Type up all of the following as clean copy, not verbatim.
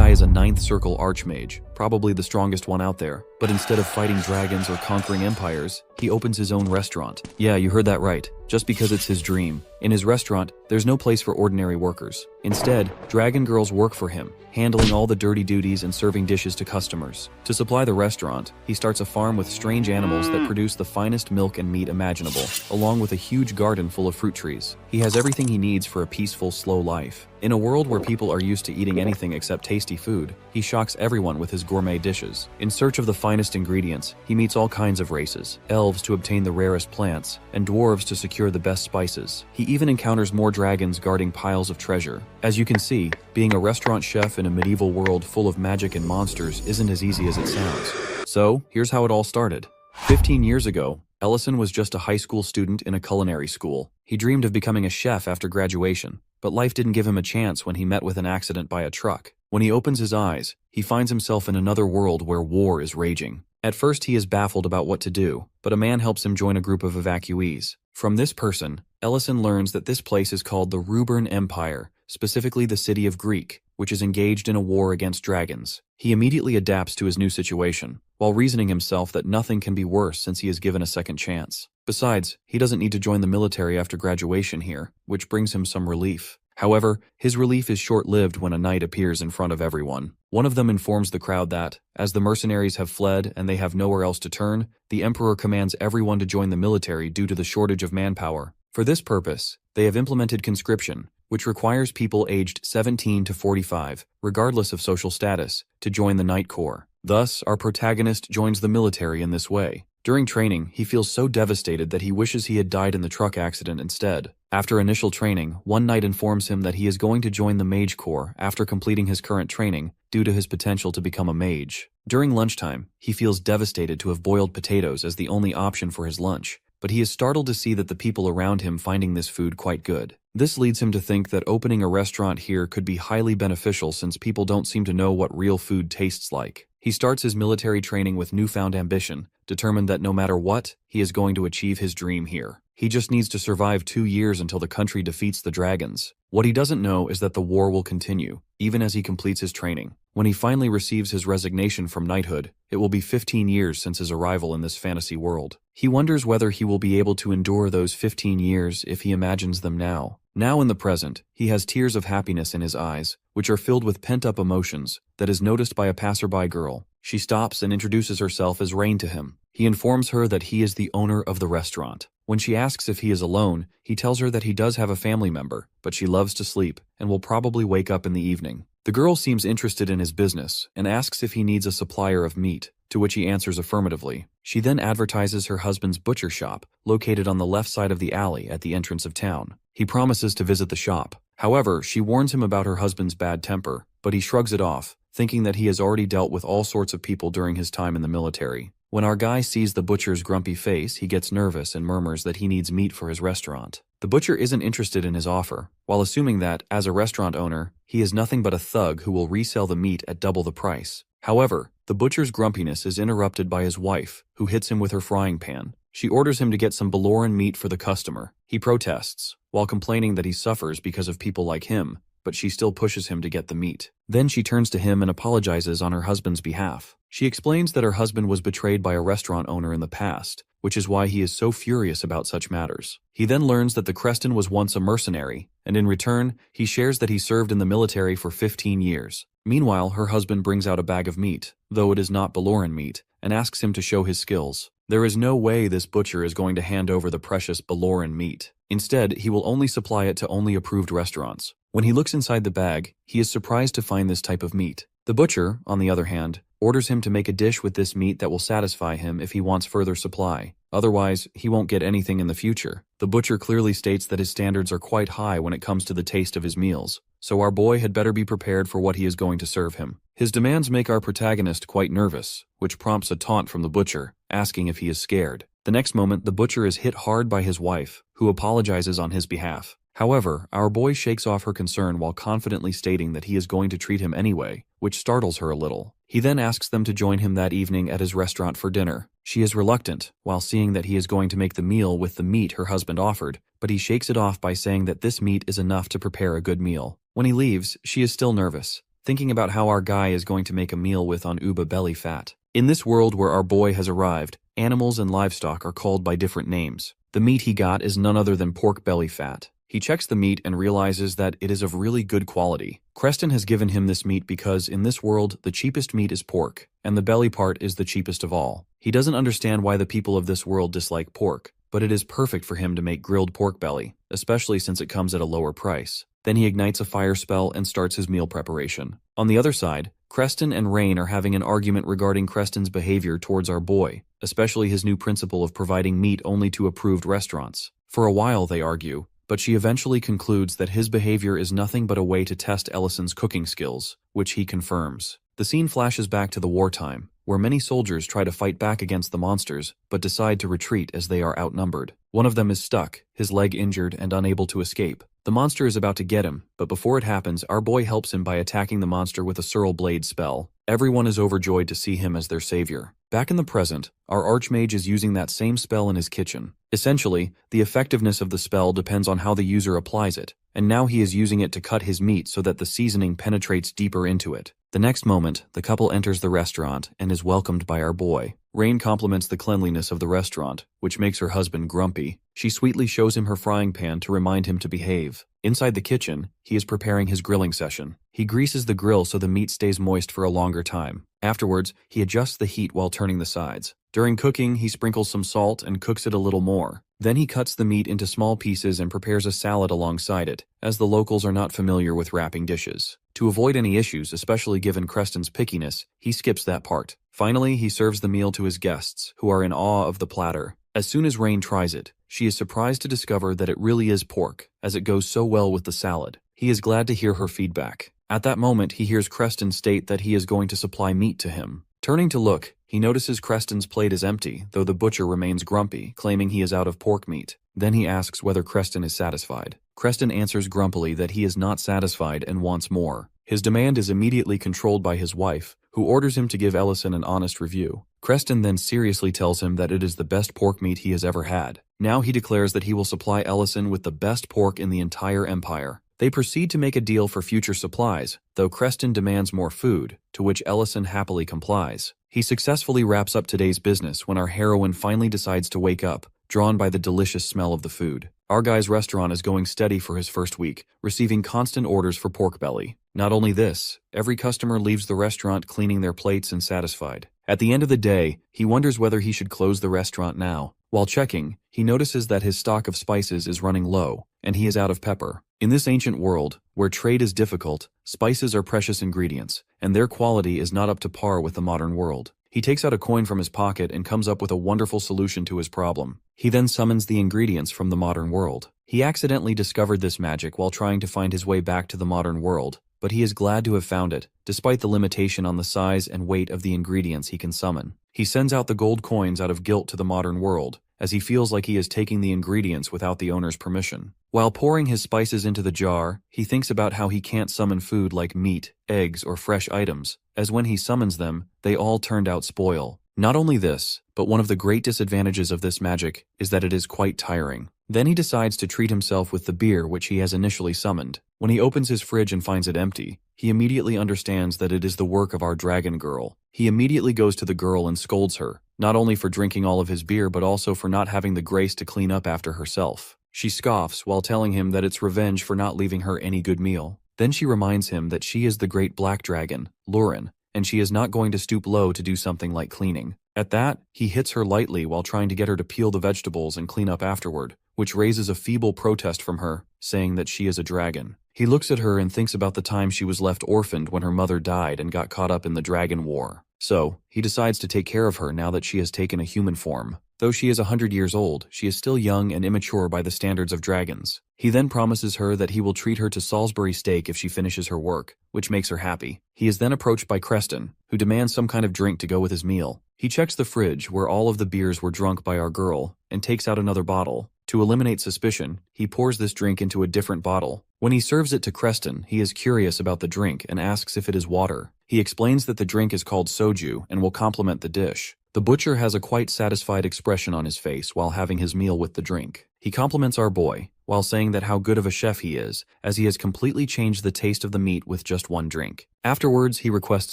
guy is a 9th circle Archmage, probably the strongest one out there. But instead of fighting dragons or conquering empires, he opens his own restaurant. Yeah, you heard that right. Just because it's his dream. In his restaurant, there's no place for ordinary workers. Instead, dragon girls work for him, handling all the dirty duties and serving dishes to customers. To supply the restaurant, he starts a farm with strange animals that produce the finest milk and meat imaginable, along with a huge garden full of fruit trees. He has everything he needs for a peaceful, slow life. In a world where people are used to eating anything except tasty food, he shocks everyone with his gourmet dishes. In search of the finest ingredients, he meets all kinds of races, elves to obtain the rarest plants, and dwarves to secure the best spices. He even encounters more dragons guarding piles of treasure. As you can see, being a restaurant chef in a medieval world full of magic and monsters isn't as easy as it sounds. So, here's how it all started. 15 years ago, Ellison was just a high school student in a culinary school. He dreamed of becoming a chef after graduation, but life didn't give him a chance when he met with an accident by a truck. When he opens his eyes, he finds himself in another world where war is raging. At first, he is baffled about what to do, but a man helps him join a group of evacuees. From this person, Ellison learns that this place is called the Rubern Empire, specifically the city of Greek, which is engaged in a war against dragons. He immediately adapts to his new situation, while reasoning himself that nothing can be worse since he is given a second chance. Besides, he doesn't need to join the military after graduation here, which brings him some relief. However, his relief is short-lived when a knight appears in front of everyone. One of them informs the crowd that, as the mercenaries have fled and they have nowhere else to turn, the emperor commands everyone to join the military due to the shortage of manpower. For this purpose, they have implemented conscription, which requires people aged 17 to 45, regardless of social status, to join the Knight Corps. Thus, our protagonist joins the military in this way. During training, he feels so devastated that he wishes he had died in the truck accident instead. After initial training, one knight informs him that he is going to join the Mage Corps after completing his current training due to his potential to become a mage. During lunchtime, he feels devastated to have boiled potatoes as the only option for his lunch, but he is startled to see that the people around him finding this food quite good. This leads him to think that opening a restaurant here could be highly beneficial since people don't seem to know what real food tastes like. He starts his military training with newfound ambition, determined that no matter what, he is going to achieve his dream here. He just needs to survive 2 years until the country defeats the dragons. What he doesn't know is that the war will continue, even as he completes his training. When he finally receives his resignation from knighthood, it will be 15 years since his arrival in this fantasy world. He wonders whether he will be able to endure those 15 years if he imagines them now. Now in the present, he has tears of happiness in his eyes, which are filled with pent-up emotions, that is noticed by a passerby girl. She stops and introduces herself as Rain to him. He informs her that he is the owner of the restaurant. When she asks if he is alone, he tells her that he does have a family member, but she loves to sleep and will probably wake up in the evening. The girl seems interested in his business and asks if he needs a supplier of meat, to which he answers affirmatively. She then advertises her husband's butcher shop, located on the left side of the alley at the entrance of town. He promises to visit the shop. However, she warns him about her husband's bad temper, but he shrugs it off, thinking that he has already dealt with all sorts of people during his time in the military. When our guy sees the butcher's grumpy face, he gets nervous and murmurs that he needs meat for his restaurant. The butcher isn't interested in his offer, while assuming that, as a restaurant owner, he is nothing but a thug who will resell the meat at double the price. However, the butcher's grumpiness is interrupted by his wife, who hits him with her frying pan. She orders him to get some Baloran meat for the customer. He protests, while complaining that he suffers because of people like him, but she still pushes him to get the meat. Then she turns to him and apologizes on her husband's behalf. She explains that her husband was betrayed by a restaurant owner in the past, which is why he is so furious about such matters. He then learns that the Creston was once a mercenary, and in return, he shares that he served in the military for 15 years. Meanwhile, her husband brings out a bag of meat, though it is not Baloran meat, and asks him to show his skills. There is no way this butcher is going to hand over the precious Baloran meat. Instead, he will only supply it to only approved restaurants. When he looks inside the bag, he is surprised to find this type of meat. The butcher, on the other hand, orders him to make a dish with this meat that will satisfy him if he wants further supply. Otherwise, he won't get anything in the future. The butcher clearly states that his standards are quite high when it comes to the taste of his meals, so our boy had better be prepared for what he is going to serve him. His demands make our protagonist quite nervous, which prompts a taunt from the butcher, asking if he is scared. The next moment, the butcher is hit hard by his wife, who apologizes on his behalf. However, our boy shakes off her concern while confidently stating that he is going to treat him anyway, which startles her a little. He then asks them to join him that evening at his restaurant for dinner. She is reluctant, while seeing that he is going to make the meal with the meat her husband offered, but he shakes it off by saying that this meat is enough to prepare a good meal. When he leaves, she is still nervous, thinking about how our guy is going to make a meal with on Uba belly fat. In this world where our boy has arrived, animals and livestock are called by different names. The meat he got is none other than pork belly fat. He checks the meat and realizes that it is of really good quality. Creston has given him this meat because in this world, the cheapest meat is pork, and the belly part is the cheapest of all. He doesn't understand why the people of this world dislike pork, but it is perfect for him to make grilled pork belly, especially since it comes at a lower price. Then he ignites a fire spell and starts his meal preparation. On the other side, Creston and Rain are having an argument regarding Creston's behavior towards our boy, especially his new principle of providing meat only to approved restaurants. For a while they argue, but she eventually concludes that his behavior is nothing but a way to test Ellison's cooking skills, which he confirms. The scene flashes back to the wartime, where many soldiers try to fight back against the monsters, but decide to retreat as they are outnumbered. One of them is stuck, his leg injured and unable to escape. The monster is about to get him, but before it happens, our boy helps him by attacking the monster with a Surl Blade spell. Everyone is overjoyed to see him as their savior. Back in the present, our Archmage is using that same spell in his kitchen. Essentially, the effectiveness of the spell depends on how the user applies it, and now he is using it to cut his meat so that the seasoning penetrates deeper into it. The next moment, the couple enters the restaurant and is welcomed by our boy. Rain compliments the cleanliness of the restaurant, which makes her husband grumpy. She sweetly shows him her frying pan to remind him to behave. Inside the kitchen, he is preparing his grilling session. He greases the grill so the meat stays moist for a longer time. Afterwards, he adjusts the heat while turning the sides. During cooking, he sprinkles some salt and cooks it a little more. Then he cuts the meat into small pieces and prepares a salad alongside it, as the locals are not familiar with wrapping dishes. To avoid any issues, especially given Creston's pickiness, he skips that part. Finally, he serves the meal to his guests, who are in awe of the platter. As soon as Rain tries it, she is surprised to discover that it really is pork, as it goes so well with the salad. He is glad to hear her feedback. At that moment, he hears Creston state that he is going to supply meat to him. Turning to look, he notices Creston's plate is empty, though the butcher remains grumpy, claiming he is out of pork meat. Then he asks whether Creston is satisfied. Creston answers grumpily that he is not satisfied and wants more. His demand is immediately controlled by his wife, who orders him to give Ellison an honest review. Creston then seriously tells him that it is the best pork meat he has ever had. Now he declares that he will supply Ellison with the best pork in the entire empire. They proceed to make a deal for future supplies, though Creston demands more food, to which Ellison happily complies. He successfully wraps up today's business when our heroine finally decides to wake up, drawn by the delicious smell of the food. Our guy's restaurant is going steady for his first week, receiving constant orders for pork belly. Not only this, every customer leaves the restaurant cleaning their plates and satisfied. At the end of the day, he wonders whether he should close the restaurant now. While checking, he notices that his stock of spices is running low, and he is out of pepper. In this ancient world, where trade is difficult, spices are precious ingredients, and their quality is not up to par with the modern world. He takes out a coin from his pocket and comes up with a wonderful solution to his problem. He then summons the ingredients from the modern world. He accidentally discovered this magic while trying to find his way back to the modern world, but he is glad to have found it, despite the limitation on the size and weight of the ingredients he can summon. He sends out the gold coins out of guilt to the modern world, as he feels like he is taking the ingredients without the owner's permission. While pouring his spices into the jar, he thinks about how he can't summon food like meat, eggs, or fresh items, as when he summons them, they all turned out spoil. Not only this, but one of the great disadvantages of this magic is that it is quite tiring. Then he decides to treat himself with the beer which he has initially summoned. When he opens his fridge and finds it empty, he immediately understands that it is the work of our dragon girl. He immediately goes to the girl and scolds her, not only for drinking all of his beer but also for not having the grace to clean up after herself. She scoffs while telling him that it's revenge for not leaving her any good meal. Then she reminds him that she is the great black dragon, Lurin, and she is not going to stoop low to do something like cleaning. At that, he hits her lightly while trying to get her to peel the vegetables and clean up afterward, which raises a feeble protest from her, saying that she is a dragon. He looks at her and thinks about the time she was left orphaned when her mother died and got caught up in the dragon war. So, he decides to take care of her now that she has taken a human form. Though she is 100 years old, she is still young and immature by the standards of dragons. He then promises her that he will treat her to Salisbury steak if she finishes her work, which makes her happy. He is then approached by Creston, who demands some kind of drink to go with his meal. He checks the fridge where all of the beers were drunk by our girl, and takes out another bottle. To eliminate suspicion, he pours this drink into a different bottle. When he serves it to Creston, he is curious about the drink and asks if it is water. He explains that the drink is called soju and will complement the dish. The butcher has a quite satisfied expression on his face while having his meal with the drink. He compliments our boy, while saying that how good of a chef he is, as he has completely changed the taste of the meat with just one drink. Afterwards, he requests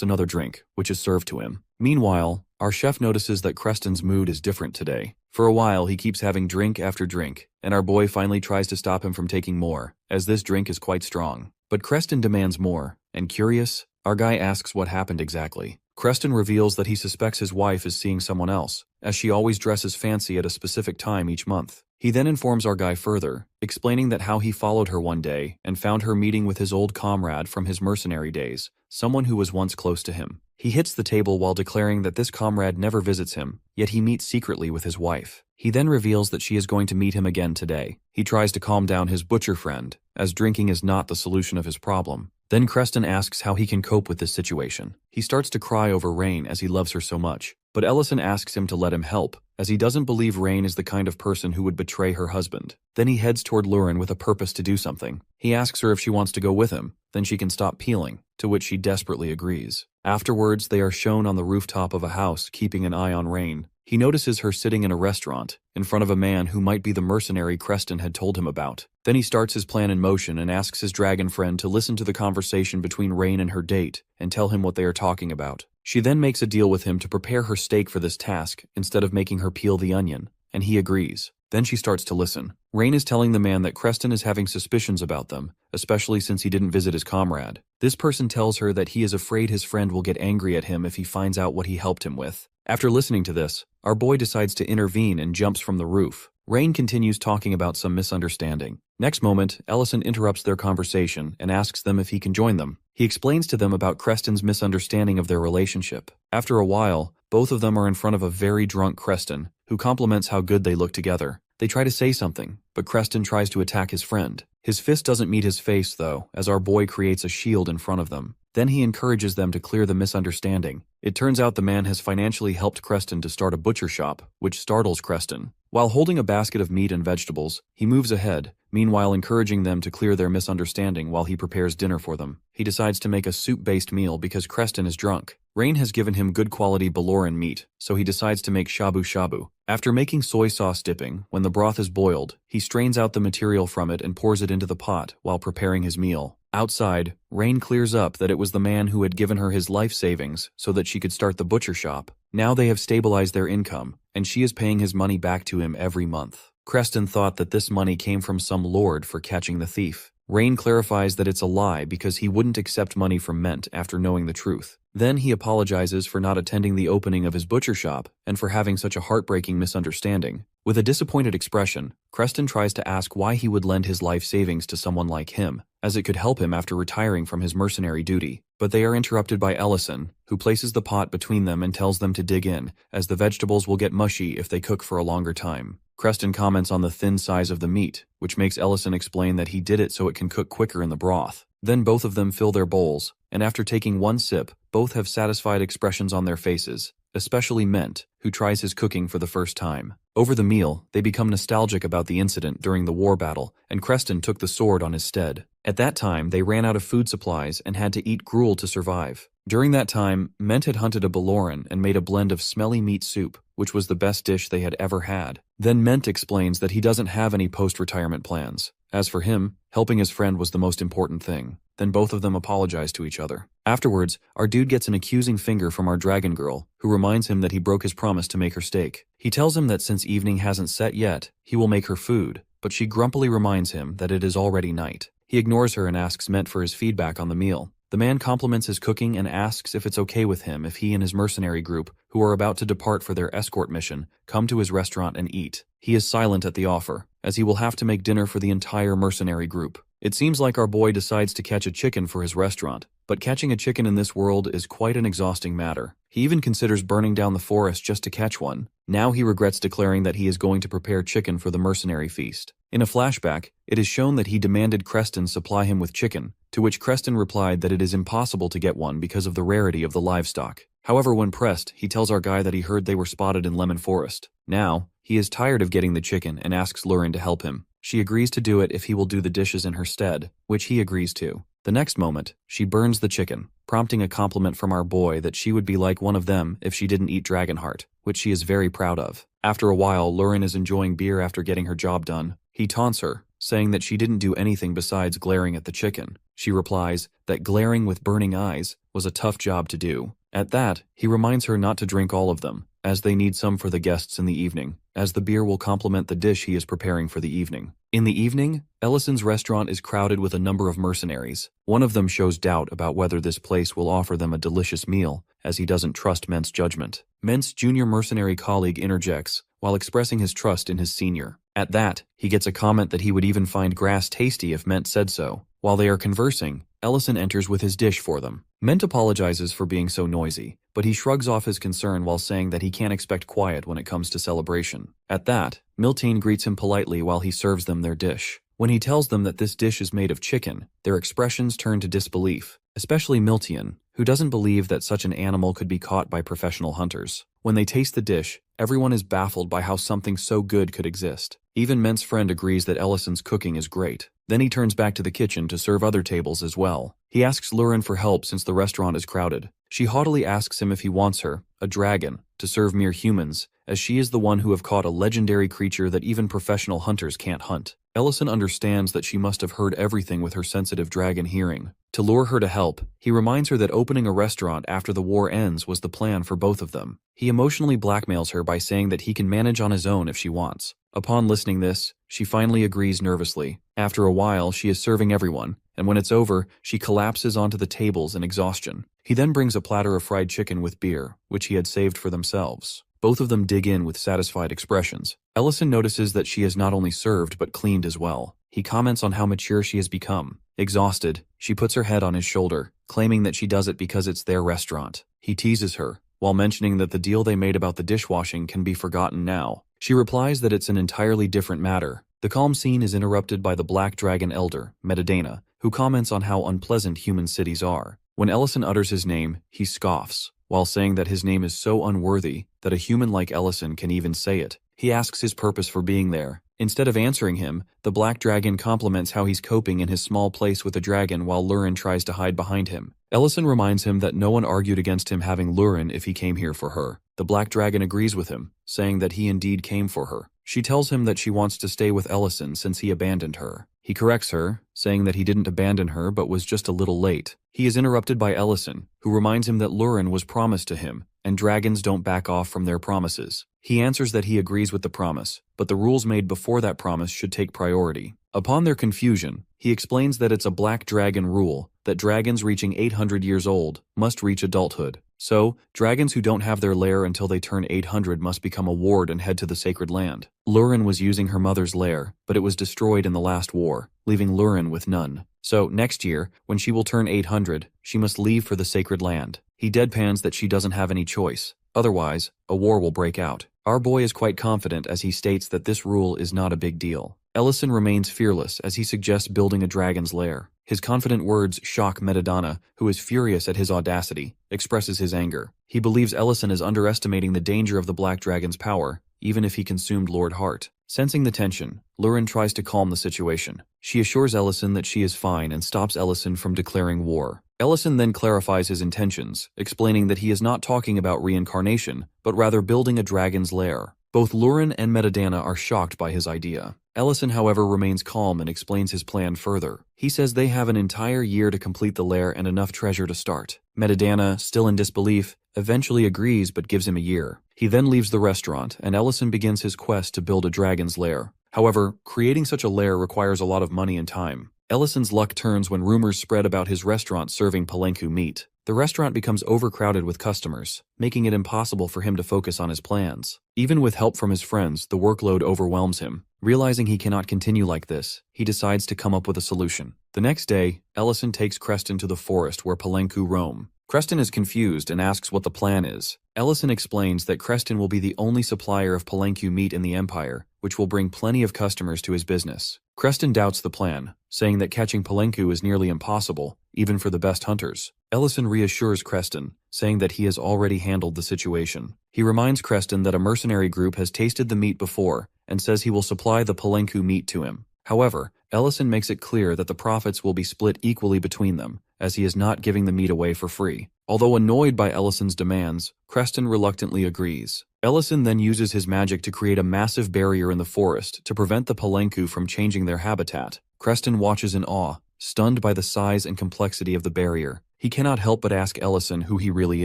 another drink, which is served to him. Meanwhile, our chef notices that Creston's mood is different today. For a while, he keeps having drink after drink, and our boy finally tries to stop him from taking more, as this drink is quite strong. But Creston demands more, and curious, our guy asks what happened exactly. Creston reveals that he suspects his wife is seeing someone else, as she always dresses fancy at a specific time each month. He then informs our guy further, explaining that how he followed her one day and found her meeting with his old comrade from his mercenary days, someone who was once close to him. He hits the table while declaring that this comrade never visits him, yet he meets secretly with his wife. He then reveals that she is going to meet him again today. He tries to calm down his butcher friend, as drinking is not the solution of his problem. Then Creston asks how he can cope with this situation. He starts to cry over Rain as he loves her so much, but Ellison asks him to let him help, as he doesn't believe Rain is the kind of person who would betray her husband. Then he heads toward Lurin with a purpose to do something. He asks her if she wants to go with him, then she can stop peeling, to which she desperately agrees. Afterwards, they are shown on the rooftop of a house keeping an eye on Rain. He notices her sitting in a restaurant, in front of a man who might be the mercenary Creston had told him about. Then he starts his plan in motion and asks his dragon friend to listen to the conversation between Rain and her date, and tell him what they are talking about. She then makes a deal with him to prepare her steak for this task, instead of making her peel the onion, and he agrees. Then she starts to listen. Rain is telling the man that Creston is having suspicions about them, especially since he didn't visit his comrade. This person tells her that he is afraid his friend will get angry at him if he finds out what he helped him with. After listening to this, our boy decides to intervene and jumps from the roof. Rain continues talking about some misunderstanding. Next moment, Ellison interrupts their conversation and asks them if he can join them. He explains to them about Creston's misunderstanding of their relationship. After a while, both of them are in front of a very drunk Creston, who compliments how good they look together. They try to say something, but Creston tries to attack his friend. His fist doesn't meet his face, though, as our boy creates a shield in front of them. Then he encourages them to clear the misunderstanding. It turns out the man has financially helped Creston to start a butcher shop, which startles Creston. While holding a basket of meat and vegetables, he moves ahead, meanwhile encouraging them to clear their misunderstanding while he prepares dinner for them. He decides to make a soup-based meal because Creston is drunk. Rain has given him good quality Baloran meat, so he decides to make shabu-shabu. After making soy sauce dipping, when the broth is boiled, he strains out the material from it and pours it into the pot while preparing his meal. Outside, Rain clears up that it was the man who had given her his life savings so that she could start the butcher shop. Now they have stabilized their income, and she is paying his money back to him every month. Creston thought that this money came from some lord for catching the thief. Rain clarifies that it's a lie because he wouldn't accept money from Ment after knowing the truth. Then he apologizes for not attending the opening of his butcher shop and for having such a heartbreaking misunderstanding. With a disappointed expression, Creston tries to ask why he would lend his life savings to someone like him, as it could help him after retiring from his mercenary duty. But they are interrupted by Ellison, who places the pot between them and tells them to dig in, as the vegetables will get mushy if they cook for a longer time. Creston comments on the thin size of the meat, which makes Ellison explain that he did it so it can cook quicker in the broth. Then both of them fill their bowls, and after taking one sip, both have satisfied expressions on their faces, especially Ment, who tries his cooking for the first time. Over the meal, they become nostalgic about the incident during the war battle, and Creston took the sword on his stead. At that time, they ran out of food supplies and had to eat gruel to survive. During that time, Ment had hunted a Baloran and made a blend of smelly meat soup, which was the best dish they had ever had. Then Ment explains that he doesn't have any post-retirement plans. As for him, helping his friend was the most important thing. Then both of them apologize to each other. Afterwards, our dude gets an accusing finger from our dragon girl, who reminds him that he broke his promise to make her steak. He tells him that since evening hasn't set yet, he will make her food, but she grumpily reminds him that it is already night. He ignores her and asks Ment for his feedback on the meal. The man compliments his cooking and asks if it's okay with him if he and his mercenary group, who are about to depart for their escort mission, come to his restaurant and eat. He is silent at the offer, as he will have to make dinner for the entire mercenary group. It seems like our boy decides to catch a chicken for his restaurant, but catching a chicken in this world is quite an exhausting matter. He even considers burning down the forest just to catch one. Now he regrets declaring that he is going to prepare chicken for the mercenary feast. In a flashback, it is shown that he demanded Creston supply him with chicken, to which Creston replied that it is impossible to get one because of the rarity of the livestock. However, when pressed, he tells our guy that he heard they were spotted in Lemon Forest. Now, he is tired of getting the chicken and asks Lurin to help him. She agrees to do it if he will do the dishes in her stead, which he agrees to. The next moment, she burns the chicken, prompting a compliment from our boy that she would be like one of them if she didn't eat Dragonheart, which she is very proud of. After a while, Lauren is enjoying beer after getting her job done. He taunts her, saying that she didn't do anything besides glaring at the chicken. She replies that glaring with burning eyes was a tough job to do. At that, he reminds her not to drink all of them, as they need some for the guests in the evening, as the beer will complement the dish he is preparing for the evening. In the evening, Ellison's restaurant is crowded with a number of mercenaries. One of them shows doubt about whether this place will offer them a delicious meal, as he doesn't trust Ment's judgment. Ment's junior mercenary colleague interjects, while expressing his trust in his senior. At that, he gets a comment that he would even find grass tasty if Ment said so. While they are conversing, Ellison enters with his dish for them. Ment apologizes for being so noisy, but he shrugs off his concern while saying that he can't expect quiet when it comes to celebration. At that, Miltine greets him politely while he serves them their dish. When he tells them that this dish is made of chicken, their expressions turn to disbelief, especially Miltian, who doesn't believe that such an animal could be caught by professional hunters. When they taste the dish, everyone is baffled by how something so good could exist. Even Ment's friend agrees that Ellison's cooking is great. Then he turns back to the kitchen to serve other tables as well. He asks Lurin for help since the restaurant is crowded. She haughtily asks him if he wants her, a dragon, to serve mere humans, as she is the one who have caught a legendary creature that even professional hunters can't hunt. Ellison understands that she must have heard everything with her sensitive dragon hearing. To lure her to help, he reminds her that opening a restaurant after the war ends was the plan for both of them. He emotionally blackmails her by saying that he can manage on his own if she wants. Upon listening this, she finally agrees nervously. After a while, she is serving everyone, and when it's over, she collapses onto the tables in exhaustion. He then brings a platter of fried chicken with beer, which he had saved for themselves. Both of them dig in with satisfied expressions. Ellison notices that she has not only served but cleaned as well. He comments on how mature she has become. Exhausted, she puts her head on his shoulder, claiming that she does it because it's their restaurant. He teases her, while mentioning that the deal they made about the dishwashing can be forgotten now. She replies that it's an entirely different matter. The calm scene is interrupted by the Black Dragon Elder, Metadana, who comments on how unpleasant human cities are. When Ellison utters his name, he scoffs, while saying that his name is so unworthy that a human like Ellison can even say it. He asks his purpose for being there. Instead of answering him, the Black Dragon compliments how he's coping in his small place with a dragon while Lurin tries to hide behind him. Ellison reminds him that no one argued against him having Lurin if he came here for her. The Black Dragon agrees with him, saying that he indeed came for her. She tells him that she wants to stay with Ellison since he abandoned her. He corrects her, saying that he didn't abandon her but was just a little late. He is interrupted by Ellison, who reminds him that Lurin was promised to him, and dragons don't back off from their promises. He answers that he agrees with the promise, but the rules made before that promise should take priority. Upon their confusion, he explains that it's a Black Dragon rule that dragons reaching 800 years old must reach adulthood. So, dragons who don't have their lair until they turn 800 must become a ward and head to the sacred land. Lurin was using her mother's lair, but it was destroyed in the last war, leaving Lurin with none. So, next year, when she will turn 800, she must leave for the sacred land. He deadpans that she doesn't have any choice. Otherwise, a war will break out. Our boy is quite confident as he states that this rule is not a big deal. Ellison remains fearless as he suggests building a dragon's lair. His confident words shock Metadana, who is furious at his audacity, expresses his anger. He believes Ellison is underestimating the danger of the Black Dragon's power, even if he consumed Lord Hart. Sensing the tension, Lurin tries to calm the situation. She assures Ellison that she is fine and stops Ellison from declaring war. Ellison then clarifies his intentions, explaining that he is not talking about reincarnation, but rather building a dragon's lair. Both Lurin and Metadana are shocked by his idea. Ellison, however, remains calm and explains his plan further. He says they have an entire year to complete the lair and enough treasure to start. Metadana, still in disbelief, eventually agrees but gives him a year. He then leaves the restaurant, and Ellison begins his quest to build a dragon's lair. However, creating such a lair requires a lot of money and time. Ellison's luck turns when rumors spread about his restaurant serving palenku meat. The restaurant becomes overcrowded with customers, making it impossible for him to focus on his plans. Even with help from his friends, the workload overwhelms him. Realizing he cannot continue like this, he decides to come up with a solution. The next day, Ellison takes Creston to the forest where palenku roam. Creston is confused and asks what the plan is. Ellison explains that Creston will be the only supplier of palenku meat in the Empire, which will bring plenty of customers to his business. Creston doubts the plan, saying that catching palenku is nearly impossible, even for the best hunters. Ellison reassures Creston, saying that he has already handled the situation. He reminds Creston that a mercenary group has tasted the meat before, and says he will supply the palenku meat to him. However, Ellison makes it clear that the profits will be split equally between them, as he is not giving the meat away for free. Although annoyed by Ellison's demands, Creston reluctantly agrees. Ellison then uses his magic to create a massive barrier in the forest to prevent the Palenku from changing their habitat. Creston watches in awe, stunned by the size and complexity of the barrier. He cannot help but ask Ellison who he really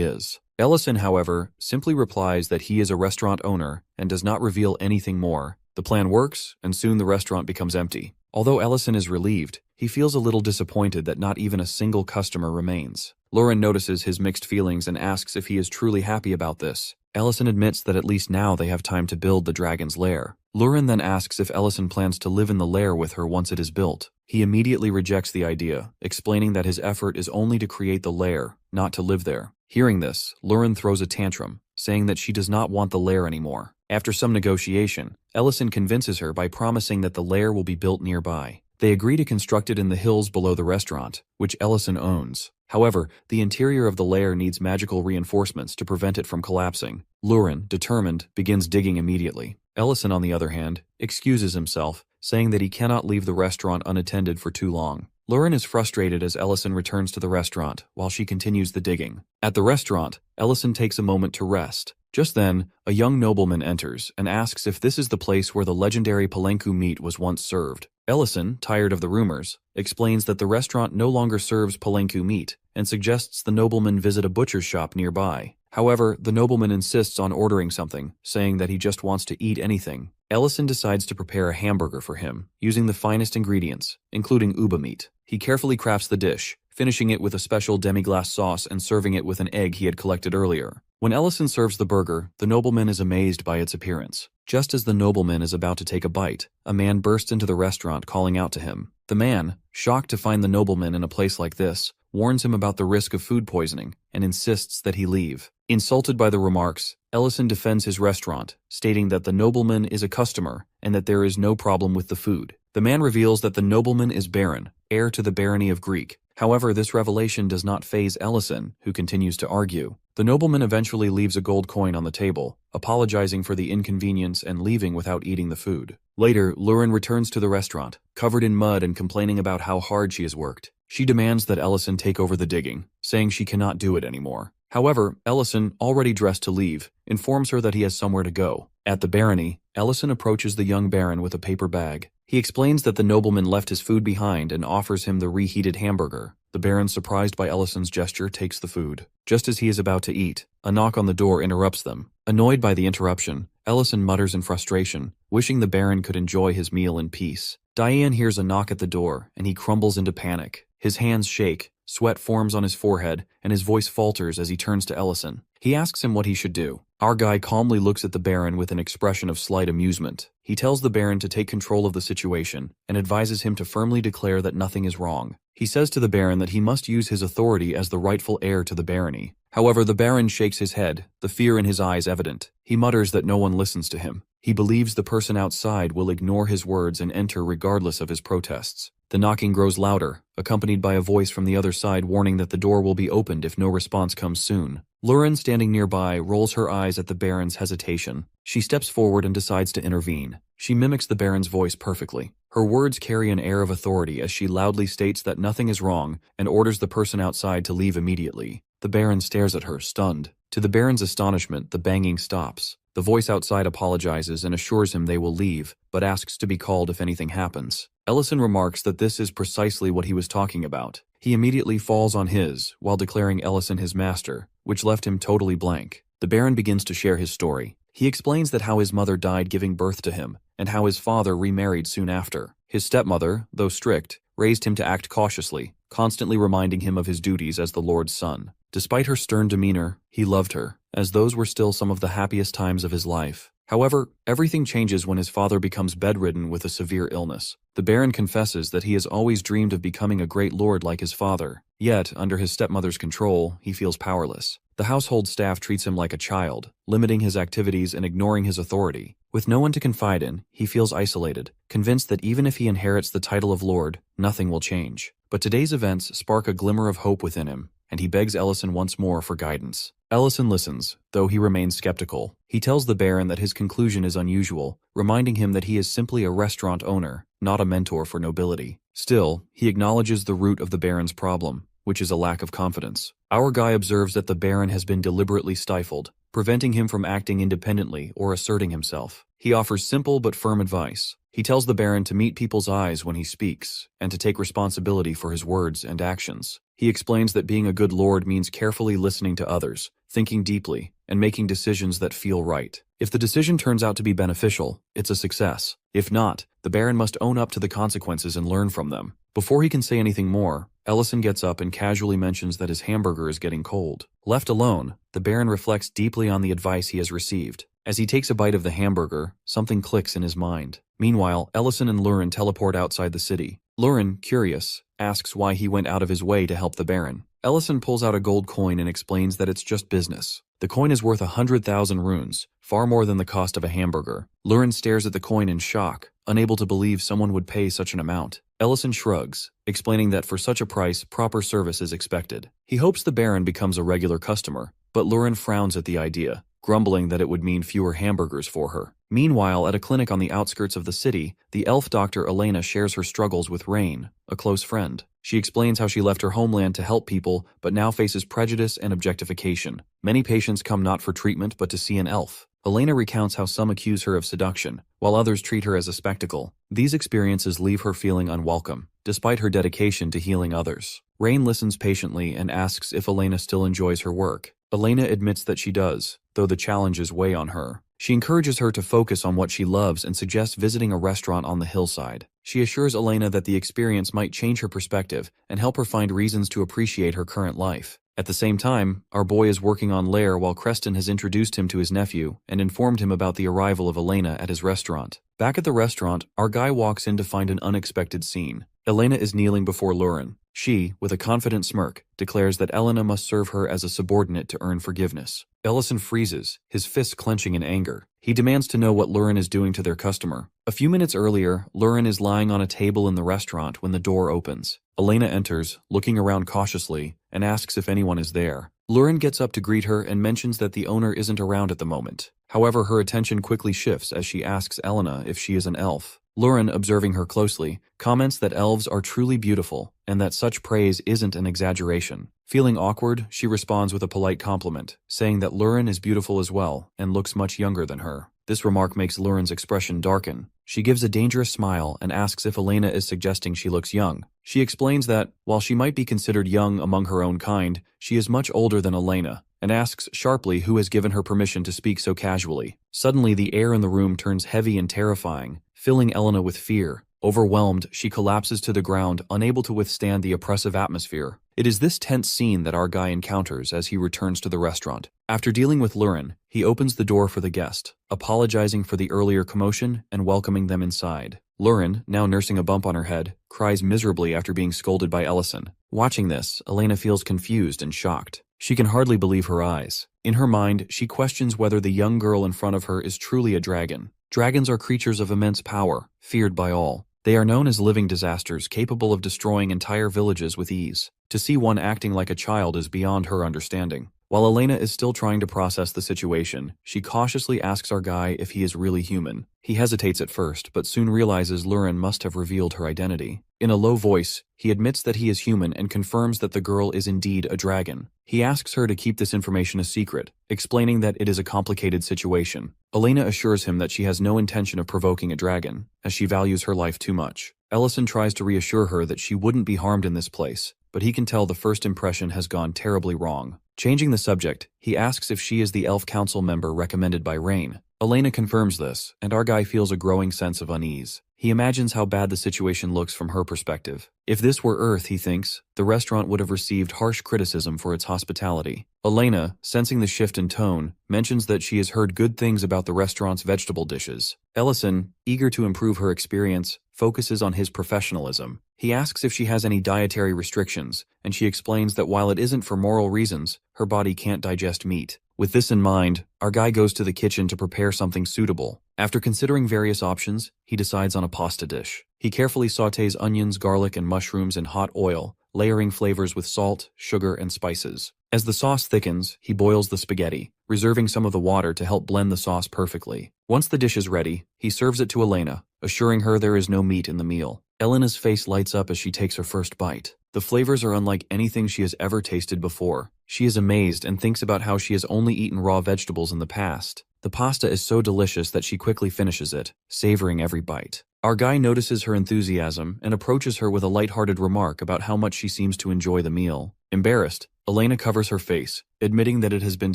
is. Ellison, however, simply replies that he is a restaurant owner and does not reveal anything more. The plan works, and soon the restaurant becomes empty. Although Ellison is relieved, he feels a little disappointed that not even a single customer remains. Lauren notices his mixed feelings and asks if he is truly happy about this. Ellison admits that at least now they have time to build the dragon's lair. Lauren then asks if Ellison plans to live in the lair with her once it is built. He immediately rejects the idea, explaining that his effort is only to create the lair, not to live there. Hearing this, Lauren throws a tantrum, saying that she does not want the lair anymore. After some negotiation, Ellison convinces her by promising that the lair will be built nearby. They agree to construct it in the hills below the restaurant, which Ellison owns. However, the interior of the lair needs magical reinforcements to prevent it from collapsing. Lauren, determined, begins digging immediately. Ellison, on the other hand, excuses himself, saying that he cannot leave the restaurant unattended for too long. Lauren is frustrated as Ellison returns to the restaurant while she continues the digging. At the restaurant, Ellison takes a moment to rest. Just then, a young nobleman enters and asks if this is the place where the legendary Palenku meat was once served. Ellison, tired of the rumors, explains that the restaurant no longer serves Palenku meat and suggests the nobleman visit a butcher's shop nearby. However, the nobleman insists on ordering something, saying that he just wants to eat anything. Ellison decides to prepare a hamburger for him, using the finest ingredients, including uba meat. He carefully crafts the dish, finishing it with a special demi-glace sauce and serving it with an egg he had collected earlier. When Ellison serves the burger, the nobleman is amazed by its appearance. Just as the nobleman is about to take a bite, a man bursts into the restaurant calling out to him. The man, shocked to find the nobleman in a place like this, warns him about the risk of food poisoning and insists that he leave. Insulted by the remarks, Ellison defends his restaurant, stating that the nobleman is a customer and that there is no problem with the food. The man reveals that the nobleman is Baron, heir to the barony of Greek. However, this revelation does not faze Ellison, who continues to argue. The nobleman eventually leaves a gold coin on the table, apologizing for the inconvenience and leaving without eating the food. Later, Lauren returns to the restaurant, covered in mud and complaining about how hard she has worked. She demands that Ellison take over the digging, saying she cannot do it anymore. However, Ellison, already dressed to leave, informs her that he has somewhere to go. At the barony, Ellison approaches the young baron with a paper bag. He explains that the nobleman left his food behind and offers him the reheated hamburger. The baron, surprised by Ellison's gesture, takes the food. Just as he is about to eat, a knock on the door interrupts them. Annoyed by the interruption, Ellison mutters in frustration, wishing the baron could enjoy his meal in peace. Diane hears a knock at the door, and he crumbles into panic. His hands shake, sweat forms on his forehead, and his voice falters as he turns to Ellison. He asks him what he should do. Our guy calmly looks at the Baron with an expression of slight amusement. He tells the Baron to take control of the situation and advises him to firmly declare that nothing is wrong. He says to the Baron that he must use his authority as the rightful heir to the barony. However, the Baron shakes his head, the fear in his eyes evident. He mutters that no one listens to him. He believes the person outside will ignore his words and enter regardless of his protests. The knocking grows louder, accompanied by a voice from the other side warning that the door will be opened if no response comes soon. Lauren, standing nearby, rolls her eyes at the Baron's hesitation. She steps forward and decides to intervene. She mimics the Baron's voice perfectly. Her words carry an air of authority as she loudly states that nothing is wrong and orders the person outside to leave immediately. The Baron stares at her, stunned. To the Baron's astonishment, the banging stops. The voice outside apologizes and assures him they will leave, but asks to be called if anything happens. Ellison remarks that this is precisely what he was talking about. He immediately falls on his, while declaring Ellison his master, which left him totally blank. The Baron begins to share his story. He explains that how his mother died giving birth to him, and how his father remarried soon after. His stepmother, though strict, raised him to act cautiously, constantly reminding him of his duties as the Lord's son. Despite her stern demeanor, he loved her, as those were still some of the happiest times of his life. However, everything changes when his father becomes bedridden with a severe illness. The Baron confesses that he has always dreamed of becoming a great lord like his father. Yet, under his stepmother's control, he feels powerless. The household staff treats him like a child, limiting his activities and ignoring his authority. With no one to confide in, he feels isolated, convinced that even if he inherits the title of lord, nothing will change. But today's events spark a glimmer of hope within him, and he begs Ellison once more for guidance. Ellison listens, though he remains skeptical. He tells the Baron that his conclusion is unusual, reminding him that he is simply a restaurant owner, not a mentor for nobility. Still, he acknowledges the root of the Baron's problem, which is a lack of confidence. Our guy observes that the Baron has been deliberately stifled, preventing him from acting independently or asserting himself. He offers simple but firm advice. He tells the Baron to meet people's eyes when he speaks, and to take responsibility for his words and actions. He explains that being a good lord means carefully listening to others, thinking deeply, and making decisions that feel right. If the decision turns out to be beneficial, it's a success. If not, the Baron must own up to the consequences and learn from them. Before he can say anything more, Ellison gets up and casually mentions that his hamburger is getting cold. Left alone, the Baron reflects deeply on the advice he has received. As he takes a bite of the hamburger, something clicks in his mind. Meanwhile, Ellison and Lurin teleport outside the city. Lurin, curious, asks why he went out of his way to help the Baron. Ellison pulls out a gold coin and explains that it's just business. The coin is worth 100,000 runes, far more than the cost of a hamburger. Lurin stares at the coin in shock, unable to believe someone would pay such an amount. Ellison shrugs, explaining that for such a price, proper service is expected. He hopes the Baron becomes a regular customer, but Lurin frowns at the idea, grumbling that it would mean fewer hamburgers for her. Meanwhile, at a clinic on the outskirts of the city, the elf doctor Elena shares her struggles with Rain, a close friend. She explains how she left her homeland to help people, but now faces prejudice and objectification. Many patients come not for treatment but to see an elf. Elena recounts how some accuse her of seduction, while others treat her as a spectacle. These experiences leave her feeling unwelcome, despite her dedication to healing others. Rain listens patiently and asks if Elena still enjoys her work. Elena admits that she does, though the challenges weigh on her. She encourages her to focus on what she loves and suggests visiting a restaurant on the hillside. She assures Elena that the experience might change her perspective and help her find reasons to appreciate her current life. At the same time, our boy is working on Lair while Creston has introduced him to his nephew and informed him about the arrival of Elena at his restaurant. Back at the restaurant, our guy walks in to find an unexpected scene. Elena is kneeling before Lurin. She, with a confident smirk, declares that Elena must serve her as a subordinate to earn forgiveness. Ellison freezes, his fists clenching in anger. He demands to know what Lurin is doing to their customer. A few minutes earlier, Lurin is lying on a table in the restaurant when the door opens. Elena enters, looking around cautiously, and asks if anyone is there. Lurin gets up to greet her and mentions that the owner isn't around at the moment. However, her attention quickly shifts as she asks Elena if she is an elf. Lurin, observing her closely, comments that elves are truly beautiful, and that such praise isn't an exaggeration. Feeling awkward, she responds with a polite compliment, saying that Lurin is beautiful as well, and looks much younger than her. This remark makes Lurin's expression darken. She gives a dangerous smile and asks if Elena is suggesting she looks young. She explains that, while she might be considered young among her own kind, she is much older than Elena, and asks sharply who has given her permission to speak so casually. Suddenly, the air in the room turns heavy and terrifying, filling Elena with fear. Overwhelmed, she collapses to the ground, unable to withstand the oppressive atmosphere. It is this tense scene that our guy encounters as he returns to the restaurant. After dealing with Lurin, he opens the door for the guest, apologizing for the earlier commotion and welcoming them inside. Lurin, now nursing a bump on her head, cries miserably after being scolded by Ellison. Watching this, Elena feels confused and shocked. She can hardly believe her eyes. In her mind, she questions whether the young girl in front of her is truly a dragon. Dragons are creatures of immense power, feared by all. They are known as living disasters capable of destroying entire villages with ease. To see one acting like a child is beyond her understanding. While Elena is still trying to process the situation, she cautiously asks our guy if he is really human. He hesitates at first, but soon realizes Lurin must have revealed her identity. In a low voice, he admits that he is human and confirms that the girl is indeed a dragon. He asks her to keep this information a secret, explaining that it is a complicated situation. Elena assures him that she has no intention of provoking a dragon, as she values her life too much. Ellison tries to reassure her that she wouldn't be harmed in this place, but he can tell the first impression has gone terribly wrong. Changing the subject, he asks if she is the elf council member recommended by Rain. Elena confirms this, and our guy feels a growing sense of unease. He imagines how bad the situation looks from her perspective. If this were Earth, he thinks, the restaurant would have received harsh criticism for its hospitality. Elena, sensing the shift in tone, mentions that she has heard good things about the restaurant's vegetable dishes. Ellison, eager to improve her experience, focuses on his professionalism. He asks if she has any dietary restrictions, and she explains that while it isn't for moral reasons, her body can't digest meat. With this in mind, our guy goes to the kitchen to prepare something suitable. After considering various options, he decides on a pasta dish. He carefully sautés onions, garlic, and mushrooms in hot oil, layering flavors with salt, sugar, and spices. As the sauce thickens, he boils the spaghetti, reserving some of the water to help blend the sauce perfectly. Once the dish is ready, he serves it to Elena, assuring her there is no meat in the meal. Elena's face lights up as she takes her first bite. The flavors are unlike anything she has ever tasted before. She is amazed and thinks about how she has only eaten raw vegetables in the past. The pasta is so delicious that she quickly finishes it, savoring every bite. Our guy notices her enthusiasm and approaches her with a lighthearted remark about how much she seems to enjoy the meal. Embarrassed, Elena covers her face, admitting that it has been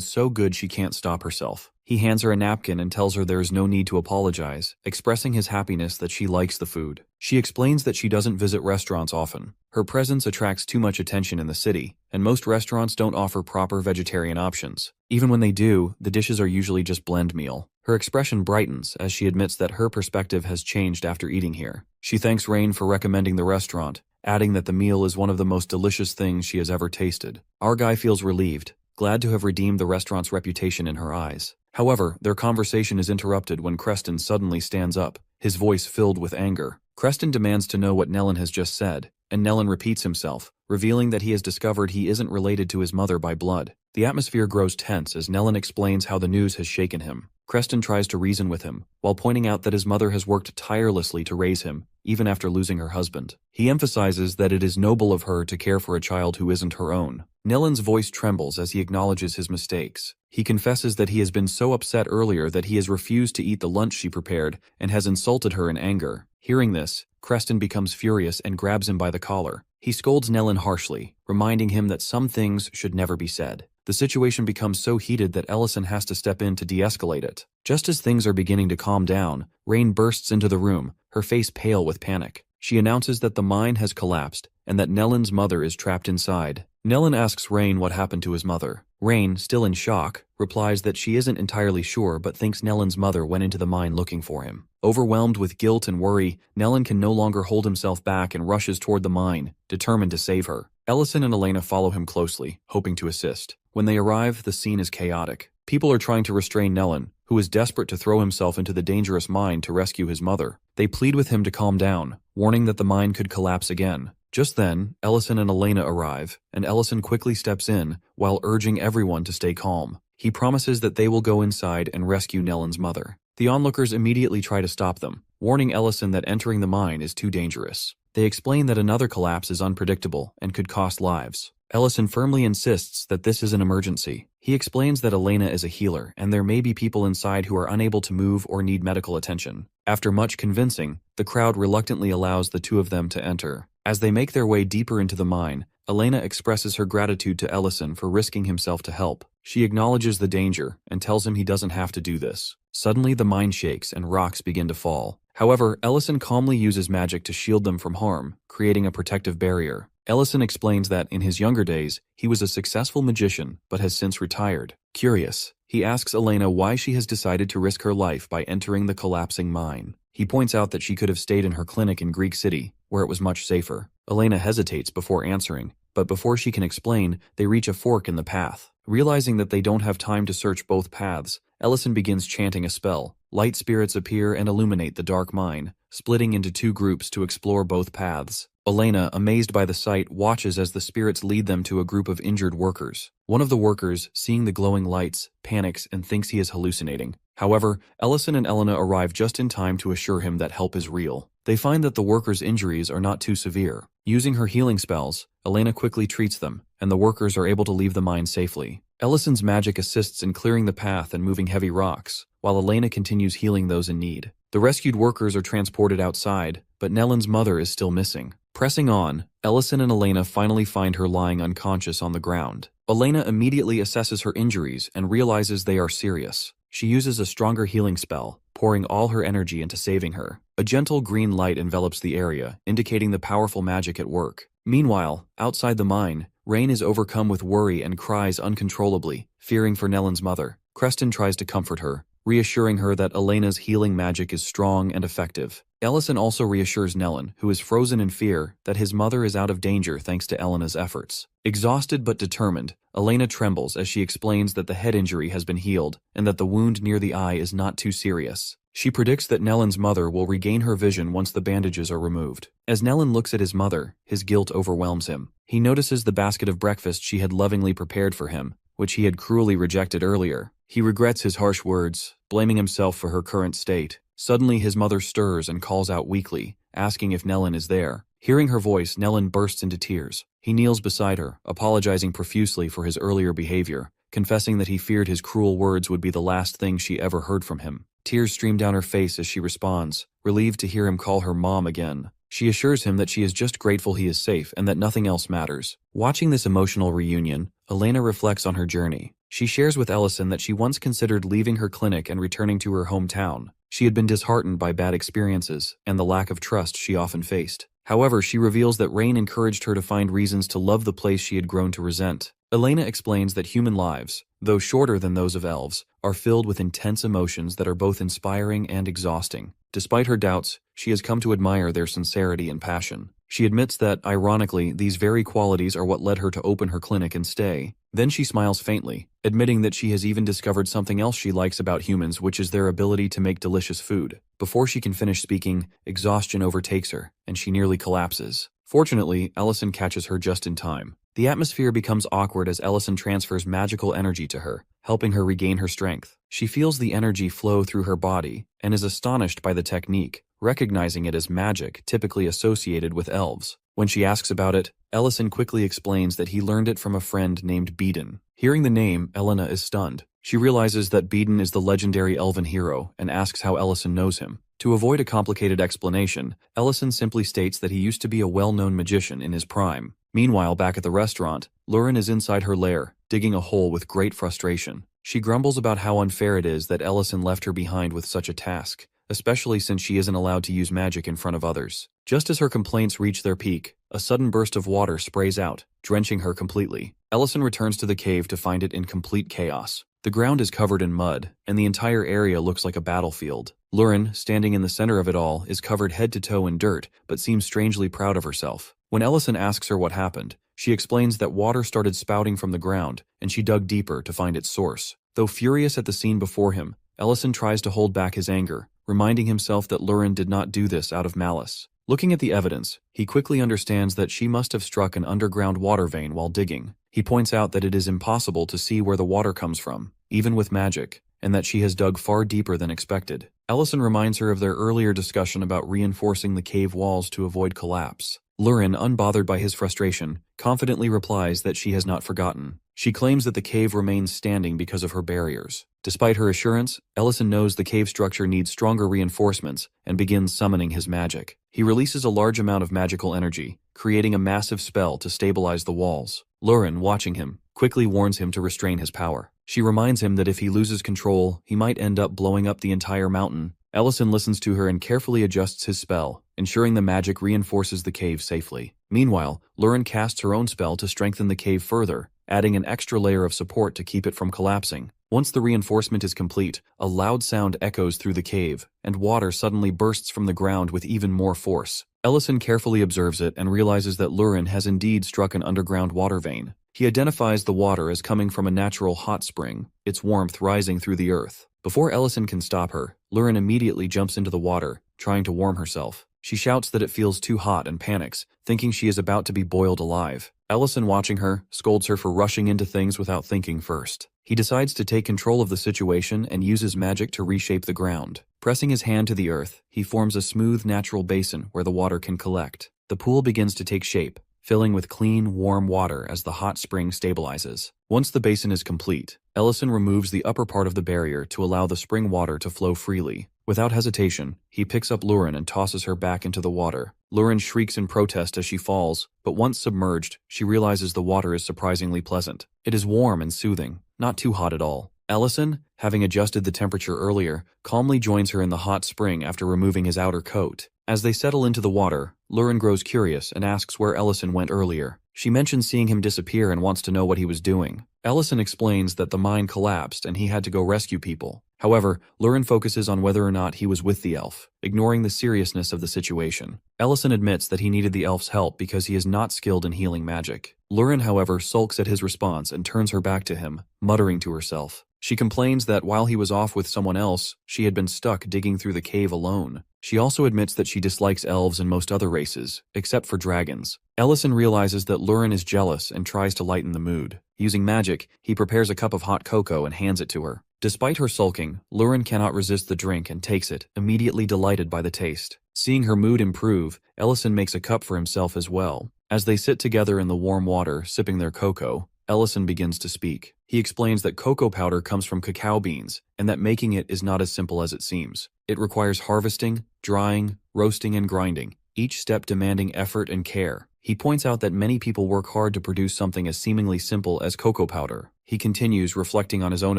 so good she can't stop herself. He hands her a napkin and tells her there is no need to apologize, expressing his happiness that she likes the food. She explains that she doesn't visit restaurants often. Her presence attracts too much attention in the city, and most restaurants don't offer proper vegetarian options. Even when they do, the dishes are usually just blend meal. Her expression brightens as she admits that her perspective has changed after eating here. She thanks Rain for recommending the restaurant, adding that the meal is one of the most delicious things she has ever tasted. Our guy feels relieved, glad to have redeemed the restaurant's reputation in her eyes. However, their conversation is interrupted when Creston suddenly stands up, his voice filled with anger. Creston demands to know what Nellen has just said, and Nellen repeats himself, revealing that he has discovered he isn't related to his mother by blood. The atmosphere grows tense as Nellen explains how the news has shaken him. Creston tries to reason with him, while pointing out that his mother has worked tirelessly to raise him, even after losing her husband. He emphasizes that it is noble of her to care for a child who isn't her own. Nellen's voice trembles as he acknowledges his mistakes. He confesses that he has been so upset earlier that he has refused to eat the lunch she prepared and has insulted her in anger. Hearing this, Creston becomes furious and grabs him by the collar. He scolds Nellen harshly, reminding him that some things should never be said. The situation becomes so heated that Ellison has to step in to de-escalate it. Just as things are beginning to calm down, Rain bursts into the room, her face pale with panic. She announces that the mine has collapsed and that Nellen's mother is trapped inside. Nellen asks Rain what happened to his mother. Rain, still in shock, replies that she isn't entirely sure but thinks Nellen's mother went into the mine looking for him. Overwhelmed with guilt and worry, Nellen can no longer hold himself back and rushes toward the mine, determined to save her. Ellison and Elena follow him closely, hoping to assist. When they arrive, the scene is chaotic. People are trying to restrain Nellen, who is desperate to throw himself into the dangerous mine to rescue his mother. They plead with him to calm down, warning that the mine could collapse again. Just then, Ellison and Elena arrive, and Ellison quickly steps in, while urging everyone to stay calm. He promises that they will go inside and rescue Nellen's mother. The onlookers immediately try to stop them, warning Ellison that entering the mine is too dangerous. They explain that another collapse is unpredictable and could cost lives. Ellison firmly insists that this is an emergency. He explains that Elena is a healer and there may be people inside who are unable to move or need medical attention. After much convincing, the crowd reluctantly allows the two of them to enter. As they make their way deeper into the mine, Elena expresses her gratitude to Ellison for risking himself to help. She acknowledges the danger and tells him he doesn't have to do this. Suddenly the mine shakes and rocks begin to fall. However, Ellison calmly uses magic to shield them from harm, creating a protective barrier. Ellison explains that, in his younger days, he was a successful magician but has since retired. Curious, he asks Elena why she has decided to risk her life by entering the collapsing mine. He points out that she could have stayed in her clinic in Greek City, where it was much safer. Elena hesitates before answering, but before she can explain, they reach a fork in the path. Realizing that they don't have time to search both paths, Ellison begins chanting a spell. Light spirits appear and illuminate the dark mine, splitting into two groups to explore both paths. Elena, amazed by the sight, watches as the spirits lead them to a group of injured workers. One of the workers, seeing the glowing lights, panics and thinks he is hallucinating. However, Ellison and Elena arrive just in time to assure him that help is real. They find that the workers' injuries are not too severe. Using her healing spells, Elena quickly treats them, and the workers are able to leave the mine safely. Ellison's magic assists in clearing the path and moving heavy rocks, while Elena continues healing those in need. The rescued workers are transported outside, but Nellen's mother is still missing. Pressing on, Ellison and Elena finally find her lying unconscious on the ground. Elena immediately assesses her injuries and realizes they are serious. She uses a stronger healing spell, pouring all her energy into saving her. A gentle green light envelops the area, indicating the powerful magic at work. Meanwhile, outside the mine, Rain is overcome with worry and cries uncontrollably, fearing for Nellen's mother. Creston tries to comfort her, reassuring her that Elena's healing magic is strong and effective. Ellison also reassures Nellen, who is frozen in fear, that his mother is out of danger thanks to Elena's efforts. Exhausted but determined, Elena trembles as she explains that the head injury has been healed and that the wound near the eye is not too serious. She predicts that Nellen's mother will regain her vision once the bandages are removed. As Nellen looks at his mother, his guilt overwhelms him. He notices the basket of breakfast she had lovingly prepared for him, which he had cruelly rejected earlier. He regrets his harsh words, blaming himself for her current state. Suddenly his mother stirs and calls out weakly, asking if Nellen is there. Hearing her voice, Nellen bursts into tears. He kneels beside her, apologizing profusely for his earlier behavior, confessing that he feared his cruel words would be the last thing she ever heard from him. Tears stream down her face as she responds, relieved to hear him call her mom again. She assures him that she is just grateful he is safe and that nothing else matters. Watching this emotional reunion, Elena reflects on her journey. She shares with Ellison that she once considered leaving her clinic and returning to her hometown. She had been disheartened by bad experiences and the lack of trust she often faced. However, she reveals that Rain encouraged her to find reasons to love the place she had grown to resent. Elena explains that human lives, though shorter than those of elves, are filled with intense emotions that are both inspiring and exhausting. Despite her doubts, she has come to admire their sincerity and passion. She admits that, ironically, these very qualities are what led her to open her clinic and stay. Then she smiles faintly, admitting that she has even discovered something else she likes about humans, which is their ability to make delicious food. Before she can finish speaking, exhaustion overtakes her, and she nearly collapses. Fortunately, Ellison catches her just in time. The atmosphere becomes awkward as Ellison transfers magical energy to her, helping her regain her strength. She feels the energy flow through her body and is astonished by the technique, recognizing it as magic typically associated with elves. When she asks about it, Ellison quickly explains that he learned it from a friend named Beeden. Hearing the name, Elena is stunned. She realizes that Beeden is the legendary elven hero and asks how Ellison knows him. To avoid a complicated explanation, Ellison simply states that he used to be a well-known magician in his prime. Meanwhile, back at the restaurant, Lurin is inside her lair, digging a hole with great frustration. She grumbles about how unfair it is that Ellison left her behind with such a task, especially since she isn't allowed to use magic in front of others. Just as her complaints reach their peak, a sudden burst of water sprays out, drenching her completely. Ellison returns to the cave to find it in complete chaos. The ground is covered in mud, and the entire area looks like a battlefield. Lurin, standing in the center of it all, is covered head to toe in dirt, but seems strangely proud of herself. When Ellison asks her what happened, she explains that water started spouting from the ground, and she dug deeper to find its source. Though furious at the scene before him, Ellison tries to hold back his anger, reminding himself that Lurin did not do this out of malice. Looking at the evidence, he quickly understands that she must have struck an underground water vein while digging. He points out that it is impossible to see where the water comes from, even with magic, and that she has dug far deeper than expected. Ellison reminds her of their earlier discussion about reinforcing the cave walls to avoid collapse. Lurin, unbothered by his frustration, confidently replies that she has not forgotten. She claims that the cave remains standing because of her barriers. Despite her assurance, Ellison knows the cave structure needs stronger reinforcements and begins summoning his magic. He releases a large amount of magical energy, creating a massive spell to stabilize the walls. Lurin, watching him, quickly warns him to restrain his power. She reminds him that if he loses control, he might end up blowing up the entire mountain. Ellison listens to her and carefully adjusts his spell, ensuring the magic reinforces the cave safely. Meanwhile, Lurin casts her own spell to strengthen the cave further, adding an extra layer of support to keep it from collapsing. Once the reinforcement is complete, a loud sound echoes through the cave, and water suddenly bursts from the ground with even more force. Ellison carefully observes it and realizes that Lurin has indeed struck an underground water vein. He identifies the water as coming from a natural hot spring, its warmth rising through the earth. Before Ellison can stop her, Lurin immediately jumps into the water, trying to warm herself. She shouts that it feels too hot and panics, thinking she is about to be boiled alive. Ellison, watching her, scolds her for rushing into things without thinking first. He decides to take control of the situation and uses magic to reshape the ground. Pressing his hand to the earth, he forms a smooth, natural basin where the water can collect. The pool begins to take shape, filling with clean, warm water as the hot spring stabilizes. Once the basin is complete, Ellison removes the upper part of the barrier to allow the spring water to flow freely. Without hesitation, he picks up Lurin and tosses her back into the water. Lurin shrieks in protest as she falls, but once submerged, she realizes the water is surprisingly pleasant. It is warm and soothing, not too hot at all. Ellison, having adjusted the temperature earlier, calmly joins her in the hot spring after removing his outer coat. As they settle into the water, Lurin grows curious and asks where Ellison went earlier. She mentions seeing him disappear and wants to know what he was doing. Ellison explains that the mine collapsed and he had to go rescue people. However, Lurin focuses on whether or not he was with the elf, ignoring the seriousness of the situation. Ellison admits that he needed the elf's help because he is not skilled in healing magic. Lurin, however, sulks at his response and turns her back to him, muttering to herself. She complains that while he was off with someone else, she had been stuck digging through the cave alone. She also admits that she dislikes elves and most other races, except for dragons. Ellison realizes that Lurin is jealous and tries to lighten the mood. Using magic, he prepares a cup of hot cocoa and hands it to her. Despite her sulking, Lurin cannot resist the drink and takes it, immediately delighted by the taste. Seeing her mood improve, Ellison makes a cup for himself as well. As they sit together in the warm water, sipping their cocoa, Ellison begins to speak. He explains that cocoa powder comes from cacao beans, and that making it is not as simple as it seems. It requires harvesting, drying, roasting, and grinding, each step demanding effort and care. He points out that many people work hard to produce something as seemingly simple as cocoa powder. He continues, reflecting on his own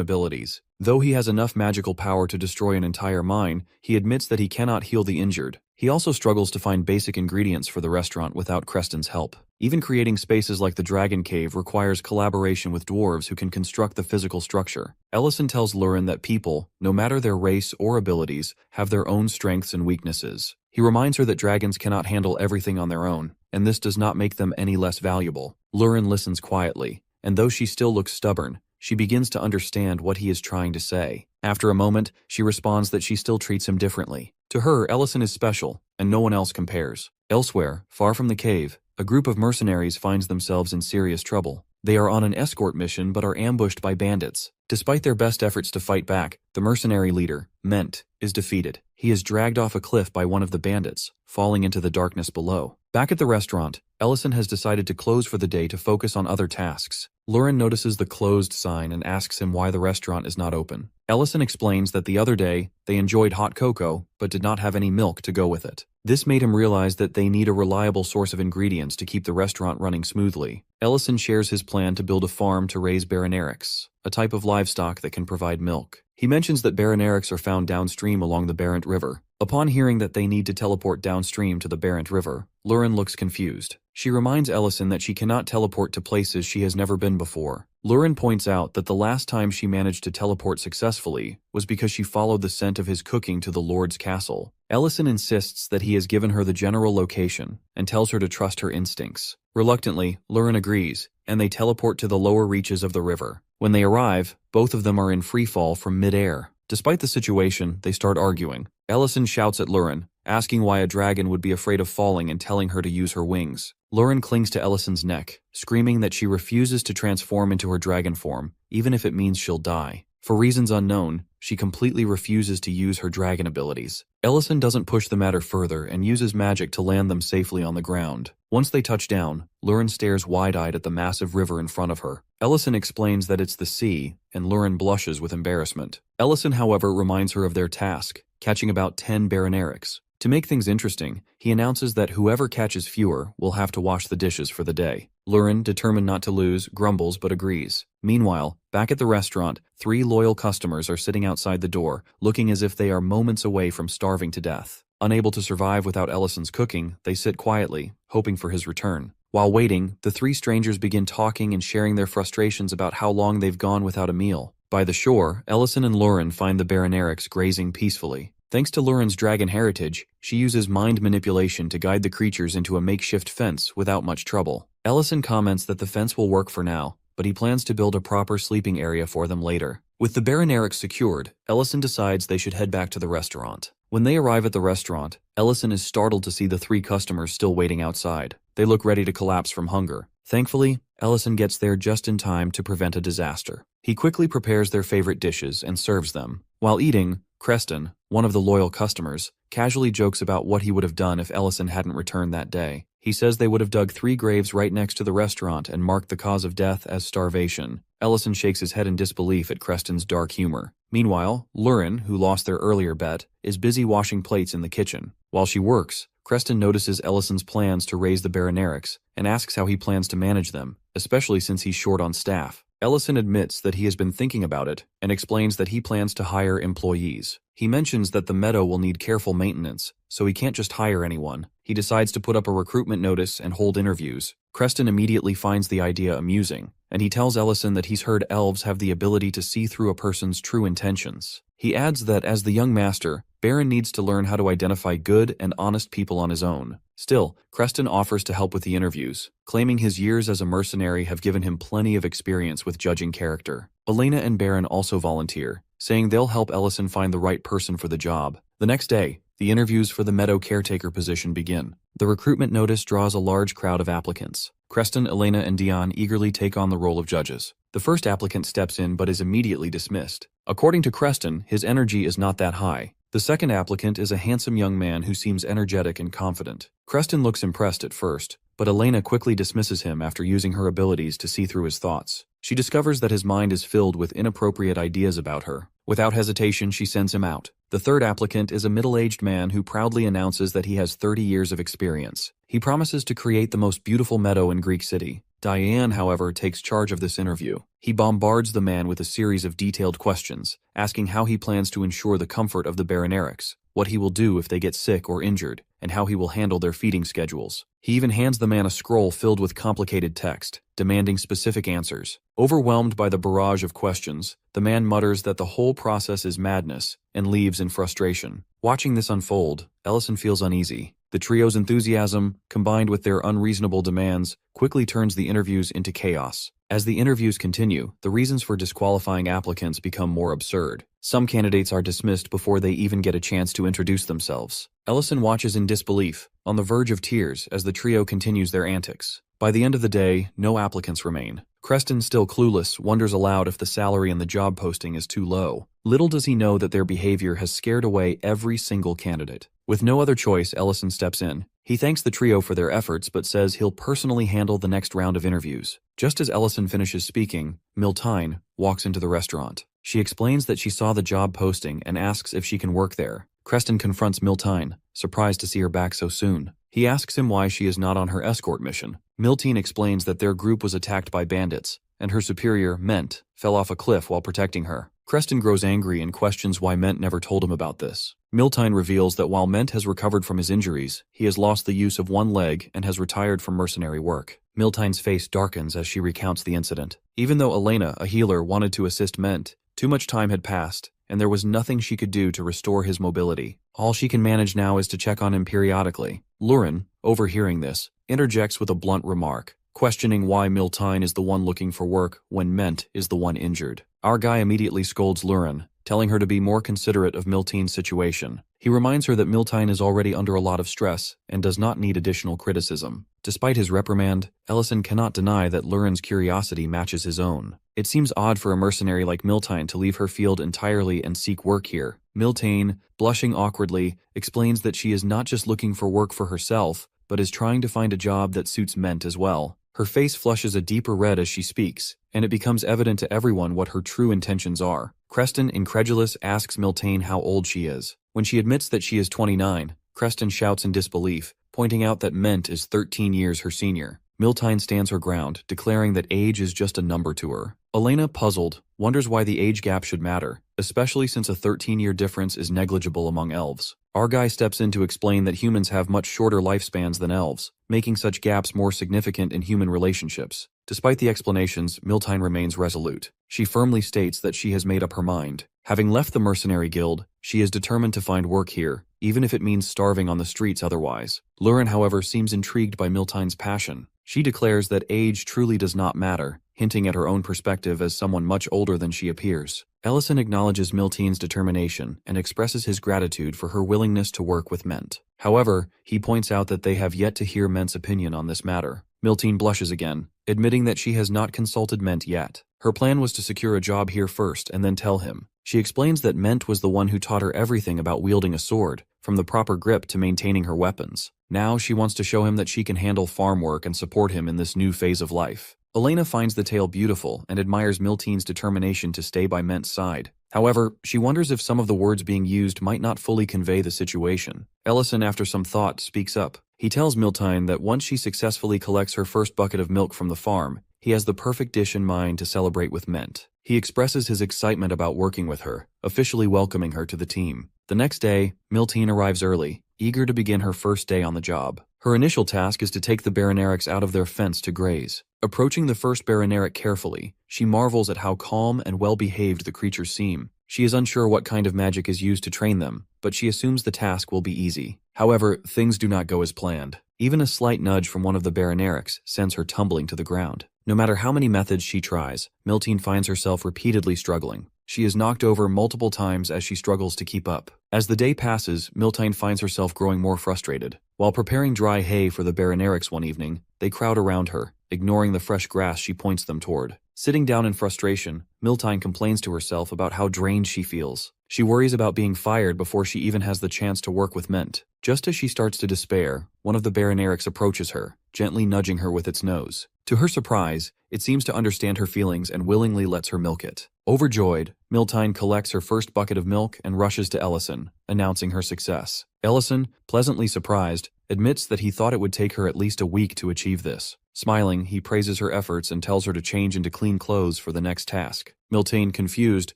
abilities. Though he has enough magical power to destroy an entire mine, he admits that he cannot heal the injured. He also struggles to find basic ingredients for the restaurant without Creston's help. Even creating spaces like the Dragon Cave requires collaboration with dwarves who can construct the physical structure. Ellison tells Lurin that people, no matter their race or abilities, have their own strengths and weaknesses. He reminds her that dragons cannot handle everything on their own, and this does not make them any less valuable. Lurin listens quietly, and though she still looks stubborn, she begins to understand what he is trying to say. After a moment, she responds that she still treats him differently. To her, Ellison is special, and no one else compares. Elsewhere, far from the cave, a group of mercenaries finds themselves in serious trouble. They are on an escort mission but are ambushed by bandits. Despite their best efforts to fight back, the mercenary leader, Ment, is defeated. He is dragged off a cliff by one of the bandits, falling into the darkness below. Back at the restaurant, Ellison has decided to close for the day to focus on other tasks. Lurin notices the closed sign and asks him why the restaurant is not open. Ellison explains that the other day, they enjoyed hot cocoa, but did not have any milk to go with it. This made him realize that they need a reliable source of ingredients to keep the restaurant running smoothly. Ellison shares his plan to build a farm to raise baranerics, a type of livestock that can provide milk. He mentions that baranerics are found downstream along the Barent River. Upon hearing that they need to teleport downstream to the Barent River, Lurin looks confused. She reminds Ellison that she cannot teleport to places she has never been before. Lurin points out that the last time she managed to teleport successfully was because she followed the scent of his cooking to the Lord's castle. Ellison insists that he has given her the general location and tells her to trust her instincts. Reluctantly, Lurin agrees, and they teleport to the lower reaches of the river. When they arrive, both of them are in free fall from mid-air. Despite the situation, they start arguing. Ellison shouts at Lurin, asking why a dragon would be afraid of falling and telling her to use her wings. Lurin clings to Ellison's neck, screaming that she refuses to transform into her dragon form, even if it means she'll die. For reasons unknown, she completely refuses to use her dragon abilities. Ellison doesn't push the matter further and uses magic to land them safely on the ground. Once they touch down, Lurin stares wide-eyed at the massive river in front of her. Ellison explains that it's the sea, and Lurin blushes with embarrassment. Ellison, however, reminds her of their task, catching about 10 baranerics. To make things interesting, he announces that whoever catches fewer will have to wash the dishes for the day. Lurin, determined not to lose, grumbles but agrees. Meanwhile, back at the restaurant, 3 loyal customers are sitting outside the door, looking as if they are moments away from starving to death. Unable to survive without Ellison's cooking, they sit quietly, hoping for his return. While waiting, the 3 strangers begin talking and sharing their frustrations about how long they've gone without a meal. By the shore, Ellison and Lurin find the baranerics grazing peacefully. Thanks to Lurin's dragon heritage, she uses mind manipulation to guide the creatures into a makeshift fence without much trouble. Ellison comments that the fence will work for now, but he plans to build a proper sleeping area for them later. With the baranerics secured, Ellison decides they should head back to the restaurant. When they arrive at the restaurant, Ellison is startled to see the 3 customers still waiting outside. They look ready to collapse from hunger. Thankfully, Ellison gets there just in time to prevent a disaster. He quickly prepares their favorite dishes and serves them. While eating, Creston, one of the loyal customers, casually jokes about what he would have done if Ellison hadn't returned that day. He says they would have dug 3 graves right next to the restaurant and marked the cause of death as starvation. Ellison shakes his head in disbelief at Creston's dark humor. Meanwhile, Lurin, who lost their earlier bet, is busy washing plates in the kitchen. While she works, Creston notices Ellison's plans to raise the baranerics and asks how he plans to manage them, especially since he's short on staff. Ellison admits that he has been thinking about it and explains that he plans to hire employees. He mentions that the meadow will need careful maintenance, so he can't just hire anyone. He decides to put up a recruitment notice and hold interviews. Creston immediately finds the idea amusing, and he tells Ellison that he's heard elves have the ability to see through a person's true intentions. He adds that as the young master, Baron needs to learn how to identify good and honest people on his own. Still, Creston offers to help with the interviews, claiming his years as a mercenary have given him plenty of experience with judging character. Elena and Baron also volunteer, saying they'll help Ellison find the right person for the job. The next day, the interviews for the meadow caretaker position begin. The recruitment notice draws a large crowd of applicants. Creston, Elena, and Dion eagerly take on the role of judges. The first applicant steps in but is immediately dismissed. According to Creston, his energy is not that high. The second applicant is a handsome young man who seems energetic and confident. Creston looks impressed at first, but Elena quickly dismisses him after using her abilities to see through his thoughts. She discovers that his mind is filled with inappropriate ideas about her. Without hesitation, she sends him out. The third applicant is a middle-aged man who proudly announces that he has 30 years of experience. He promises to create the most beautiful meadow in Greek City. Diane, however, takes charge of this interview. He bombards the man with a series of detailed questions, asking how he plans to ensure the comfort of the Baronerics, what he will do if they get sick or injured, and how he will handle their feeding schedules. He even hands the man a scroll filled with complicated text, demanding specific answers. Overwhelmed by the barrage of questions, the man mutters that the whole process is madness and leaves in frustration. Watching this unfold, Ellison feels uneasy. The trio's enthusiasm, combined with their unreasonable demands, quickly turns the interviews into chaos. As the interviews continue, the reasons for disqualifying applicants become more absurd. Some candidates are dismissed before they even get a chance to introduce themselves. Ellison watches in disbelief, on the verge of tears as the trio continues their antics. By the end of the day, no applicants remain. Creston, still clueless, wonders aloud if the salary in the job posting is too low. Little does he know that their behavior has scared away every single candidate. With no other choice, Ellison steps in. He thanks the trio for their efforts but says he'll personally handle the next round of interviews. Just as Ellison finishes speaking, Miltine walks into the restaurant. She explains that she saw the job posting and asks if she can work there. Creston confronts Miltine, surprised to see her back so soon. He asks him why she is not on her escort mission. Miltine explains that their group was attacked by bandits, and her superior, Ment, fell off a cliff while protecting her. Creston grows angry and questions why Ment never told him about this. Miltine reveals that while Ment has recovered from his injuries, he has lost the use of one leg and has retired from mercenary work. Miltine's face darkens as she recounts the incident. Even though Elena, a healer, wanted to assist Ment, too much time had passed, and there was nothing she could do to restore his mobility. All she can manage now is to check on him periodically. Lurin, overhearing this, interjects with a blunt remark, questioning why Miltine is the one looking for work when Ment is the one injured. Our guy immediately scolds Lurin, telling her to be more considerate of Miltine's situation. He reminds her that Miltine is already under a lot of stress and does not need additional criticism. Despite his reprimand, Ellison cannot deny that Lurin's curiosity matches his own. It seems odd for a mercenary like Miltine to leave her field entirely and seek work here. Miltine, blushing awkwardly, explains that she is not just looking for work for herself, but is trying to find a job that suits Ment as well. Her face flushes a deeper red as she speaks, and it becomes evident to everyone what her true intentions are. Creston, incredulous, asks Miltine how old she is. When she admits that she is 29, Creston shouts in disbelief, pointing out that Ment is 13 years her senior. Miltine stands her ground, declaring that age is just a number to her. Elena, puzzled, wonders why the age gap should matter, especially since a 13-year difference is negligible among elves. Our guy steps in to explain that humans have much shorter lifespans than elves, making such gaps more significant in human relationships. Despite the explanations, Miltine remains resolute. She firmly states that she has made up her mind. Having left the mercenary guild, she is determined to find work here, even if it means starving on the streets otherwise. Lurin, however, seems intrigued by Miltine's passion. She declares that age truly does not matter, hinting at her own perspective as someone much older than she appears. Ellison acknowledges Miltine's determination and expresses his gratitude for her willingness to work with Ment. However, he points out that they have yet to hear Ment's opinion on this matter. Miltine blushes again, admitting that she has not consulted Ment yet. Her plan was to secure a job here first and then tell him. She explains that Ment was the one who taught her everything about wielding a sword, from the proper grip to maintaining her weapons. Now she wants to show him that she can handle farm work and support him in this new phase of life. Elena finds the tale beautiful and admires Miltine's determination to stay by Ment's side. However, she wonders if some of the words being used might not fully convey the situation. Ellison, after some thought, speaks up. He tells Miltine that once she successfully collects her first bucket of milk from the farm, he has the perfect dish in mind to celebrate with Ment. He expresses his excitement about working with her, officially welcoming her to the team. The next day, Miltine arrives early, eager to begin her first day on the job. Her initial task is to take the Baronerics out of their fence to graze. Approaching the first Baroneric carefully, she marvels at how calm and well-behaved the creatures seem. She is unsure what kind of magic is used to train them, but she assumes the task will be easy. However, things do not go as planned. Even a slight nudge from one of the Baronerics sends her tumbling to the ground. No matter how many methods she tries, Miltine finds herself repeatedly struggling. She is knocked over multiple times as she struggles to keep up. As the day passes, Miltine finds herself growing more frustrated. While preparing dry hay for the Baronerics one evening, they crowd around her, ignoring the fresh grass she points them toward. Sitting down in frustration, Miltine complains to herself about how drained she feels. She worries about being fired before she even has the chance to work with Ment. Just as she starts to despair, one of the Baronerics approaches her, gently nudging her with its nose. To her surprise, it seems to understand her feelings and willingly lets her milk it. Overjoyed, Miltine collects her first bucket of milk and rushes to Ellison, announcing her success. Ellison, pleasantly surprised, admits that he thought it would take her at least a week to achieve this. Smiling, he praises her efforts and tells her to change into clean clothes for the next task. Miltine, confused,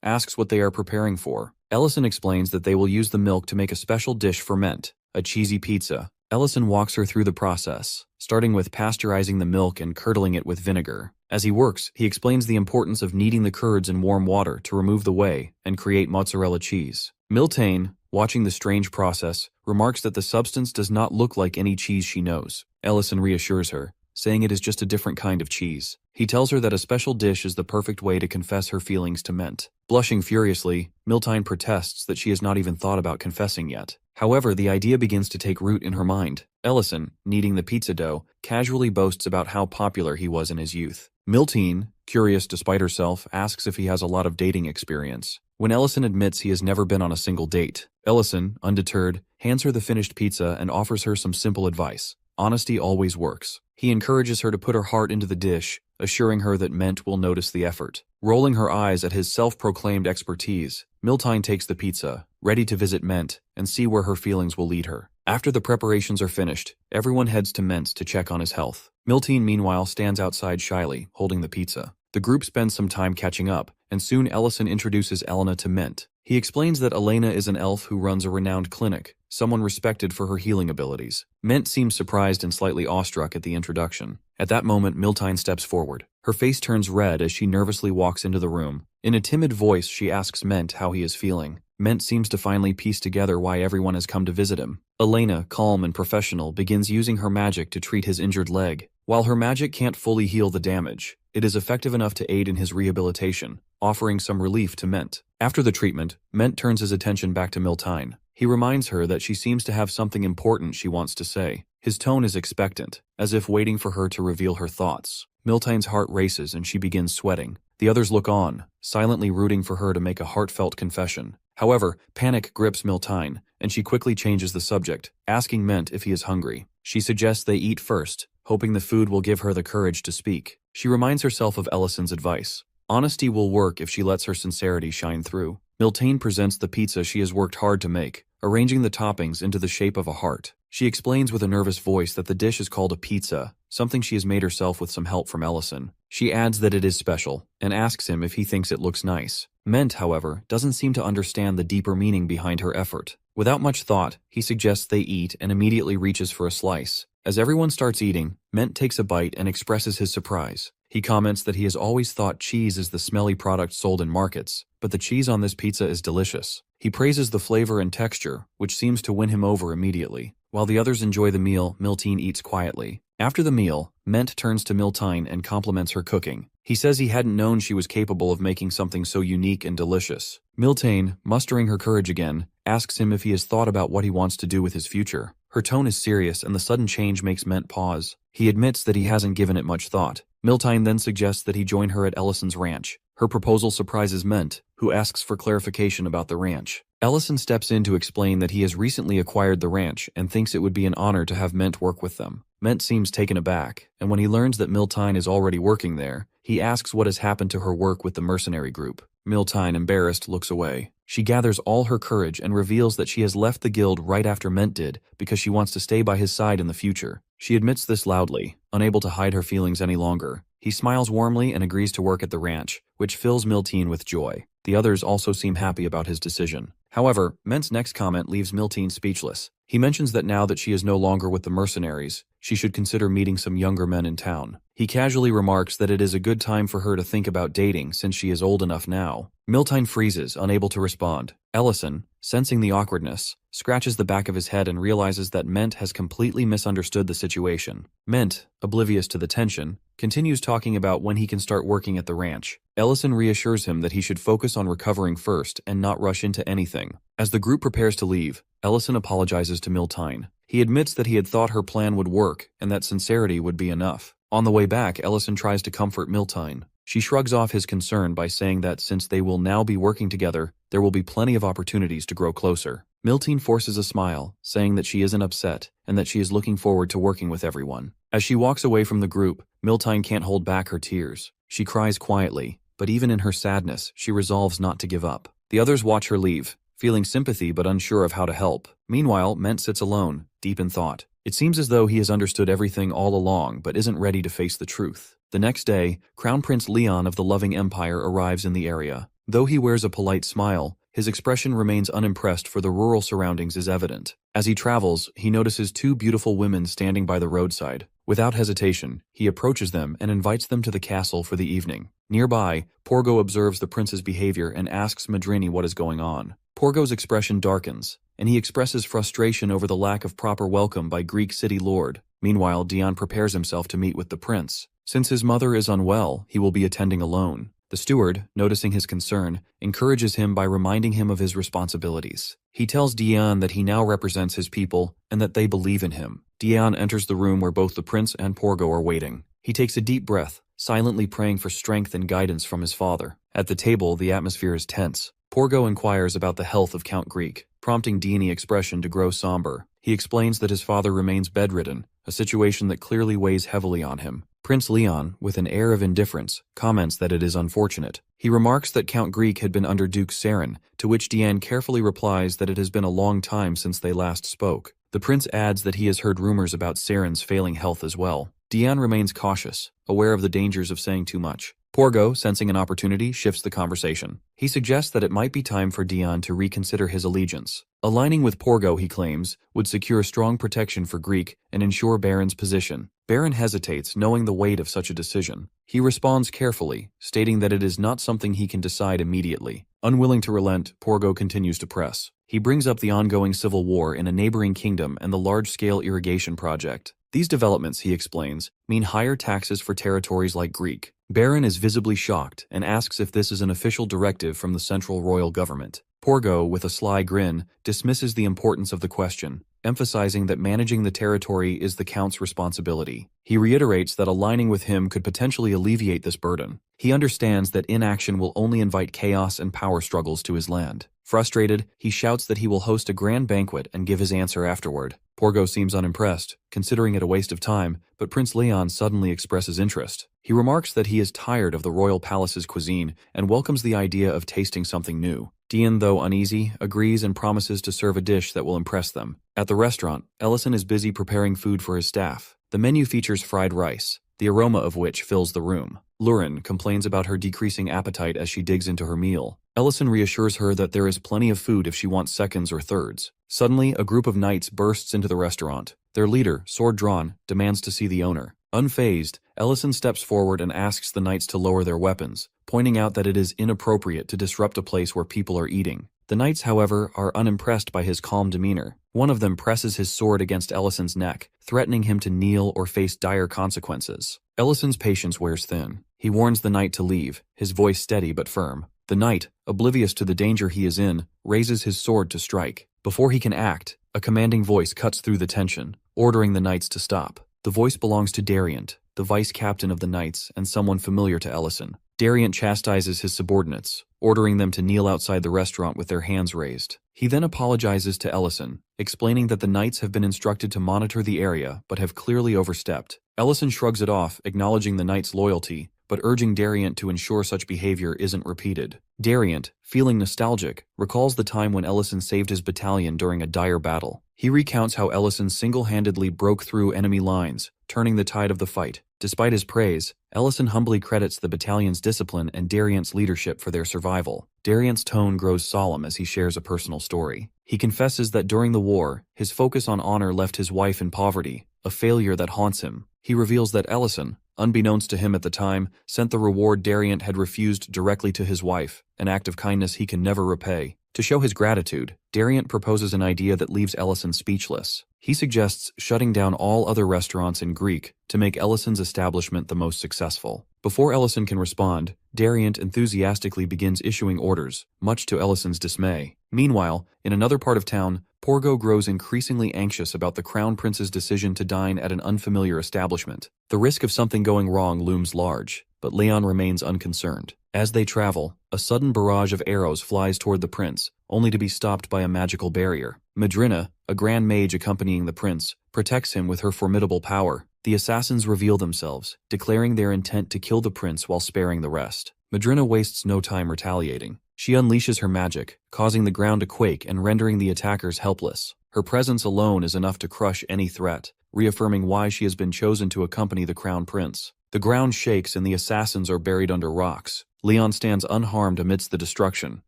asks what they are preparing for. Ellison explains that they will use the milk to make a special dish for Ment, a cheesy pizza. Ellison walks her through the process, starting with pasteurizing the milk and curdling it with vinegar. As he works, he explains the importance of kneading the curds in warm water to remove the whey and create mozzarella cheese. Miltane, watching the strange process, remarks that the substance does not look like any cheese she knows. Ellison reassures her, saying it is just a different kind of cheese. He tells her that a special dish is the perfect way to confess her feelings to Ment. Blushing furiously, Miltine protests that she has not even thought about confessing yet. However, the idea begins to take root in her mind. Ellison, kneading the pizza dough, casually boasts about how popular he was in his youth. Miltine, curious despite herself, asks if he has a lot of dating experience. When Ellison admits he has never been on a single date, Ellison, undeterred, hands her the finished pizza and offers her some simple advice. Honesty always works. He encourages her to put her heart into the dish, assuring her that Ment will notice the effort. Rolling her eyes at his self-proclaimed expertise, Miltine takes the pizza, ready to visit Ment and see where her feelings will lead her. After the preparations are finished, everyone heads to Ment's to check on his health. Miltine, meanwhile, stands outside shyly, holding the pizza. The group spends some time catching up, and soon Ellison introduces Elena to Ment. He explains that Elena is an elf who runs a renowned clinic, someone respected for her healing abilities. Ment seems surprised and slightly awestruck at the introduction. At that moment, Miltine steps forward. Her face turns red as she nervously walks into the room. In a timid voice, she asks Ment how he is feeling. Ment seems to finally piece together why everyone has come to visit him. Elena, calm and professional, begins using her magic to treat his injured leg. While her magic can't fully heal the damage, it is effective enough to aid in his rehabilitation, offering some relief to Ment. After the treatment, Ment turns his attention back to Miltine. He reminds her that she seems to have something important she wants to say. His tone is expectant, as if waiting for her to reveal her thoughts. Miltine's heart races and she begins sweating. The others look on, silently rooting for her to make a heartfelt confession. However, panic grips Miltine, and she quickly changes the subject, asking Ment if he is hungry. She suggests they eat first, hoping the food will give her the courage to speak. She reminds herself of Ellison's advice. Honesty will work if she lets her sincerity shine through. Miltane presents the pizza she has worked hard to make, arranging the toppings into the shape of a heart. She explains with a nervous voice that the dish is called a pizza, something she has made herself with some help from Ellison. She adds that it is special, and asks him if he thinks it looks nice. Ment, however, doesn't seem to understand the deeper meaning behind her effort. Without much thought, he suggests they eat and immediately reaches for a slice. As everyone starts eating, Ment takes a bite and expresses his surprise. He comments that he has always thought cheese is the smelly product sold in markets, but the cheese on this pizza is delicious. He praises the flavor and texture, which seems to win him over immediately. While the others enjoy the meal, Miltine eats quietly. After the meal, Ment turns to Miltine and compliments her cooking. He says he hadn't known she was capable of making something so unique and delicious. Miltane, mustering her courage again, asks him if he has thought about what he wants to do with his future. Her tone is serious and the sudden change makes Ment pause. He admits that he hasn't given it much thought. Miltine then suggests that he join her at Ellison's ranch. Her proposal surprises Ment, who asks for clarification about the ranch. Ellison steps in to explain that he has recently acquired the ranch and thinks it would be an honor to have Ment work with them. Ment seems taken aback, and when he learns that Miltine is already working there, he asks what has happened to her work with the mercenary group. Miltine, embarrassed, looks away. She gathers all her courage and reveals that she has left the guild right after Ment did because she wants to stay by his side in the future. She admits this loudly, unable to hide her feelings any longer. He smiles warmly and agrees to work at the ranch, which fills Miltine with joy. The others also seem happy about his decision. However, Ment's next comment leaves Miltine speechless. He mentions that now that she is no longer with the mercenaries, she should consider meeting some younger men in town. He casually remarks that it is a good time for her to think about dating since she is old enough now. Miltine freezes, unable to respond. Ellison, sensing the awkwardness, scratches the back of his head and realizes that Ment has completely misunderstood the situation. Ment, oblivious to the tension, continues talking about when he can start working at the ranch. Ellison reassures him that he should focus on recovering first and not rush into anything. As the group prepares to leave, Ellison apologizes to Miltine. He admits that he had thought her plan would work and that sincerity would be enough. On the way back, Ellison tries to comfort Miltine. She shrugs off his concern by saying that since they will now be working together, there will be plenty of opportunities to grow closer. Miltine forces a smile, saying that she isn't upset and that she is looking forward to working with everyone. As she walks away from the group, Miltine can't hold back her tears. She cries quietly, but even in her sadness, she resolves not to give up. The others watch her leave, feeling sympathy but unsure of how to help. Meanwhile, Ment sits alone, deep in thought. It seems as though he has understood everything all along but isn't ready to face the truth. The next day, Crown Prince Leon of the Loving Empire arrives in the area. Though he wears a polite smile, his expression remains unimpressed, for the rural surroundings is evident. As he travels, he notices two beautiful women standing by the roadside. Without hesitation, he approaches them and invites them to the castle for the evening. Nearby, Porgo observes the prince's behavior and asks Madrini what is going on. Porgo's expression darkens, and he expresses frustration over the lack of proper welcome by Greek city lord. Meanwhile, Dion prepares himself to meet with the prince. Since his mother is unwell, he will be attending alone. The steward, noticing his concern, encourages him by reminding him of his responsibilities. He tells Dion that he now represents his people and that they believe in him. Dion enters the room where both the prince and Porgo are waiting. He takes a deep breath, silently praying for strength and guidance from his father. At the table, the atmosphere is tense. Porgo inquires about the health of Count Greek, prompting Dion's expression to grow somber. He explains that his father remains bedridden, a situation that clearly weighs heavily on him. Prince Leon, with an air of indifference, comments that it is unfortunate. He remarks that Count Greek had been under Duke Saren, to which Dion carefully replies that it has been a long time since they last spoke. The prince adds that he has heard rumors about Saren's failing health as well. Dion remains cautious, aware of the dangers of saying too much. Porgo, sensing an opportunity, shifts the conversation. He suggests that it might be time for Dion to reconsider his allegiance. Aligning with Porgo, he claims, would secure strong protection for Greek and ensure Baron's position. Baron hesitates, knowing the weight of such a decision. He responds carefully, stating that it is not something he can decide immediately. Unwilling to relent, Porgo continues to press. He brings up the ongoing civil war in a neighboring kingdom and the large-scale irrigation project. These developments, he explains, mean higher taxes for territories like Greek. Baron is visibly shocked and asks if this is an official directive from the central royal government. Porgo, with a sly grin, dismisses the importance of the question, emphasizing that managing the territory is the Count's responsibility. He reiterates that aligning with him could potentially alleviate this burden. He understands that inaction will only invite chaos and power struggles to his land. Frustrated, he shouts that he will host a grand banquet and give his answer afterward. Porgo seems unimpressed, considering it a waste of time, but Prince Leon suddenly expresses interest. He remarks that he is tired of the royal palace's cuisine and welcomes the idea of tasting something new. Dion, though uneasy, agrees and promises to serve a dish that will impress them. At the restaurant, Ellison is busy preparing food for his staff. The menu features fried rice, the aroma of which fills the room. Lurin complains about her decreasing appetite as she digs into her meal. Ellison reassures her that there is plenty of food if she wants seconds or thirds. Suddenly, a group of knights bursts into the restaurant. Their leader, sword drawn, demands to see the owner. Unfazed, Ellison steps forward and asks the knights to lower their weapons, pointing out that it is inappropriate to disrupt a place where people are eating. The knights, however, are unimpressed by his calm demeanor. One of them presses his sword against Ellison's neck, threatening him to kneel or face dire consequences. Ellison's patience wears thin. He warns the knight to leave, his voice steady but firm. The knight, oblivious to the danger he is in, raises his sword to strike. Before he can act, a commanding voice cuts through the tension, ordering the knights to stop. The voice belongs to Dariant, the vice-captain of the knights and someone familiar to Ellison. Dariant chastises his subordinates, ordering them to kneel outside the restaurant with their hands raised. He then apologizes to Ellison, explaining that the knights have been instructed to monitor the area but have clearly overstepped. Ellison shrugs it off, acknowledging the knights' loyalty, but urging Dariant to ensure such behavior isn't repeated. Dariant, feeling nostalgic, recalls the time when Ellison saved his battalion during a dire battle. He recounts how Ellison single-handedly broke through enemy lines, turning the tide of the fight. Despite his praise, Ellison humbly credits the battalion's discipline and Dariant's leadership for their survival. Dariant's tone grows solemn as he shares a personal story. He confesses that during the war, his focus on honor left his wife in poverty, a failure that haunts him. He reveals that Ellison, unbeknownst to him at the time, sent the reward Dariant had refused directly to his wife, an act of kindness he can never repay. To show his gratitude, Dariant proposes an idea that leaves Ellison speechless. He suggests shutting down all other restaurants in Greek to make Ellison's establishment the most successful. Before Ellison can respond, Dariant enthusiastically begins issuing orders, much to Ellison's dismay. Meanwhile, in another part of town, Porgo grows increasingly anxious about the Crown Prince's decision to dine at an unfamiliar establishment. The risk of something going wrong looms large, but Leon remains unconcerned. As they travel, a sudden barrage of arrows flies toward the prince, only to be stopped by a magical barrier. Madrina, a grand mage accompanying the prince, protects him with her formidable power. The assassins reveal themselves, declaring their intent to kill the prince while sparing the rest. Madrina wastes no time retaliating. She unleashes her magic, causing the ground to quake and rendering the attackers helpless. Her presence alone is enough to crush any threat, reaffirming why she has been chosen to accompany the crown prince. The ground shakes and the assassins are buried under rocks. Leon stands unharmed amidst the destruction,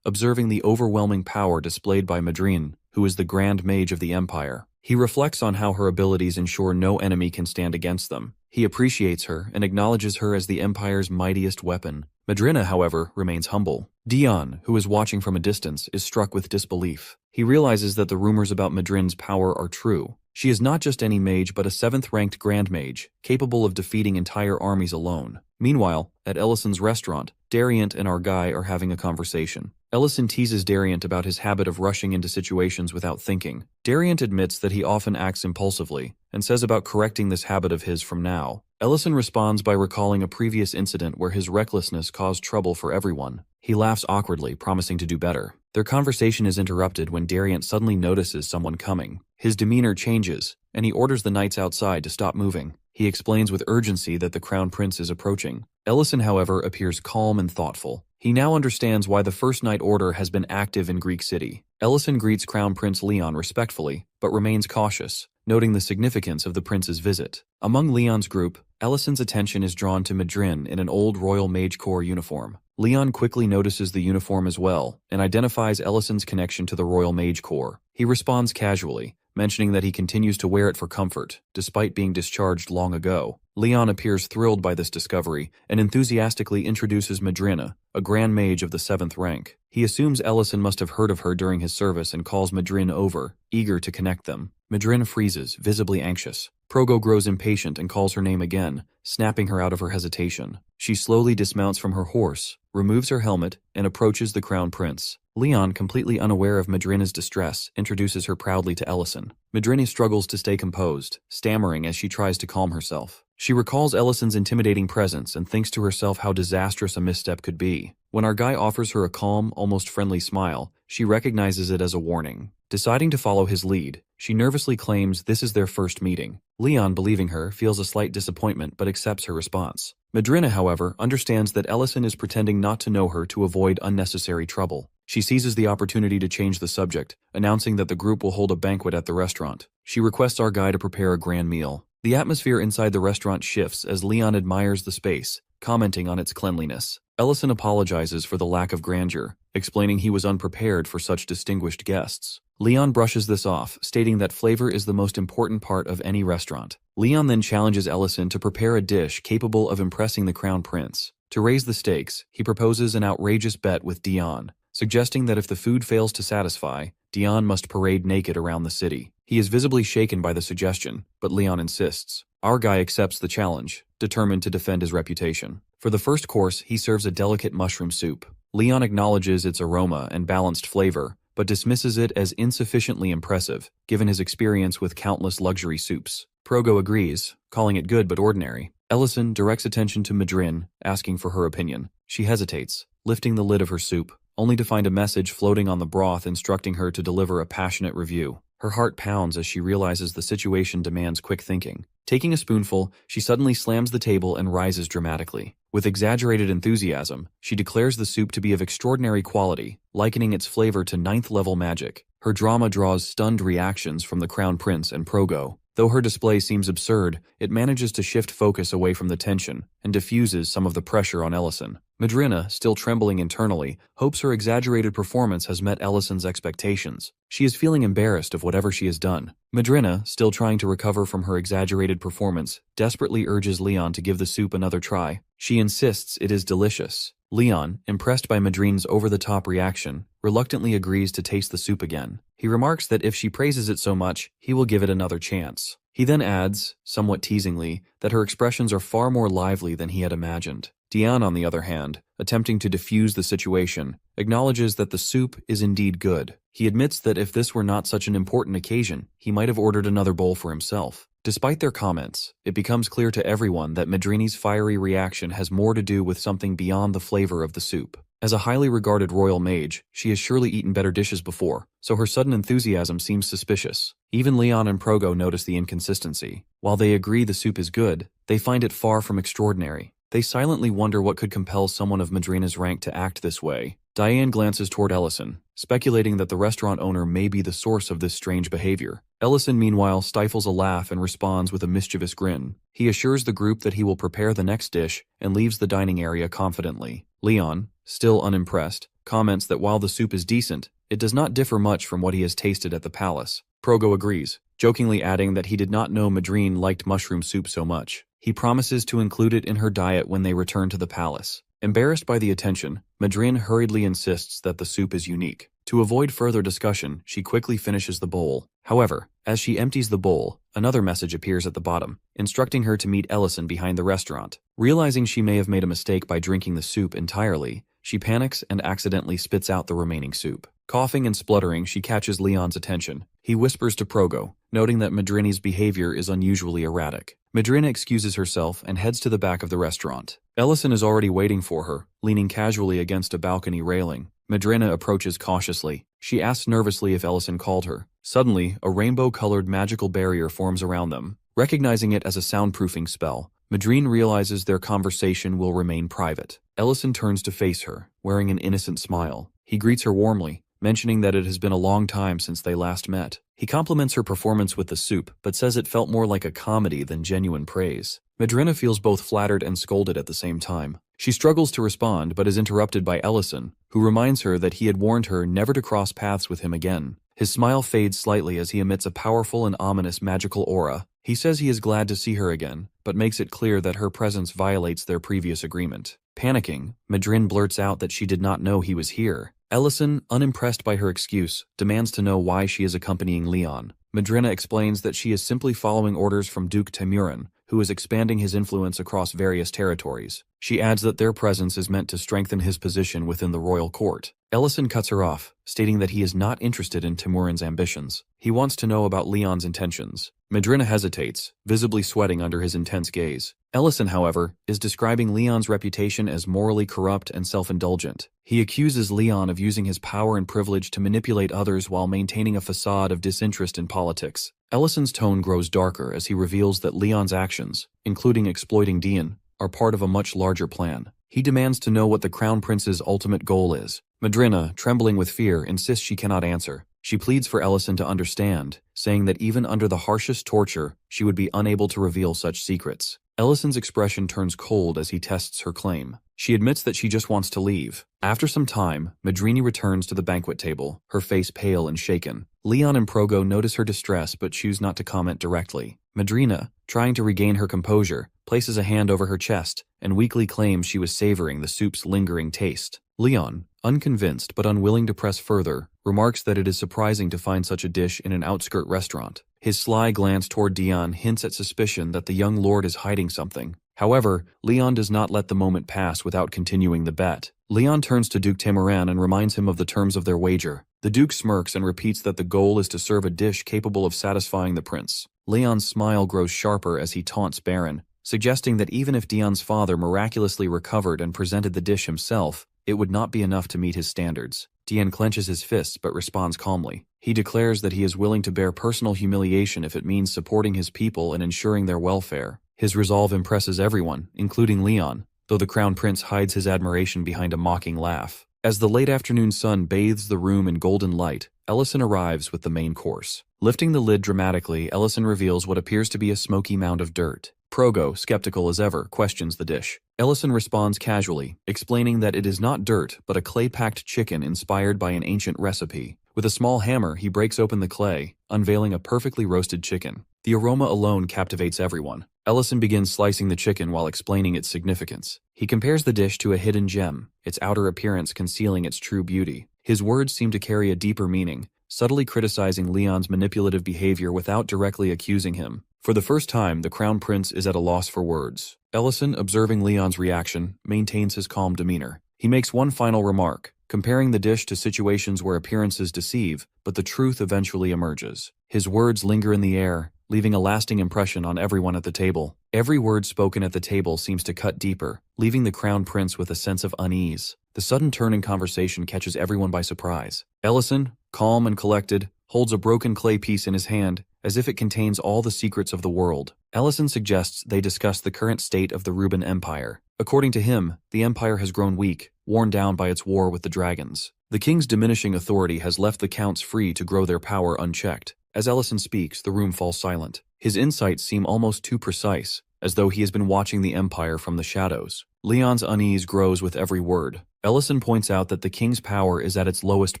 observing the overwhelming power displayed by Madrine, who is the Grand Mage of the Empire. He reflects on how her abilities ensure no enemy can stand against them. He appreciates her and acknowledges her as the Empire's mightiest weapon. Madrina, however, remains humble. Dion, who is watching from a distance, is struck with disbelief. He realizes that the rumors about Madrine's power are true. She is not just any mage but a 7th-ranked Grand Mage, capable of defeating entire armies alone. Meanwhile, at Ellison's restaurant, Dariant and our guy are having a conversation. Ellison teases Dariant about his habit of rushing into situations without thinking. Dariant admits that he often acts impulsively, and says about correcting this habit of his from now. Ellison responds by recalling a previous incident where his recklessness caused trouble for everyone. He laughs awkwardly, promising to do better. Their conversation is interrupted when Dariant suddenly notices someone coming. His demeanor changes, and he orders the knights outside to stop moving. He explains with urgency that the Crown Prince is approaching. Ellison, however, appears calm and thoughtful. He now understands why the First Knight Order has been active in Greek City. Ellison greets Crown Prince Leon respectfully, but remains cautious, noting the significance of the prince's visit. Among Leon's group, Ellison's attention is drawn to Madrine in an old Royal Mage Corps uniform. Leon quickly notices the uniform as well, and identifies Ellison's connection to the Royal Mage Corps. He responds casually, mentioning that he continues to wear it for comfort, despite being discharged long ago. Leon appears thrilled by this discovery and enthusiastically introduces Madrina, a Grand Mage of the 7th rank. He assumes Ellison must have heard of her during his service and calls Madrine over, eager to connect them. Madrine freezes, visibly anxious. Progo grows impatient and calls her name again, snapping her out of her hesitation. She slowly dismounts from her horse, removes her helmet, and approaches the Crown Prince. Leon, completely unaware of Madrina's distress, introduces her proudly to Ellison. Madrina struggles to stay composed, stammering as she tries to calm herself. She recalls Ellison's intimidating presence and thinks to herself how disastrous a misstep could be. When our guy offers her a calm, almost friendly smile, she recognizes it as a warning. Deciding to follow his lead, she nervously claims this is their first meeting. Leon, believing her, feels a slight disappointment but accepts her response. Madrina, however, understands that Ellison is pretending not to know her to avoid unnecessary trouble. She seizes the opportunity to change the subject, announcing that the group will hold a banquet at the restaurant. She requests our guy to prepare a grand meal. The atmosphere inside the restaurant shifts as Leon admires the space, commenting on its cleanliness. Ellison apologizes for the lack of grandeur, explaining he was unprepared for such distinguished guests. Leon brushes this off, stating that flavor is the most important part of any restaurant. Leon then challenges Ellison to prepare a dish capable of impressing the Crown Prince. To raise the stakes, he proposes an outrageous bet with Dion, suggesting that if the food fails to satisfy, Dion must parade naked around the city. He is visibly shaken by the suggestion, but Leon insists. Our guy accepts the challenge, determined to defend his reputation. For the first course, he serves a delicate mushroom soup. Leon acknowledges its aroma and balanced flavor, but dismisses it as insufficiently impressive, given his experience with countless luxury soups. Progo agrees, calling it good but ordinary. Ellison directs attention to Madrine, asking for her opinion. She hesitates, lifting the lid of her soup, only to find a message floating on the broth instructing her to deliver a passionate review. Her heart pounds as she realizes the situation demands quick thinking. Taking a spoonful, she suddenly slams the table and rises dramatically. With exaggerated enthusiasm, she declares the soup to be of extraordinary quality, likening its flavor to 9th-level magic. Her drama draws stunned reactions from the Crown Prince and Progo. Though her display seems absurd, it manages to shift focus away from the tension and diffuses some of the pressure on Ellison. Madrina, still trembling internally, hopes her exaggerated performance has met Ellison's expectations. She is feeling embarrassed of whatever she has done. Madrina, still trying to recover from her exaggerated performance, desperately urges Leon to give the soup another try. She insists it is delicious. Leon, impressed by Madrine's over-the-top reaction, reluctantly agrees to taste the soup again. He remarks that if she praises it so much, he will give it another chance. He then adds, somewhat teasingly, that her expressions are far more lively than he had imagined. Diane, on the other hand, attempting to diffuse the situation, acknowledges that the soup is indeed good. He admits that if this were not such an important occasion, he might have ordered another bowl for himself. Despite their comments, it becomes clear to everyone that Madrini's fiery reaction has more to do with something beyond the flavor of the soup. As a highly regarded royal mage, she has surely eaten better dishes before, so her sudden enthusiasm seems suspicious. Even Leon and Progo notice the inconsistency. While they agree the soup is good, they find it far from extraordinary. They silently wonder what could compel someone of Madrina's rank to act this way. Diane glances toward Ellison, speculating that the restaurant owner may be the source of this strange behavior. Ellison, meanwhile, stifles a laugh and responds with a mischievous grin. He assures the group that he will prepare the next dish and leaves the dining area confidently. Leon, still unimpressed, comments that while the soup is decent, it does not differ much from what he has tasted at the palace. Progo agrees, jokingly adding that he did not know Madrine liked mushroom soup so much. He promises to include it in her diet when they return to the palace. Embarrassed by the attention, Madrine hurriedly insists that the soup is unique. To avoid further discussion, she quickly finishes the bowl. However, as she empties the bowl, another message appears at the bottom, instructing her to meet Ellison behind the restaurant. Realizing she may have made a mistake by drinking the soup entirely, she panics and accidentally spits out the remaining soup. Coughing and spluttering, she catches Leon's attention. He whispers to Progo, noting that Madrini's behavior is unusually erratic. Madrina excuses herself and heads to the back of the restaurant. Ellison is already waiting for her, leaning casually against a balcony railing. Madrina approaches cautiously. She asks nervously if Ellison called her. Suddenly, a rainbow-colored magical barrier forms around them. Recognizing it as a soundproofing spell, Madrine realizes their conversation will remain private. Ellison turns to face her, wearing an innocent smile. He greets her warmly, mentioning that it has been a long time since they last met. He compliments her performance with the soup, but says it felt more like a comedy than genuine praise. Madrina feels both flattered and scolded at the same time. She struggles to respond, but is interrupted by Ellison, who reminds her that he had warned her never to cross paths with him again. His smile fades slightly as he emits a powerful and ominous magical aura. He says he is glad to see her again, but makes it clear that her presence violates their previous agreement. Panicking, Madrine blurts out that she did not know he was here. Ellison, unimpressed by her excuse, demands to know why she is accompanying Leon. Madrina explains that she is simply following orders from Duke Temurin, who is expanding his influence across various territories. She adds that their presence is meant to strengthen his position within the royal court. Ellison cuts her off, stating that he is not interested in Temurin's ambitions. He wants to know about Leon's intentions. Madrina hesitates, visibly sweating under his intense gaze. Ellison, however, is describing Leon's reputation as morally corrupt and self-indulgent. He accuses Leon of using his power and privilege to manipulate others while maintaining a facade of disinterest in politics. Ellison's tone grows darker as he reveals that Leon's actions, including exploiting Dian, are part of a much larger plan. He demands to know what the Crown Prince's ultimate goal is. Madrina, trembling with fear, insists she cannot answer. She pleads for Ellison to understand, saying that even under the harshest torture, she would be unable to reveal such secrets. Ellison's expression turns cold as he tests her claim. She admits that she just wants to leave. After some time, Madrini returns to the banquet table, her face pale and shaken. Leon and Progo notice her distress but choose not to comment directly. Madrina, trying to regain her composure, places a hand over her chest and weakly claims she was savoring the soup's lingering taste. Leon, unconvinced but unwilling to press further, remarks that it is surprising to find such a dish in an outskirt restaurant. His sly glance toward Dion hints at suspicion that the young lord is hiding something. However, Leon does not let the moment pass without continuing the bet. Leon turns to Duke Temurin and reminds him of the terms of their wager. The Duke smirks and repeats that the goal is to serve a dish capable of satisfying the prince. Leon's smile grows sharper as he taunts Baron, suggesting that even if Dion's father miraculously recovered and presented the dish himself, it would not be enough to meet his standards. Dion clenches his fists but responds calmly. He declares that he is willing to bear personal humiliation if it means supporting his people and ensuring their welfare. His resolve impresses everyone, including Leon, though the Crown Prince hides his admiration behind a mocking laugh. As the late afternoon sun bathes the room in golden light, Ellison arrives with the main course. Lifting the lid dramatically, Ellison reveals what appears to be a smoky mound of dirt. Progo, skeptical as ever, questions the dish. Ellison responds casually, explaining that it is not dirt but a clay-packed chicken inspired by an ancient recipe. With a small hammer, he breaks open the clay, unveiling a perfectly roasted chicken. The aroma alone captivates everyone. Ellison begins slicing the chicken while explaining its significance. He compares the dish to a hidden gem, its outer appearance concealing its true beauty. His words seem to carry a deeper meaning, subtly criticizing Leon's manipulative behavior without directly accusing him. For the first time, the Crown Prince is at a loss for words. Ellison, observing Leon's reaction, maintains his calm demeanor. He makes one final remark, comparing the dish to situations where appearances deceive, but the truth eventually emerges. His words linger in the air, leaving a lasting impression on everyone at the table. Every word spoken at the table seems to cut deeper, leaving the Crown Prince with a sense of unease. The sudden turn in conversation catches everyone by surprise. Ellison, calm and collected, holds a broken clay piece in his hand, as if it contains all the secrets of the world. Ellison suggests they discuss the current state of the Ruben Empire. According to him, the empire has grown weak, worn down by its war with the dragons. The king's diminishing authority has left the counts free to grow their power unchecked. As Ellison speaks, the room falls silent. His insights seem almost too precise, as though he has been watching the empire from the shadows. Leon's unease grows with every word. Ellison points out that the king's power is at its lowest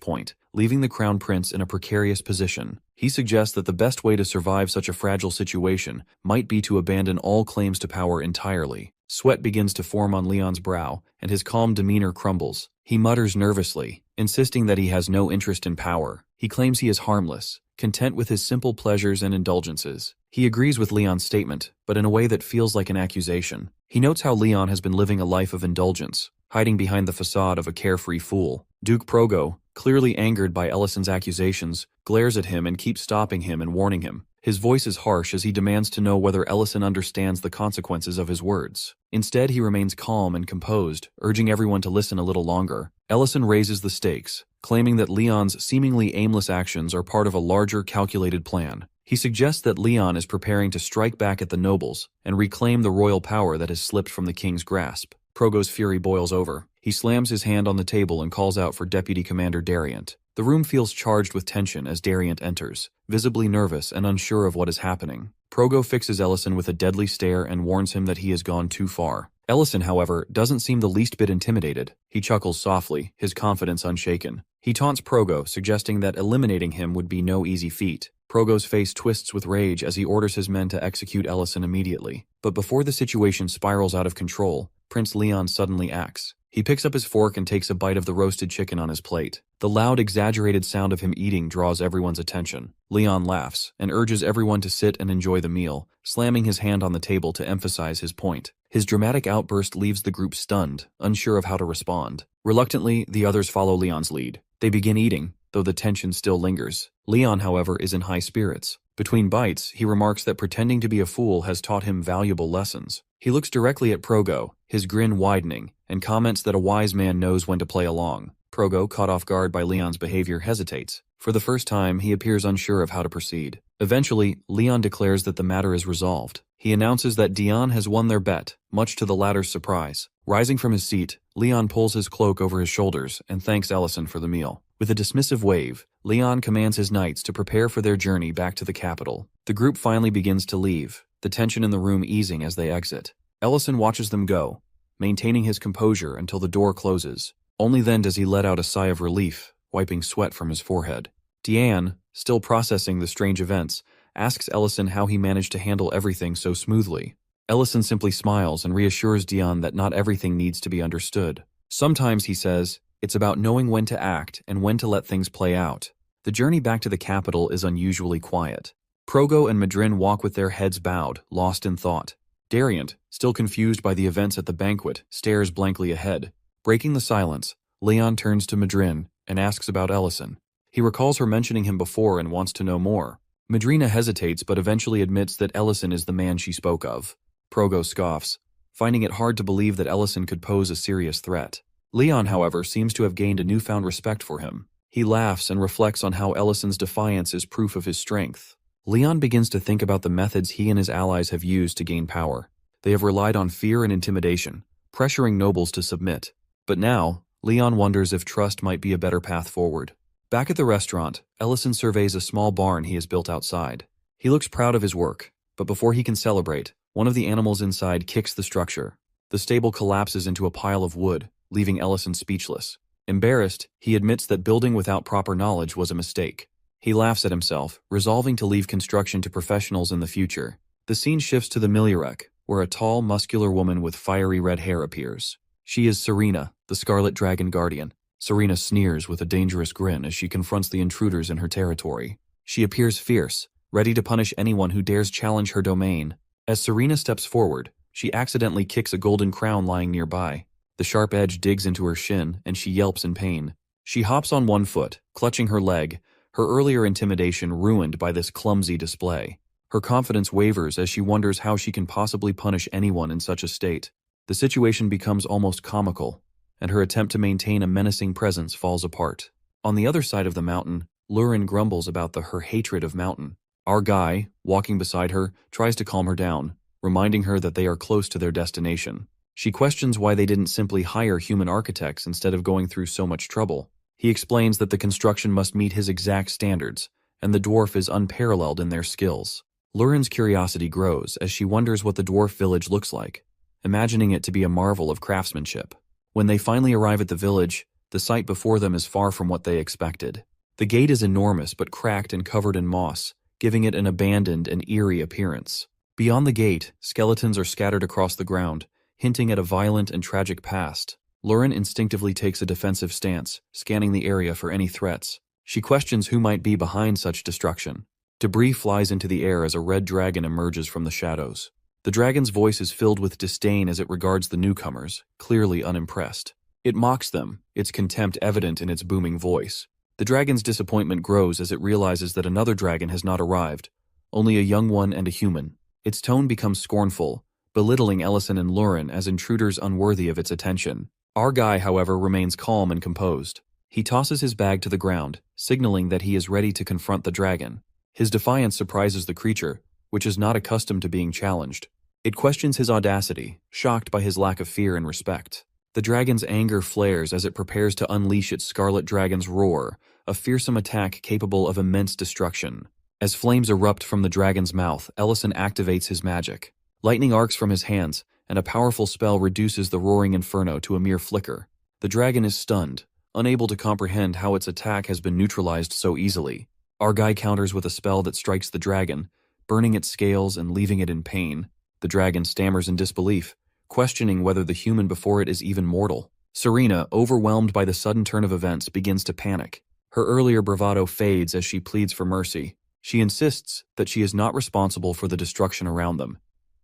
point, leaving the Crown Prince in a precarious position. He suggests that the best way to survive such a fragile situation might be to abandon all claims to power entirely. Sweat begins to form on Leon's brow, and his calm demeanor crumbles. He mutters nervously, insisting that he has no interest in power. He claims he is harmless, content with his simple pleasures and indulgences. He agrees with Leon's statement, but in a way that feels like an accusation. He notes how Leon has been living a life of indulgence, hiding behind the facade of a carefree fool. Duke Progo, clearly angered by Ellison's accusations, glares at him and keeps stopping him and warning him. His voice is harsh as he demands to know whether Ellison understands the consequences of his words. Instead, he remains calm and composed, urging everyone to listen a little longer. Ellison raises the stakes, claiming that Leon's seemingly aimless actions are part of a larger calculated plan. He suggests that Leon is preparing to strike back at the nobles and reclaim the royal power that has slipped from the king's grasp. Progo's fury boils over. He slams his hand on the table and calls out for Deputy Commander Dariant. The room feels charged with tension as Dariant enters, visibly nervous and unsure of what is happening. Progo fixes Ellison with a deadly stare and warns him that he has gone too far. Ellison, however, doesn't seem the least bit intimidated. He chuckles softly, his confidence unshaken. He taunts Progo, suggesting that eliminating him would be no easy feat. Progo's face twists with rage as he orders his men to execute Ellison immediately. But before the situation spirals out of control, Prince Leon suddenly acts. He picks up his fork and takes a bite of the roasted chicken on his plate. The loud, exaggerated sound of him eating draws everyone's attention. Leon laughs and urges everyone to sit and enjoy the meal, slamming his hand on the table to emphasize his point. His dramatic outburst leaves the group stunned, unsure of how to respond. Reluctantly, the others follow Leon's lead. They begin eating, though the tension still lingers. Leon, however, is in high spirits. Between bites, he remarks that pretending to be a fool has taught him valuable lessons. He looks directly at Progo, his grin widening, and comments that a wise man knows when to play along. Progo, caught off guard by Leon's behavior, hesitates. For the first time, he appears unsure of how to proceed. Eventually, Leon declares that the matter is resolved. He announces that Dion has won their bet, much to the latter's surprise. Rising from his seat, Leon pulls his cloak over his shoulders and thanks Ellison for the meal. With a dismissive wave, Leon commands his knights to prepare for their journey back to the capital. The group finally begins to leave, the tension in the room easing as they exit. Ellison watches them go, maintaining his composure until the door closes. Only then does he let out a sigh of relief, wiping sweat from his forehead. Deanne, still processing the strange events, asks Ellison how he managed to handle everything so smoothly. Ellison simply smiles and reassures Dion that not everything needs to be understood. Sometimes, he says, it's about knowing when to act and when to let things play out. The journey back to the capital is unusually quiet. Progo and Madrin walk with their heads bowed, lost in thought. Dariant, still confused by the events at the banquet, stares blankly ahead. Breaking the silence, Leon turns to Madrin and asks about Ellison. He recalls her mentioning him before and wants to know more. Madrina hesitates but eventually admits that Ellison is the man she spoke of. Progo scoffs, finding it hard to believe that Ellison could pose a serious threat. Leon, however, seems to have gained a newfound respect for him. He laughs and reflects on how Ellison's defiance is proof of his strength. Leon begins to think about the methods he and his allies have used to gain power. They have relied on fear and intimidation, pressuring nobles to submit. But now, Leon wonders if trust might be a better path forward. Back at the restaurant, Ellison surveys a small barn he has built outside. He looks proud of his work, but before he can celebrate, one of the animals inside kicks the structure. The stable collapses into a pile of wood, leaving Ellison speechless. Embarrassed, he admits that building without proper knowledge was a mistake. He laughs at himself, resolving to leave construction to professionals in the future. The scene shifts to the Miliarec, where a tall, muscular woman with fiery red hair appears. She is Serena, the Scarlet Dragon Guardian. Serena sneers with a dangerous grin as she confronts the intruders in her territory. She appears fierce, ready to punish anyone who dares challenge her domain. As Serena steps forward, she accidentally kicks a golden crown lying nearby. The sharp edge digs into her shin, and she yelps in pain. She hops on one foot, clutching her leg, her earlier intimidation ruined by this clumsy display. Her confidence wavers as she wonders how she can possibly punish anyone in such a state. The situation becomes almost comical, and her attempt to maintain a menacing presence falls apart. On the other side of the mountain, Lurin grumbles about her hatred of mountain. Our guy, walking beside her, tries to calm her down, reminding her that they are close to their destination. She questions why they didn't simply hire human architects instead of going through so much trouble. He explains that the construction must meet his exact standards, and the dwarf is unparalleled in their skills. Lurin's curiosity grows as she wonders what the dwarf village looks like, imagining it to be a marvel of craftsmanship. When they finally arrive at the village, the sight before them is far from what they expected. The gate is enormous but cracked and covered in moss, giving it an abandoned and eerie appearance. Beyond the gate, skeletons are scattered across the ground, hinting at a violent and tragic past. Lurin instinctively takes a defensive stance, scanning the area for any threats. She questions who might be behind such destruction. Debris flies into the air as a red dragon emerges from the shadows. The dragon's voice is filled with disdain as it regards the newcomers, clearly unimpressed. It mocks them, its contempt evident in its booming voice. The dragon's disappointment grows as it realizes that another dragon has not arrived, only a young one and a human. Its tone becomes scornful, belittling Ellison and Lurin as intruders unworthy of its attention. Our guy, however, remains calm and composed. He tosses his bag to the ground, signaling that he is ready to confront the dragon. His defiance surprises the creature, which is not accustomed to being challenged. It questions his audacity, shocked by his lack of fear and respect. The dragon's anger flares as it prepares to unleash its scarlet dragon's roar, a fearsome attack capable of immense destruction. As flames erupt from the dragon's mouth, Ellison activates his magic. Lightning arcs from his hands, and a powerful spell reduces the roaring inferno to a mere flicker. The dragon is stunned, unable to comprehend how its attack has been neutralized so easily. Our guy counters with a spell that strikes the dragon, burning its scales and leaving it in pain. The dragon stammers in disbelief, questioning whether the human before it is even mortal. Serena, overwhelmed by the sudden turn of events, begins to panic. Her earlier bravado fades as she pleads for mercy. She insists that she is not responsible for the destruction around them,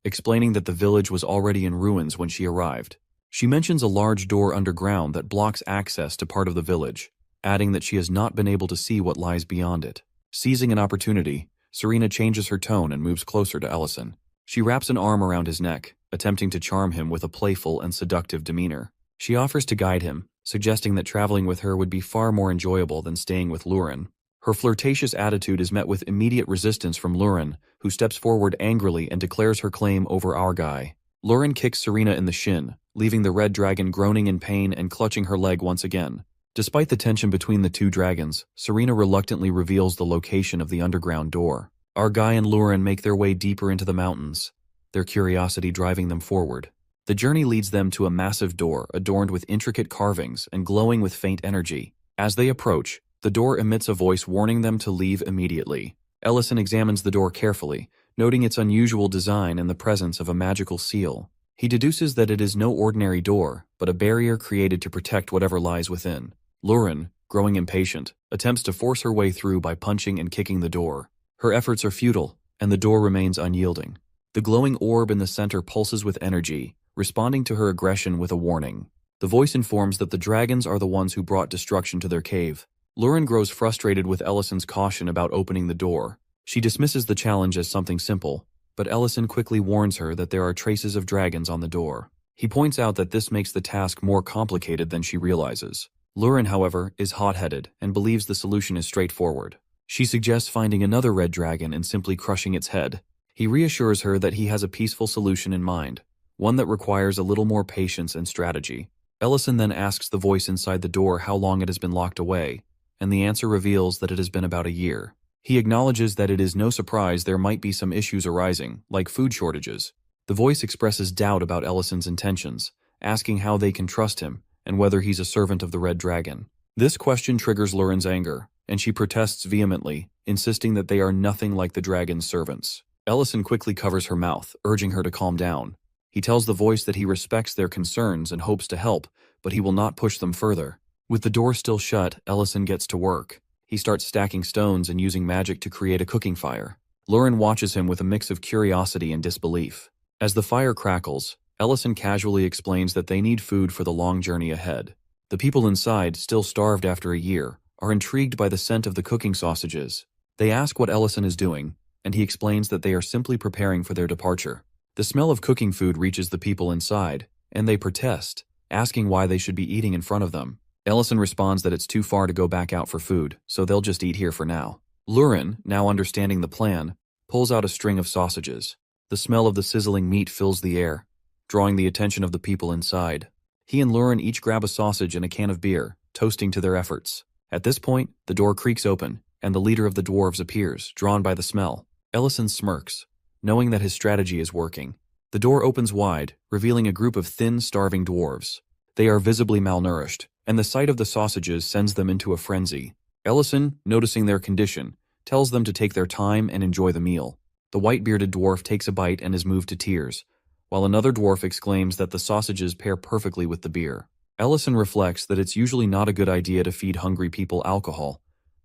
explaining that the village was already in ruins when she arrived. She mentions a large door underground that blocks access to part of the village, adding that she has not been able to see what lies beyond it. Seizing an opportunity, Serena changes her tone and moves closer to Ellison. She wraps an arm around his neck, attempting to charm him with a playful and seductive demeanor. She offers to guide him, suggesting that traveling with her would be far more enjoyable than staying with Lurin. Her flirtatious attitude is met with immediate resistance from Lurin, who steps forward angrily and declares her claim over our guy. Lurin kicks Serena in the shin, leaving the red dragon groaning in pain and clutching her leg once again. Despite the tension between the two dragons, Serena reluctantly reveals the location of the underground door. Our guy and Lurin make their way deeper into the mountains, their curiosity driving them forward. The journey leads them to a massive door adorned with intricate carvings and glowing with faint energy. As they approach, the door emits a voice warning them to leave immediately. Ellison examines the door carefully, noting its unusual design and the presence of a magical seal. He deduces that it is no ordinary door, but a barrier created to protect whatever lies within. Lurin, growing impatient, attempts to force her way through by punching and kicking the door. Her efforts are futile, and the door remains unyielding. The glowing orb in the center pulses with energy, responding to her aggression with a warning. The voice informs that the dragons are the ones who brought destruction to their cave. Lurin grows frustrated with Ellison's caution about opening the door. She dismisses the challenge as something simple, but Ellison quickly warns her that there are traces of dragons on the door. He points out that this makes the task more complicated than she realizes. Lurin, however, is hot-headed and believes the solution is straightforward. She suggests finding another red dragon and simply crushing its head. He reassures her that he has a peaceful solution in mind, one that requires a little more patience and strategy. Ellison then asks the voice inside the door how long it has been locked away, and the answer reveals that it has been about a year. He acknowledges that it is no surprise there might be some issues arising, like food shortages. The voice expresses doubt about Ellison's intentions, asking how they can trust him and whether he's a servant of the Red Dragon. This question triggers Luren's anger, and she protests vehemently, insisting that they are nothing like the dragon's servants. Ellison quickly covers her mouth, urging her to calm down. He tells the voice that he respects their concerns and hopes to help, but he will not push them further. With the door still shut, Ellison gets to work. He starts stacking stones and using magic to create a cooking fire. Luren watches him with a mix of curiosity and disbelief. As the fire crackles, Ellison casually explains that they need food for the long journey ahead. The people inside, still starved after a year, are intrigued by the scent of the cooking sausages. They ask what Ellison is doing, and he explains that they are simply preparing for their departure. The smell of cooking food reaches the people inside, and they protest, asking why they should be eating in front of them. Ellison responds that it's too far to go back out for food, so they'll just eat here for now. Luren, now understanding the plan, pulls out a string of sausages. The smell of the sizzling meat fills the air, drawing the attention of the people inside. He and Luren each grab a sausage and a can of beer, toasting to their efforts. At this point, the door creaks open, and the leader of the dwarves appears, drawn by the smell. Ellison smirks, knowing that his strategy is working. The door opens wide, revealing a group of thin, starving dwarves. They are visibly malnourished, and the sight of the sausages sends them into a frenzy. Ellison, noticing their condition, tells them to take their time and enjoy the meal. The white-bearded dwarf takes a bite and is moved to tears, while another dwarf exclaims that the sausages pair perfectly with the beer. Ellison reflects that it's usually not a good idea to feed hungry people alcohol,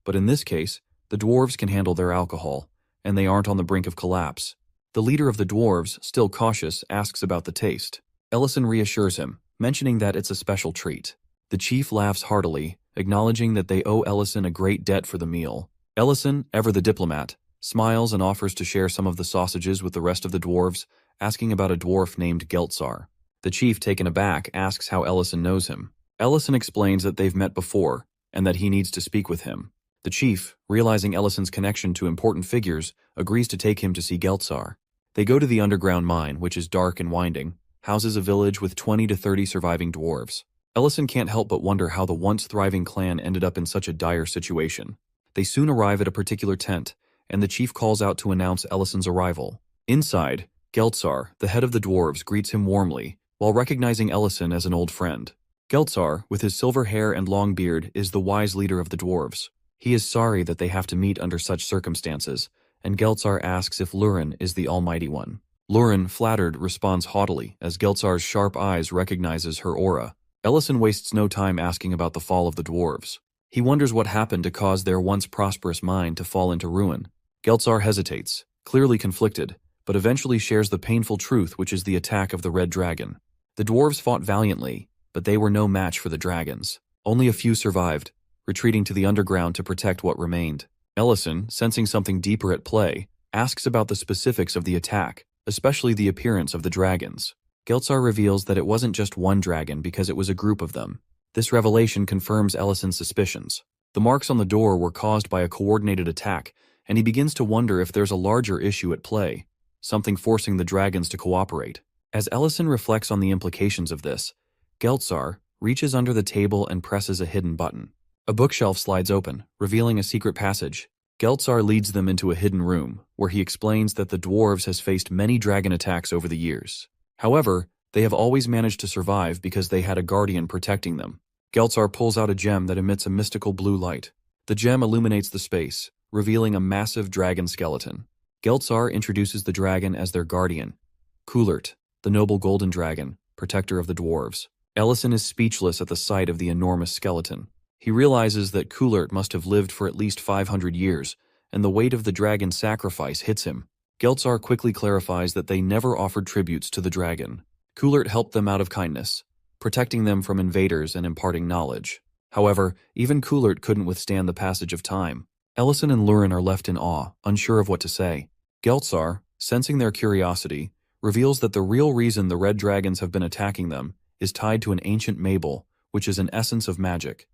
but in this case, the dwarves can handle their alcohol, and they aren't on the brink of collapse. The leader of the dwarves, still cautious, asks about the taste. Ellison reassures him, mentioning that it's a special treat. The chief laughs heartily, acknowledging that they owe Ellison a great debt for the meal. Ellison, ever the diplomat, smiles and offers to share some of the sausages with the rest of the dwarves, asking about a dwarf named Geltzar. The chief, taken aback, asks how Ellison knows him. Ellison explains that they've met before, and that he needs to speak with him. The chief, realizing Ellison's connection to important figures, agrees to take him to see Geltzar. They go to the underground mine, which is dark and winding, houses a village with 20 to 30 surviving dwarves. Ellison can't help but wonder how the once thriving clan ended up in such a dire situation. They soon arrive at a particular tent, and the chief calls out to announce Ellison's arrival. Inside, Geltzar, the head of the dwarves, greets him warmly, while recognizing Ellison as an old friend. Geltzar, with his silver hair and long beard, is the wise leader of the dwarves. He is sorry that they have to meet under such circumstances, and Geltzar asks if Luren is the Almighty One. Luren, flattered, responds haughtily as Geltzar's sharp eyes recognizes her aura. Ellison wastes no time asking about the fall of the dwarves. He wonders what happened to cause their once prosperous mine to fall into ruin. Geltzar hesitates, clearly conflicted, but eventually shares the painful truth, which is the attack of the Red Dragon. The dwarves fought valiantly, but they were no match for the dragons. Only a few survived, retreating to the underground to protect what remained. Ellison, sensing something deeper at play, asks about the specifics of the attack, especially the appearance of the dragons. Geltzar reveals that it wasn't just one dragon because it was a group of them. This revelation confirms Ellison's suspicions. The marks on the door were caused by a coordinated attack, and he begins to wonder if there's a larger issue at play, something forcing the dragons to cooperate. As Ellison reflects on the implications of this, Geltzar reaches under the table and presses a hidden button. A bookshelf slides open, revealing a secret passage. Geltzar leads them into a hidden room, where he explains that the dwarves has faced many dragon attacks over the years. However, they have always managed to survive because they had a guardian protecting them. Geltzar pulls out a gem that emits a mystical blue light. The gem illuminates the space, revealing a massive dragon skeleton. Geltzar introduces the dragon as their guardian, Coulert, the noble golden dragon, protector of the dwarves. Ellison is speechless at the sight of the enormous skeleton. He realizes that Coulert must have lived for at least 500 years, and the weight of the dragon's sacrifice hits him. Geltzar quickly clarifies that they never offered tributes to the dragon. Coulert helped them out of kindness, protecting them from invaders and imparting knowledge. However, even Coulert couldn't withstand the passage of time. Ellison and Luren are left in awe, unsure of what to say. Geltzar, sensing their curiosity, reveals that the real reason the red dragons have been attacking them is tied to an ancient Mabel, which is an essence of magic,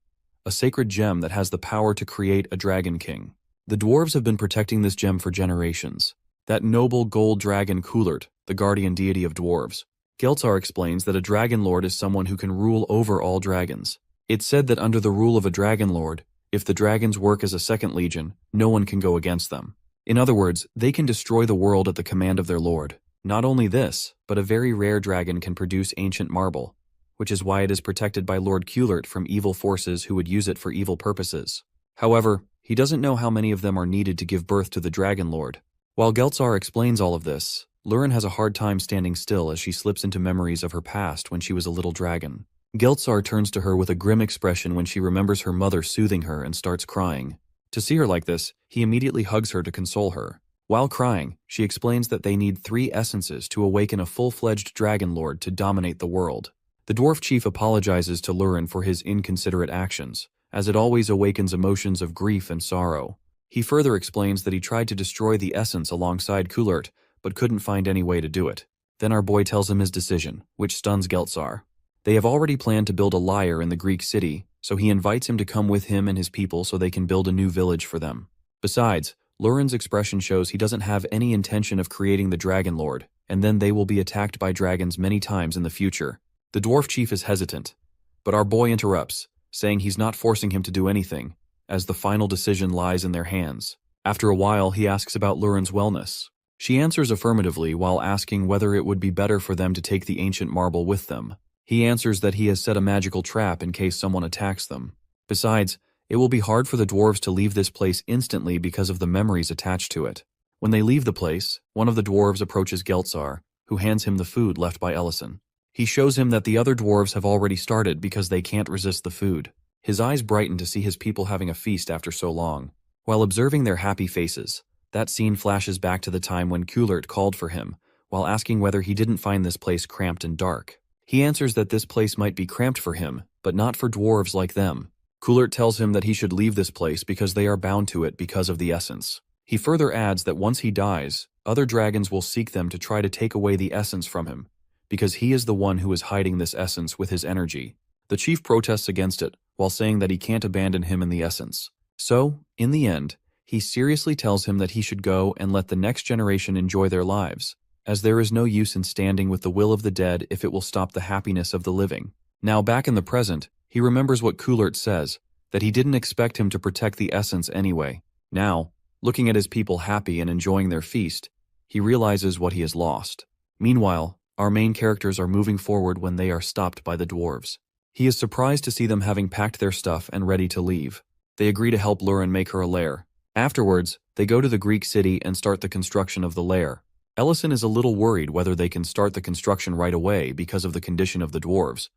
a sacred gem that has the power to create a dragon king. The dwarves have been protecting this gem for generations. That noble gold dragon Coulert, the guardian deity of dwarves, Geltzar explains that a dragon lord is someone who can rule over all dragons. It's said that under the rule of a dragon lord, if the dragons work as a second legion, no one can go against them. In other words, they can destroy the world at the command of their lord. Not only this, but a very rare dragon can produce ancient marble, which is why it is protected by Lord Kulert from evil forces who would use it for evil purposes. However, he doesn't know how many of them are needed to give birth to the Dragon Lord. While Geltzar explains all of this, Lurin has a hard time standing still as she slips into memories of her past when she was a little dragon. Geltzar turns to her with a grim expression when she remembers her mother soothing her and starts crying. To see her like this, he immediately hugs her to console her. While crying, she explains that they need 3 essences to awaken a full-fledged Dragon Lord to dominate the world. The dwarf chief apologizes to Lurin for his inconsiderate actions, as it always awakens emotions of grief and sorrow. He further explains that he tried to destroy the essence alongside Kulert, but couldn't find any way to do it. Then our boy tells him his decision, which stuns Geltzar. They have already planned to build a lyre in the Greek city, so he invites him to come with him and his people so they can build a new village for them. Besides, Lurin's expression shows he doesn't have any intention of creating the Dragon Lord, and then they will be attacked by dragons many times in the future. The dwarf chief is hesitant, but our boy interrupts, saying he's not forcing him to do anything, as the final decision lies in their hands. After a while, he asks about Lurin's wellness. She answers affirmatively while asking whether it would be better for them to take the ancient marble with them. He answers that he has set a magical trap in case someone attacks them. Besides, it will be hard for the dwarves to leave this place instantly because of the memories attached to it. When they leave the place, one of the dwarves approaches Geltzar, who hands him the food left by Ellison. He shows him that the other dwarves have already started because they can't resist the food. His eyes brighten to see his people having a feast after so long. While observing their happy faces, that scene flashes back to the time when Kulert called for him, while asking whether he didn't find this place cramped and dark. He answers that this place might be cramped for him, but not for dwarves like them. Kulert tells him that he should leave this place because they are bound to it because of the essence. He further adds that once he dies, other dragons will seek them to try to take away the essence from him, because he is the one who is hiding this essence with his energy. The chief protests against it, while saying that he can't abandon him in the essence. So, in the end, he seriously tells him that he should go and let the next generation enjoy their lives, as there is no use in standing with the will of the dead if it will stop the happiness of the living. Now back in the present, he remembers what Kulert says, that he didn't expect him to protect the essence anyway. Now, looking at his people happy and enjoying their feast, he realizes what he has lost. Meanwhile, our main characters are moving forward when they are stopped by the dwarves. He is surprised to see them having packed their stuff and ready to leave. They agree to help Lurin make her a lair. Afterwards, they go to the Greek city and start the construction of the lair. Ellison is a little worried whether they can start the construction right away because of the condition of the dwarves,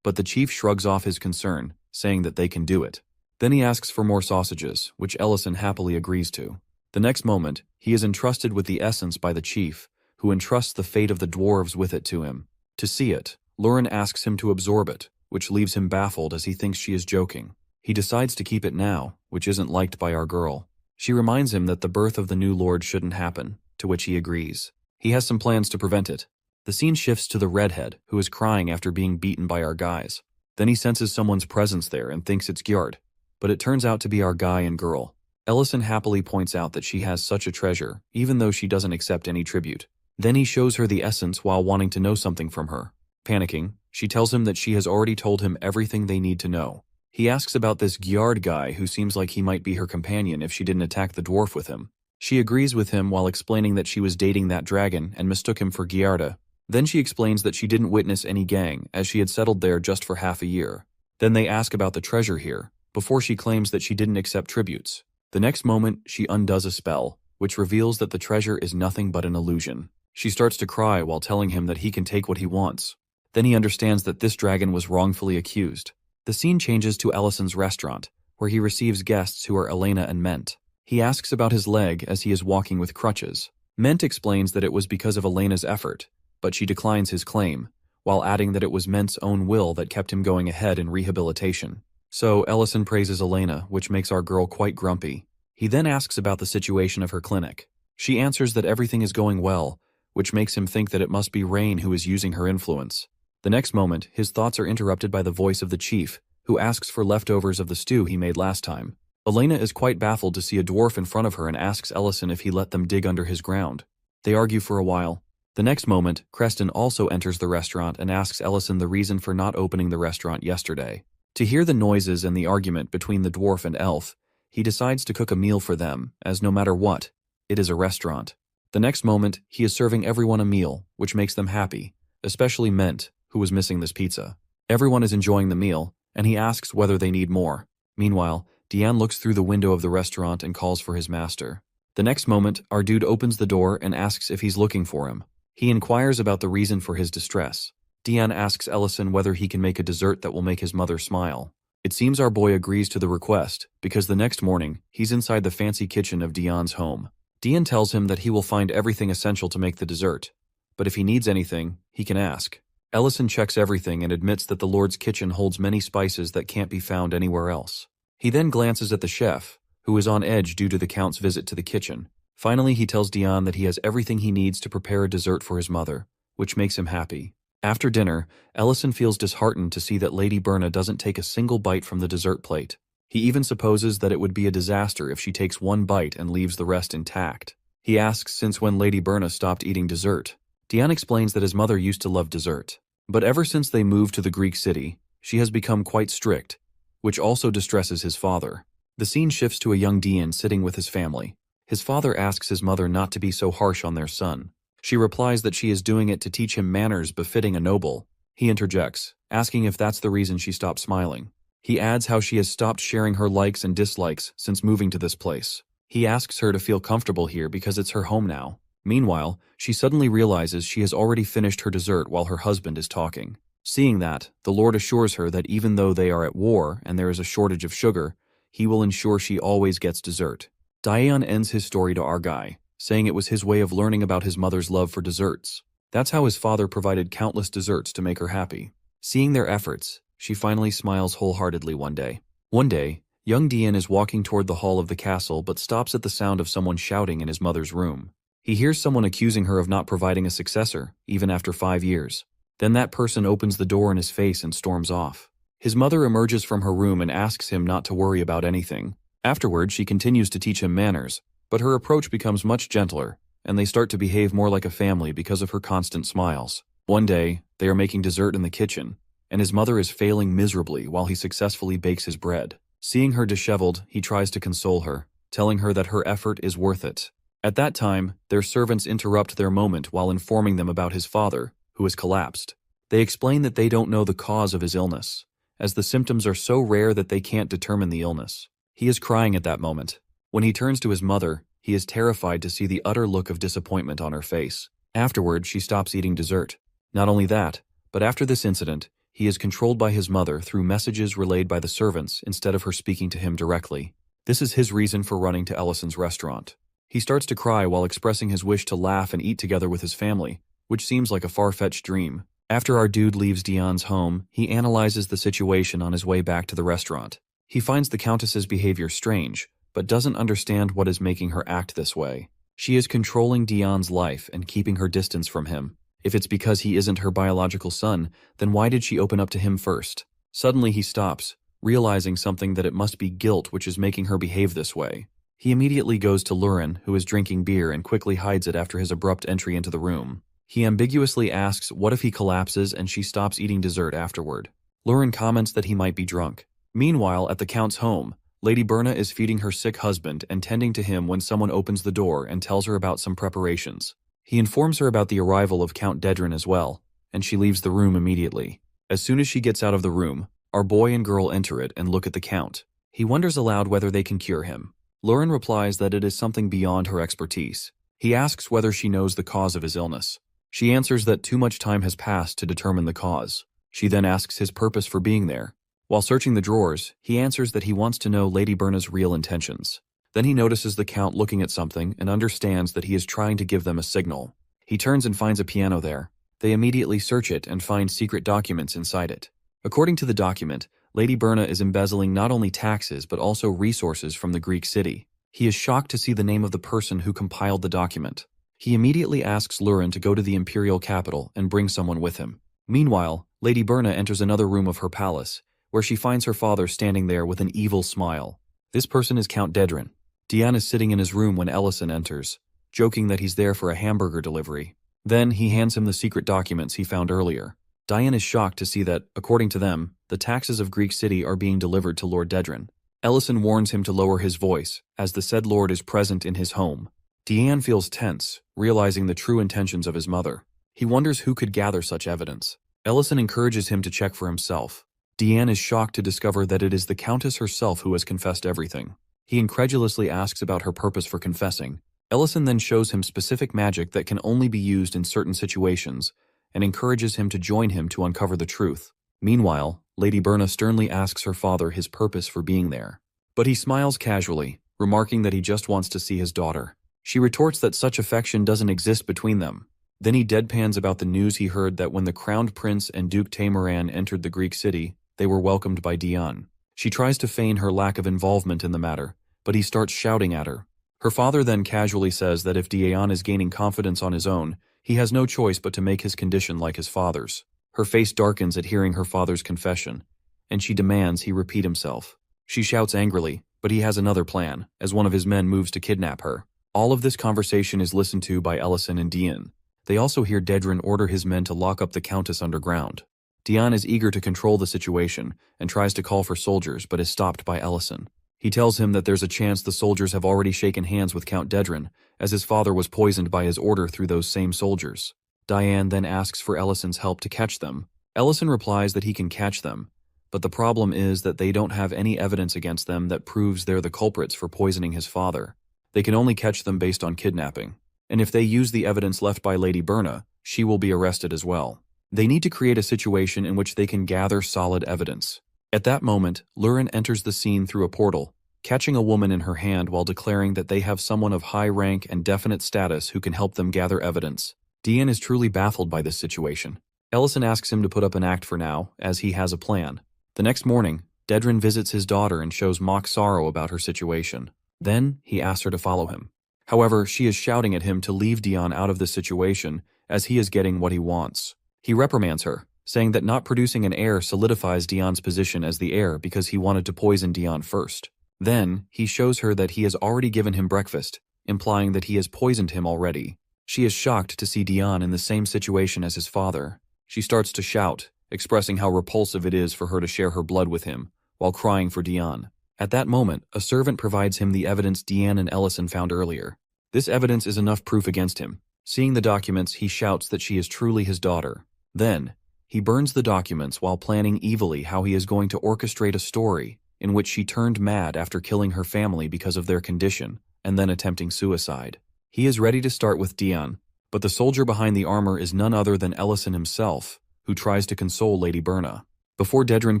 but the chief shrugs off his concern, saying that they can do it. Then he asks for more sausages, which Ellison happily agrees to. The next moment, he is entrusted with the essence by the chief, who entrusts the fate of the dwarves with it to him. To see it, Lurin asks him to absorb it, which leaves him baffled as he thinks she is joking. He decides to keep it now, which isn't liked by our girl. She reminds him that the birth of the new lord shouldn't happen, to which he agrees. He has some plans to prevent it. The scene shifts to the redhead, who is crying after being beaten by our guys. Then he senses someone's presence there and thinks it's Gjard, but it turns out to be our guy and girl. Ellison happily points out that she has such a treasure, even though she doesn't accept any tribute. Then he shows her the essence while wanting to know something from her. Panicking, she tells him that she has already told him everything they need to know. He asks about this Gjard guy who seems like he might be her companion if she didn't attack the dwarf with him. She agrees with him while explaining that she was dating that dragon and mistook him for Gjarda. Then she explains that she didn't witness any gang, as she had settled there just for half a year. Then they ask about the treasure here, before she claims that she didn't accept tributes. The next moment, she undoes a spell, which reveals that the treasure is nothing but an illusion. She starts to cry while telling him that he can take what he wants. Then he understands that this dragon was wrongfully accused. The scene changes to Ellison's restaurant, where he receives guests who are Elena and Ment. He asks about his leg as he is walking with crutches. Ment explains that it was because of Elena's effort, but she declines his claim, while adding that it was Ment's own will that kept him going ahead in rehabilitation. So Ellison praises Elena, which makes our girl quite grumpy. He then asks about the situation of her clinic. She answers that everything is going well, which makes him think that it must be Rain who is using her influence. The next moment, his thoughts are interrupted by the voice of the chief, who asks for leftovers of the stew he made last time. Elena is quite baffled to see a dwarf in front of her and asks Ellison if he let them dig under his ground. They argue for a while, The next moment, Creston also enters the restaurant and asks Ellison the reason for not opening the restaurant yesterday. To hear the noises and the argument between the dwarf and elf, he decides to cook a meal for them, as no matter what, it is a restaurant. The next moment, he is serving everyone a meal, which makes them happy, especially Ment, who was missing this pizza. Everyone is enjoying the meal, and he asks whether they need more. Meanwhile, Diane looks through the window of the restaurant and calls for his master. The next moment, our dude opens the door and asks if he's looking for him. He inquires about the reason for his distress. Diane asks Ellison whether he can make a dessert that will make his mother smile. It seems our boy agrees to the request, because the next morning, he's inside the fancy kitchen of Diane's home. Diane tells him that he will find everything essential to make the dessert, but if he needs anything, he can ask. Ellison checks everything and admits that the Lord's kitchen holds many spices that can't be found anywhere else. He then glances at the chef, who is on edge due to the Count's visit to the kitchen. Finally, he tells Diane that he has everything he needs to prepare a dessert for his mother, which makes him happy. After dinner, Ellison feels disheartened to see that Lady Berna doesn't take a single bite from the dessert plate. He even supposes that it would be a disaster if she takes one bite and leaves the rest intact. He asks since when Lady Berna stopped eating dessert. Diane explains that his mother used to love dessert, but ever since they moved to the Greek city, she has become quite strict, which also distresses his father. The scene shifts to a young Diane sitting with his family. His father asks his mother not to be so harsh on their son. She replies that she is doing it to teach him manners befitting a noble. He interjects, asking if that's the reason she stopped smiling. He adds how she has stopped sharing her likes and dislikes since moving to this place. He asks her to feel comfortable here because it's her home now. Meanwhile, she suddenly realizes she has already finished her dessert while her husband is talking. Seeing that, the Lord assures her that even though they are at war and there is a shortage of sugar, he will ensure she always gets dessert. Diane ends his story to our guy, saying it was his way of learning about his mother's love for desserts. That's how his father provided countless desserts to make her happy. Seeing their efforts, she finally smiles wholeheartedly one day. One day, young Diane is walking toward the hall of the castle but stops at the sound of someone shouting in his mother's room. He hears someone accusing her of not providing a successor, even after 5 years. Then that person opens the door in his face and storms off. His mother emerges from her room and asks him not to worry about anything. Afterward, she continues to teach him manners, but her approach becomes much gentler, and they start to behave more like a family because of her constant smiles. One day, they are making dessert in the kitchen, and his mother is failing miserably while he successfully bakes his bread. Seeing her disheveled, he tries to console her, telling her that her effort is worth it. At that time, their servants interrupt their moment while informing them about his father, who has collapsed. They explain that they don't know the cause of his illness, as the symptoms are so rare that they can't determine the illness. He is crying at that moment. When he turns to his mother, he is terrified to see the utter look of disappointment on her face. Afterward, she stops eating dessert. Not only that, but after this incident, he is controlled by his mother through messages relayed by the servants instead of her speaking to him directly. This is his reason for running to Ellison's restaurant. He starts to cry while expressing his wish to laugh and eat together with his family, which seems like a far-fetched dream. After our dude leaves Diane's home, he analyzes the situation on his way back to the restaurant. He finds the Countess's behavior strange, but doesn't understand what is making her act this way. She is controlling Diane's life and keeping her distance from him. If it's because he isn't her biological son, then why did she open up to him first? Suddenly he stops, realizing something, that it must be guilt which is making her behave this way. He immediately goes to Lurin, who is drinking beer, and quickly hides it after his abrupt entry into the room. He ambiguously asks what if he collapses and she stops eating dessert afterward. Lurin comments that he might be drunk. Meanwhile, at the Count's home, Lady Berna is feeding her sick husband and tending to him when someone opens the door and tells her about some preparations. He informs her about the arrival of Count Dedrin as well, and she leaves the room immediately. As soon as she gets out of the room, our boy and girl enter it and look at the Count. He wonders aloud whether they can cure him. Lurin replies that it is something beyond her expertise. He asks whether she knows the cause of his illness. She answers that too much time has passed to determine the cause. She then asks his purpose for being there. While searching the drawers, he answers that he wants to know Lady Berna's real intentions. Then he notices the Count looking at something and understands that he is trying to give them a signal. He turns and finds a piano there. They immediately search it and find secret documents inside it. According to the document, Lady Berna is embezzling not only taxes but also resources from the Greek city. He is shocked to see the name of the person who compiled the document. He immediately asks Lurin to go to the imperial capital and bring someone with him. Meanwhile, Lady Berna enters another room of her palace, where she finds her father standing there with an evil smile. This person is Count Dedrin. Diane is sitting in his room when Ellison enters, joking that he's there for a hamburger delivery. Then he hands him the secret documents he found earlier. Diane is shocked to see that, according to them, the taxes of Greek City are being delivered to Lord Dedran. Ellison warns him to lower his voice, as the said lord is present in his home. Diane feels tense, realizing the true intentions of his mother. He wonders who could gather such evidence. Ellison encourages him to check for himself. Diane is shocked to discover that it is the Countess herself who has confessed everything. He incredulously asks about her purpose for confessing. Ellison then shows him specific magic that can only be used in certain situations, and encourages him to join him to uncover the truth. Meanwhile, Lady Berna sternly asks her father his purpose for being there. But he smiles casually, remarking that he just wants to see his daughter. She retorts that such affection doesn't exist between them. Then he deadpans about the news he heard that when the crowned prince and Duke Tamaran entered the Greek city, they were welcomed by Diane. She tries to feign her lack of involvement in the matter, but he starts shouting at her. Her father then casually says that if Diane is gaining confidence on his own, he has no choice but to make his condition like his father's. Her face darkens at hearing her father's confession, and she demands he repeat himself. She shouts angrily, but he has another plan, as one of his men moves to kidnap her. All of this conversation is listened to by Ellison and Diane. They also hear Dedran order his men to lock up the Countess underground. Diane is eager to control the situation and tries to call for soldiers but is stopped by Ellison. He tells him that there's a chance the soldiers have already shaken hands with Count Dedran, as his father was poisoned by his order through those same soldiers. Diane then asks for Ellison's help to catch them. Ellison replies that he can catch them, but the problem is that they don't have any evidence against them that proves they're the culprits for poisoning his father. They can only catch them based on kidnapping, and if they use the evidence left by Lady Berna, she will be arrested as well. They need to create a situation in which they can gather solid evidence. At that moment, Lurin enters the scene through a portal, catching a woman in her hand while declaring that they have someone of high rank and definite status who can help them gather evidence. Diane is truly baffled by this situation. Ellison asks him to put up an act for now, as he has a plan. The next morning, Dedran visits his daughter and shows mock sorrow about her situation. Then, he asks her to follow him. However, she is shouting at him to leave Diane out of this situation, as he is getting what he wants. He reprimands her, saying that not producing an heir solidifies Diane's position as the heir because he wanted to poison Diane first. Then, he shows her that he has already given him breakfast, implying that he has poisoned him already. She is shocked to see Diane in the same situation as his father. She starts to shout, expressing how repulsive it is for her to share her blood with him, while crying for Diane. At that moment, a servant provides him the evidence Diane and Ellison found earlier. This evidence is enough proof against him. Seeing the documents, he shouts that she is truly his daughter. Then, he burns the documents while planning evilly how he is going to orchestrate a story in which she turned mad after killing her family because of their condition, and then attempting suicide. He is ready to start with Diane, but the soldier behind the armor is none other than Ellison himself, who tries to console Lady Berna. Before Dedran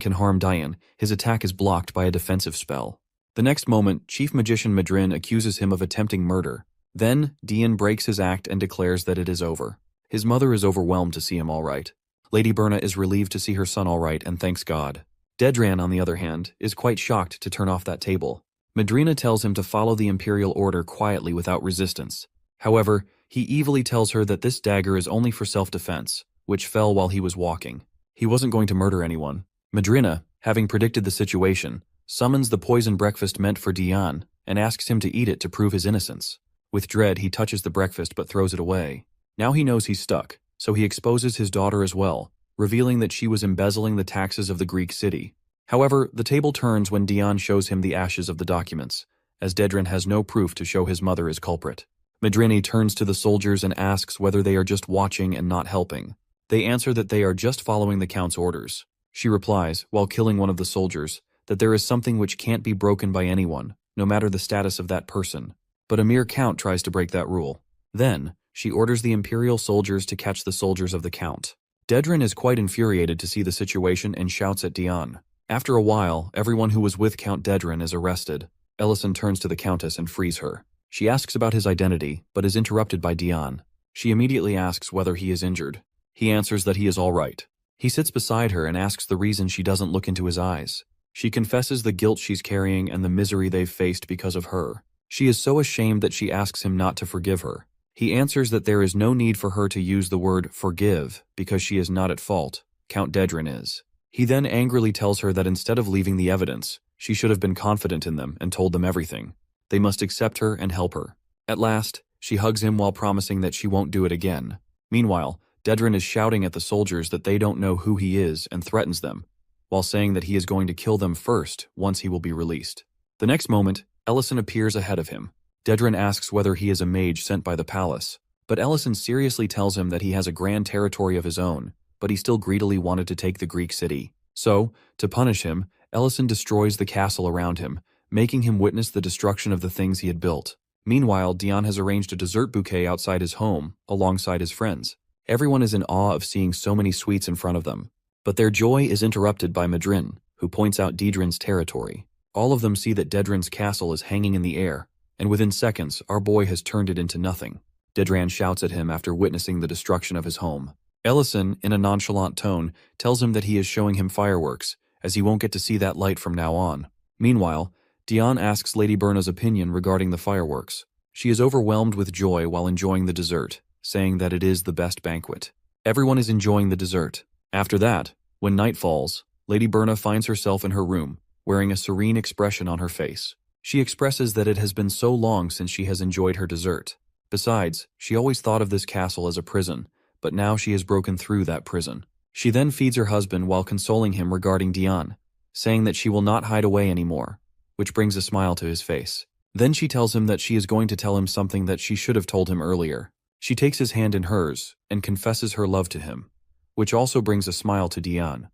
can harm Diane, his attack is blocked by a defensive spell. The next moment, Chief Magician Madrin accuses him of attempting murder. Then, Diane breaks his act and declares that it is over. His mother is overwhelmed to see him all right. Lady Berna is relieved to see her son all right and thanks God. Dedran, on the other hand, is quite shocked to turn off that table. Madrina tells him to follow the imperial order quietly without resistance. However, he evilly tells her that this dagger is only for self-defense, which fell while he was walking. He wasn't going to murder anyone. Madrina, having predicted the situation, summons the poison breakfast meant for Diane and asks him to eat it to prove his innocence. With dread, he touches the breakfast but throws it away. Now he knows he's stuck, so he exposes his daughter as well, revealing that she was embezzling the taxes of the Greek city. However, the table turns when Diane shows him the ashes of the documents, as Dedran has no proof to show his mother is culprit. Madrini turns to the soldiers and asks whether they are just watching and not helping. They answer that they are just following the Count's orders. She replies, while killing one of the soldiers, that there is something which can't be broken by anyone, no matter the status of that person. But a mere Count tries to break that rule. Then, she orders the Imperial soldiers to catch the soldiers of the Count. Dedran is quite infuriated to see the situation and shouts at Diane. After a while, everyone who was with Count Dedran is arrested. Ellison turns to the Countess and frees her. She asks about his identity, but is interrupted by Diane. She immediately asks whether he is injured. He answers that he is all right. He sits beside her and asks the reason she doesn't look into his eyes. She confesses the guilt she's carrying and the misery they've faced because of her. She is so ashamed that she asks him not to forgive her. He answers that there is no need for her to use the word forgive because she is not at fault. Count Dedran is. He then angrily tells her that instead of leaving the evidence, she should have been confident in them and told them everything. They must accept her and help her. At last, she hugs him while promising that she won't do it again. Meanwhile, Dedran is shouting at the soldiers that they don't know who he is and threatens them, while saying that he is going to kill them first once he will be released. The next moment, Ellison appears ahead of him. Dedran asks whether he is a mage sent by the palace, but Ellison seriously tells him that he has a grand territory of his own, but he still greedily wanted to take the Greek city. So, to punish him, Ellison destroys the castle around him, making him witness the destruction of the things he had built. Meanwhile, Dion has arranged a dessert bouquet outside his home, alongside his friends. Everyone is in awe of seeing so many sweets in front of them. But their joy is interrupted by Madrin, who points out Dedran's territory. All of them see that Dedran's castle is hanging in the air, and within seconds, our boy has turned it into nothing. Dedran shouts at him after witnessing the destruction of his home. Ellison, in a nonchalant tone, tells him that he is showing him fireworks, as he won't get to see that light from now on. Meanwhile, Dion asks Lady Berna's opinion regarding the fireworks. She is overwhelmed with joy while enjoying the dessert, saying that it is the best banquet. Everyone is enjoying the dessert. After that, when night falls, Lady Berna finds herself in her room, wearing a serene expression on her face. She expresses that it has been so long since she has enjoyed her dessert. Besides, she always thought of this castle as a prison, but now she has broken through that prison. She then feeds her husband while consoling him regarding Dion, saying that she will not hide away anymore, which brings a smile to his face. Then she tells him that she is going to tell him something that she should have told him earlier. She takes his hand in hers and confesses her love to him, which also brings a smile to Dion,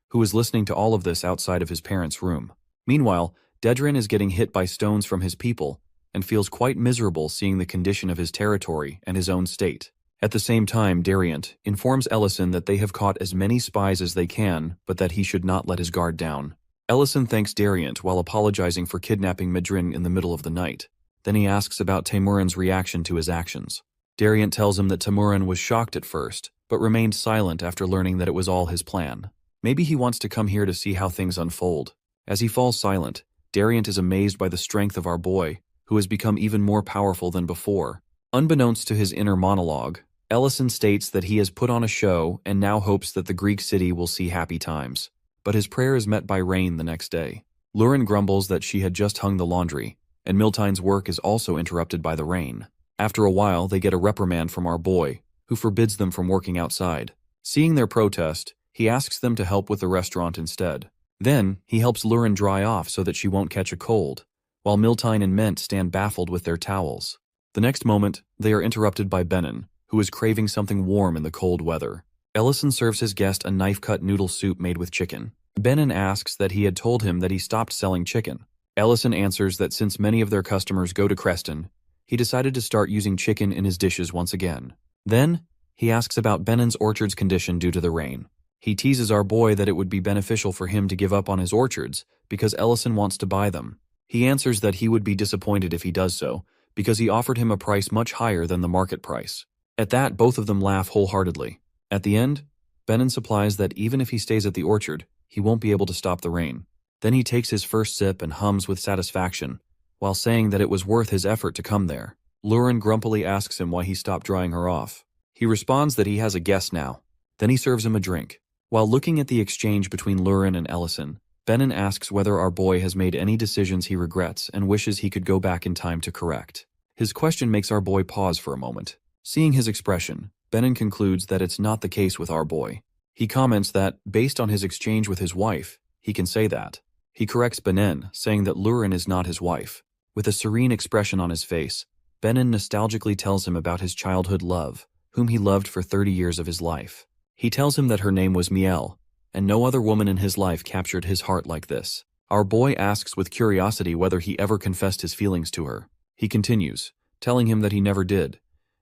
who is listening to all of this outside of his parents' room. Meanwhile, Dedran is getting hit by stones from his people and feels quite miserable seeing the condition of his territory and his own state. At the same time, Dariant informs Ellison that they have caught as many spies as they can, but that he should not let his guard down. Ellison thanks Dariant while apologizing for kidnapping Madrin in the middle of the night. Then he asks about Taymurin's reaction to his actions. Dariant tells him that Taymurin was shocked at first, but remained silent after learning that it was all his plan. Maybe he wants to come here to see how things unfold. As he falls silent, Dariant is amazed by the strength of our boy, who has become even more powerful than before. Unbeknownst to his inner monologue, Ellison states that he has put on a show and now hopes that the Greek city will see happy times. But his prayer is met by rain the next day. Lurin grumbles that she had just hung the laundry, and Miltine's work is also interrupted by the rain. After a while, they get a reprimand from our boy, who forbids them from working outside. Seeing their protest, he asks them to help with the restaurant instead. Then, he helps Lurin dry off so that she won't catch a cold, while Miltine and Ment stand baffled with their towels. The next moment, they are interrupted by Benin, who is craving something warm in the cold weather. Ellison serves his guest a knife-cut noodle soup made with chicken. Benin asks that he had told him that he stopped selling chicken. Ellison answers that since many of their customers go to Creston, he decided to start using chicken in his dishes once again. Then, he asks about Benin's orchard's condition due to the rain. He teases our boy that it would be beneficial for him to give up on his orchards because Ellison wants to buy them. He answers that he would be disappointed if he does so, because he offered him a price much higher than the market price. At that, both of them laugh wholeheartedly. At the end, Benin supplies that even if he stays at the orchard, he won't be able to stop the rain. Then he takes his first sip and hums with satisfaction, while saying that it was worth his effort to come there. Lurin grumpily asks him why he stopped drying her off. He responds that he has a guest now. Then he serves him a drink. While looking at the exchange between Lurin and Ellison, Benin asks whether our boy has made any decisions he regrets and wishes he could go back in time to correct. His question makes our boy pause for a moment. Seeing his expression, Benin concludes that it's not the case with our boy. He comments that, based on his exchange with his wife, he can say that. He corrects Benin, saying that Lurin is not his wife. With a serene expression on his face, Benin nostalgically tells him about his childhood love, whom he loved for 30 years of his life. He tells him that her name was Miel, and no other woman in his life captured his heart like this. Our boy asks with curiosity whether he ever confessed his feelings to her. He continues, telling him that he never did,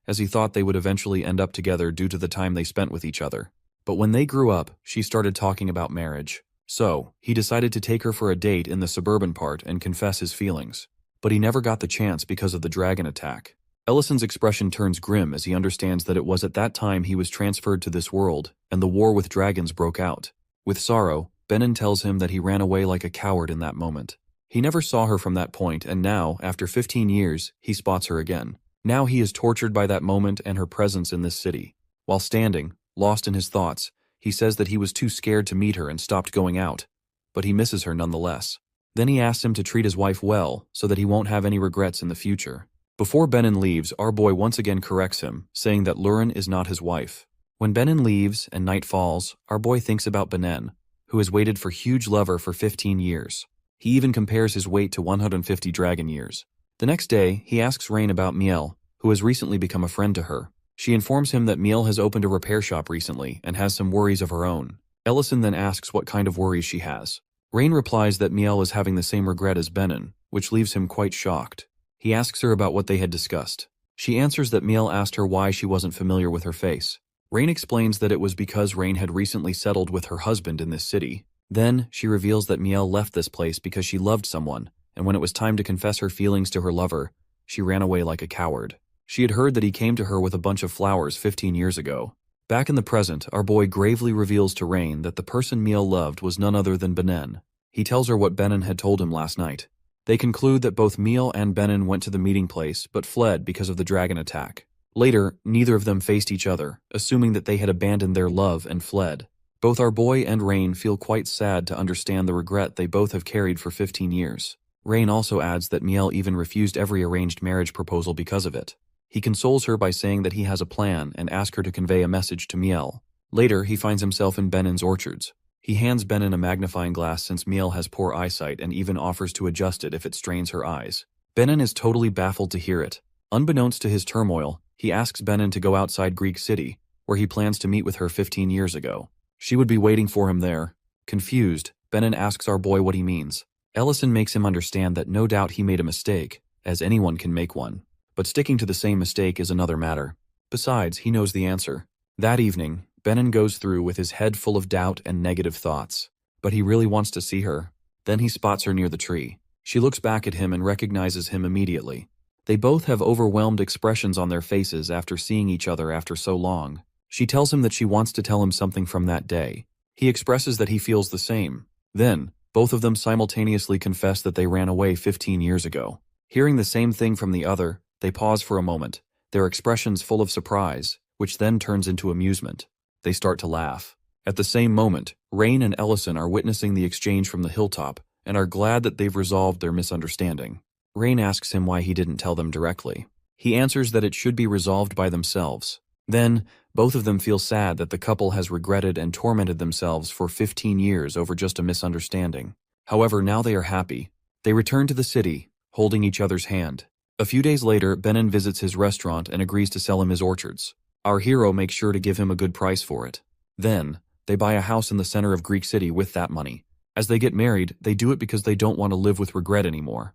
as he thought they would eventually end up together due to the time they spent with each other. But when they grew up, she started talking about marriage. So, he decided to take her for a date in the suburban part and confess his feelings. But he never got the chance because of the dragon attack. Ellison's expression turns grim as he understands that it was at that time he was transferred to this world, and the war with dragons broke out. With sorrow, Benin tells him that he ran away like a coward in that moment. He never saw her from that point, and now, after 15 years, he spots her again. Now he is tortured by that moment and her presence in this city. While standing, lost in his thoughts, he says that he was too scared to meet her and stopped going out, but he misses her nonetheless. Then he asks him to treat his wife well so that he won't have any regrets in the future. Before Benin leaves, our boy once again corrects him, saying that Lurin is not his wife. When Benin leaves and night falls, our boy thinks about Benin, who has waited for huge lover for 15 years. He even compares his weight to 150 dragon years. The next day, he asks Rain about Miel, who has recently become a friend to her. She informs him that Miel has opened a repair shop recently and has some worries of her own. Ellison then asks what kind of worries she has. Rain replies that Miel is having the same regret as Benin, which leaves him quite shocked. He asks her about what they had discussed. She answers that Miel asked her why she wasn't familiar with her face. Rain explains that it was because Rain had recently settled with her husband in this city. Then, she reveals that Miel left this place because she loved someone, and when it was time to confess her feelings to her lover, she ran away like a coward. She had heard that he came to her with a bunch of flowers 15 years ago. Back in the present, our boy gravely reveals to Rain that the person Miel loved was none other than Benin. He tells her what Benin had told him last night. They conclude that both Miel and Benin went to the meeting place but fled because of the dragon attack. Later, neither of them faced each other, assuming that they had abandoned their love and fled. Both our boy and Rain feel quite sad to understand the regret they both have carried for 15 years. Rain also adds that Miel even refused every arranged marriage proposal because of it. He consoles her by saying that he has a plan and asks her to convey a message to Miel. Later, he finds himself in Benin's orchards. He hands Benin a magnifying glass since Miel has poor eyesight and even offers to adjust it if it strains her eyes. Benin is totally baffled to hear it. Unbeknownst to his turmoil, he asks Benin to go outside Greek City, where he plans to meet with her 15 years ago. She would be waiting for him there. Confused, Benin asks our boy what he means. Ellison makes him understand that no doubt he made a mistake, as anyone can make one. But sticking to the same mistake is another matter. Besides, he knows the answer. That evening, Benin goes through with his head full of doubt and negative thoughts. But he really wants to see her. Then he spots her near the tree. She looks back at him and recognizes him immediately. They both have overwhelmed expressions on their faces after seeing each other after so long. She tells him that she wants to tell him something from that day. He expresses that he feels the same. Then, both of them simultaneously confess that they ran away 15 years ago. Hearing the same thing from the other, they pause for a moment, their expressions full of surprise, which then turns into amusement. They start to laugh. At the same moment, Rain and Ellison are witnessing the exchange from the hilltop and are glad that they've resolved their misunderstanding. Rain asks him why he didn't tell them directly. He answers that it should be resolved by themselves. Then, both of them feel sad that the couple has regretted and tormented themselves for 15 years over just a misunderstanding. However, now they are happy. They return to the city, holding each other's hand. A few days later, Benin visits his restaurant and agrees to sell him his orchards. Our hero makes sure to give him a good price for it. Then, they buy a house in the center of Greek City with that money. As they get married, they do it because they don't want to live with regret anymore.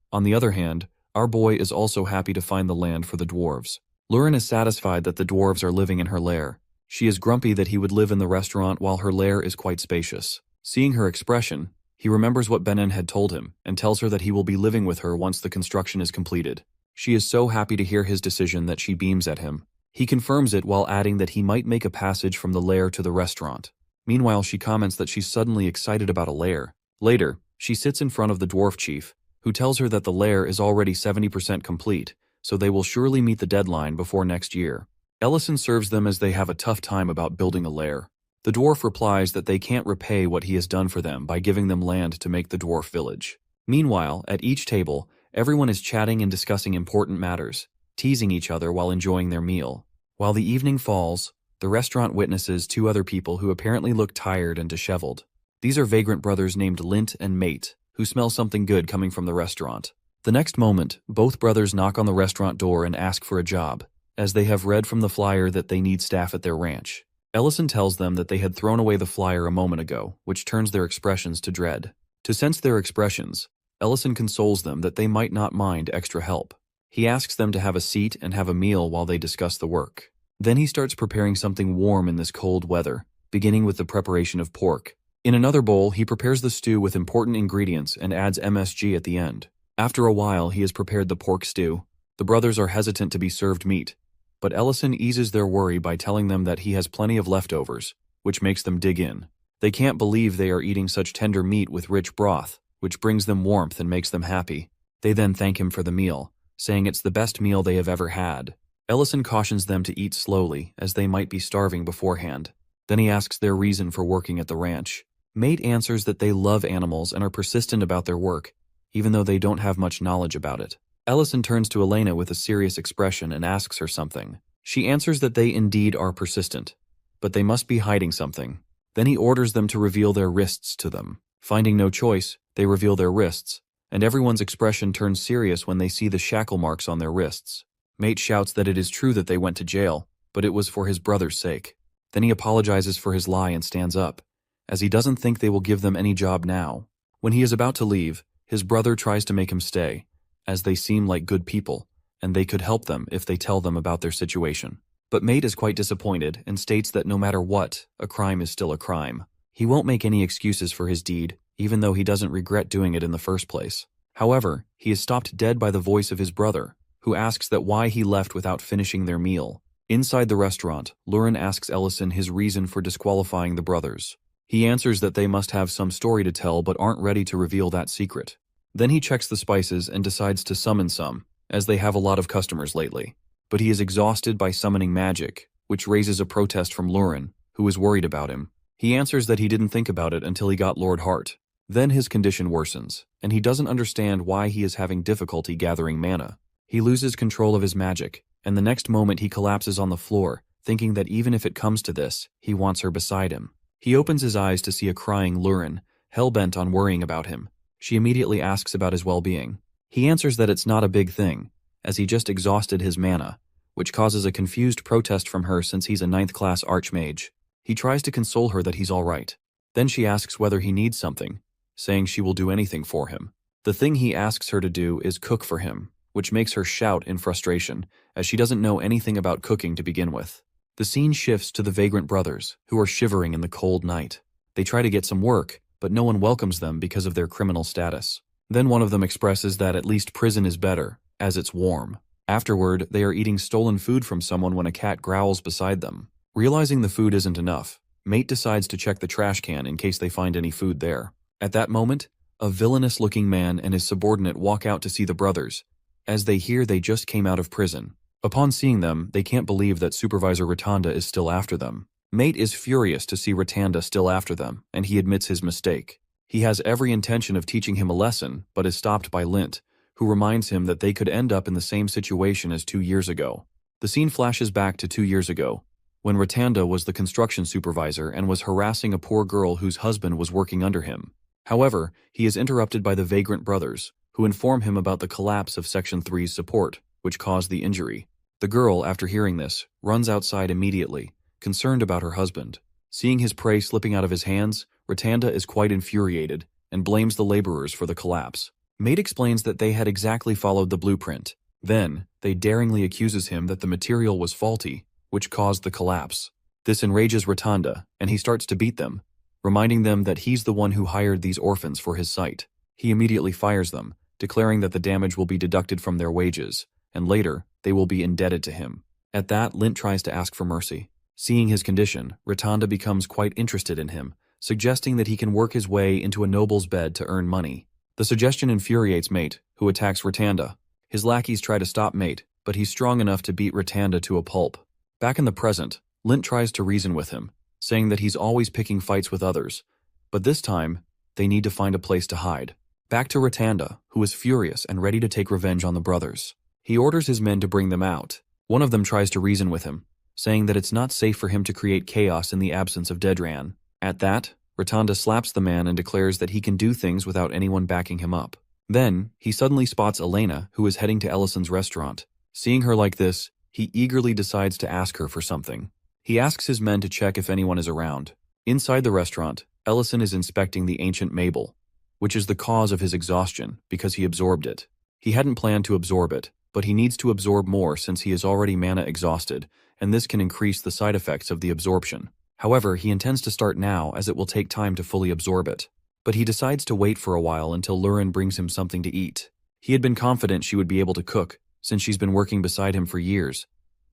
On the other hand, our boy is also happy to find the land for the dwarves. Lurin is satisfied that the dwarves are living in her lair. She is grumpy that he would live in the restaurant while her lair is quite spacious. Seeing her expression, he remembers what Benin had told him and tells her that he will be living with her once the construction is completed. She is so happy to hear his decision that she beams at him. He confirms it while adding that he might make a passage from the lair to the restaurant. Meanwhile, she comments that she's suddenly excited about a lair. Later, she sits in front of the dwarf chief, who tells her that the lair is already 70% complete, so they will surely meet the deadline before next year. Ellison serves them as they have a tough time about building a lair. The dwarf replies that they can't repay what he has done for them by giving them land to make the dwarf village. Meanwhile, at each table, everyone is chatting and discussing important matters, teasing each other while enjoying their meal. While the evening falls, the restaurant witnesses two other people who apparently look tired and disheveled. These are vagrant brothers named Lint and Mate, who smell something good coming from the restaurant. The next moment, both brothers knock on the restaurant door and ask for a job, as they have read from the flyer that they need staff at their ranch. Ellison tells them that they had thrown away the flyer a moment ago, which turns their expressions to dread. To sense their expressions, Ellison consoles them that they might not mind extra help. He asks them to have a seat and have a meal while they discuss the work. Then he starts preparing something warm in this cold weather, beginning with the preparation of pork. In another bowl, he prepares the stew with important ingredients and adds MSG at the end. After a while, he has prepared the pork stew. The brothers are hesitant to be served meat, but Ellison eases their worry by telling them that he has plenty of leftovers, which makes them dig in. They can't believe they are eating such tender meat with rich broth, which brings them warmth and makes them happy. They then thank him for the meal, saying it's the best meal they have ever had. Ellison cautions them to eat slowly, as they might be starving beforehand. Then he asks their reason for working at the ranch. Mate answers that they love animals and are persistent about their work, even though they don't have much knowledge about it. Ellison turns to Elena with a serious expression and asks her something. She answers that they indeed are persistent, but they must be hiding something. Then he orders them to reveal their wrists to them. Finding no choice, they reveal their wrists, and everyone's expression turns serious when they see the shackle marks on their wrists. Mate shouts that it is true that they went to jail, but it was for his brother's sake. Then he apologizes for his lie and stands up, as he doesn't think they will give them any job now. When he is about to leave, his brother tries to make him stay, as they seem like good people, and they could help them if they tell them about their situation. But Mate is quite disappointed and states that no matter what, a crime is still a crime. He won't make any excuses for his deed, even though he doesn't regret doing it in the first place. However, he is stopped dead by the voice of his brother, who asks that why he left without finishing their meal. Inside the restaurant, Lurin asks Ellison his reason for disqualifying the brothers. He answers that they must have some story to tell but aren't ready to reveal that secret. Then he checks the spices and decides to summon some, as they have a lot of customers lately. But he is exhausted by summoning magic, which raises a protest from Lurin, who is worried about him. He answers that he didn't think about it until he got Lord Hart. Then his condition worsens, and he doesn't understand why he is having difficulty gathering mana. He loses control of his magic, and the next moment he collapses on the floor, thinking that even if it comes to this, he wants her beside him. He opens his eyes to see a crying Lurin, hell-bent on worrying about him. She immediately asks about his well-being. He answers that it's not a big thing, as he just exhausted his mana, which causes a confused protest from her since he's a 9th-class Archmage. He tries to console her that he's all right. Then she asks whether he needs something, saying she will do anything for him. The thing he asks her to do is cook for him, which makes her shout in frustration, as she doesn't know anything about cooking to begin with. The scene shifts to the Vagrant brothers, who are shivering in the cold night. They try to get some work, but no one welcomes them because of their criminal status. Then one of them expresses that at least prison is better, as it's warm. Afterward, they are eating stolen food from someone when a cat growls beside them. Realizing the food isn't enough, Mate decides to check the trash can in case they find any food there. At that moment, a villainous-looking man and his subordinate walk out to see the brothers, as they hear they just came out of prison. Upon seeing them, they can't believe that Supervisor Rotunda is still after them. Mate is furious to see Rotunda still after them, and he admits his mistake. He has every intention of teaching him a lesson, but is stopped by Lint, who reminds him that they could end up in the same situation as 2 years ago. The scene flashes back to 2 years ago, when Rotunda was the construction supervisor and was harassing a poor girl whose husband was working under him. However, he is interrupted by the Vagrant brothers, who inform him about the collapse of Section 3's support, which caused the injury. The girl, after hearing this, runs outside immediately, concerned about her husband. Seeing his prey slipping out of his hands, Rotunda is quite infuriated and blames the laborers for the collapse. Mate explains that they had exactly followed the blueprint. Then, they daringly accuses him that the material was faulty, which caused the collapse. This enrages Rotunda, and he starts to beat them, reminding them that he's the one who hired these orphans for his site. He immediately fires them, declaring that the damage will be deducted from their wages, and later, they will be indebted to him. At that, Lint tries to ask for mercy. Seeing his condition, Rotunda becomes quite interested in him, suggesting that he can work his way into a noble's bed to earn money. The suggestion infuriates Mate, who attacks Rotunda. His lackeys try to stop Mate, but he's strong enough to beat Rotunda to a pulp. Back in the present, Lint tries to reason with him, saying that he's always picking fights with others, but this time, they need to find a place to hide. Back to Rotunda, who is furious and ready to take revenge on the brothers. He orders his men to bring them out. One of them tries to reason with him, saying that it's not safe for him to create chaos in the absence of Dedran. At that, Rotunda slaps the man and declares that he can do things without anyone backing him up. Then, he suddenly spots Elena, who is heading to Ellison's restaurant. Seeing her like this, he eagerly decides to ask her for something. He asks his men to check if anyone is around. Inside the restaurant, Ellison is inspecting the ancient Mabel, which is the cause of his exhaustion because he absorbed it. He hadn't planned to absorb it, but he needs to absorb more since he is already mana exhausted, and this can increase the side effects of the absorption. However, he intends to start now as it will take time to fully absorb it. But he decides to wait for a while until Lurin brings him something to eat. He had been confident she would be able to cook, since she's been working beside him for years.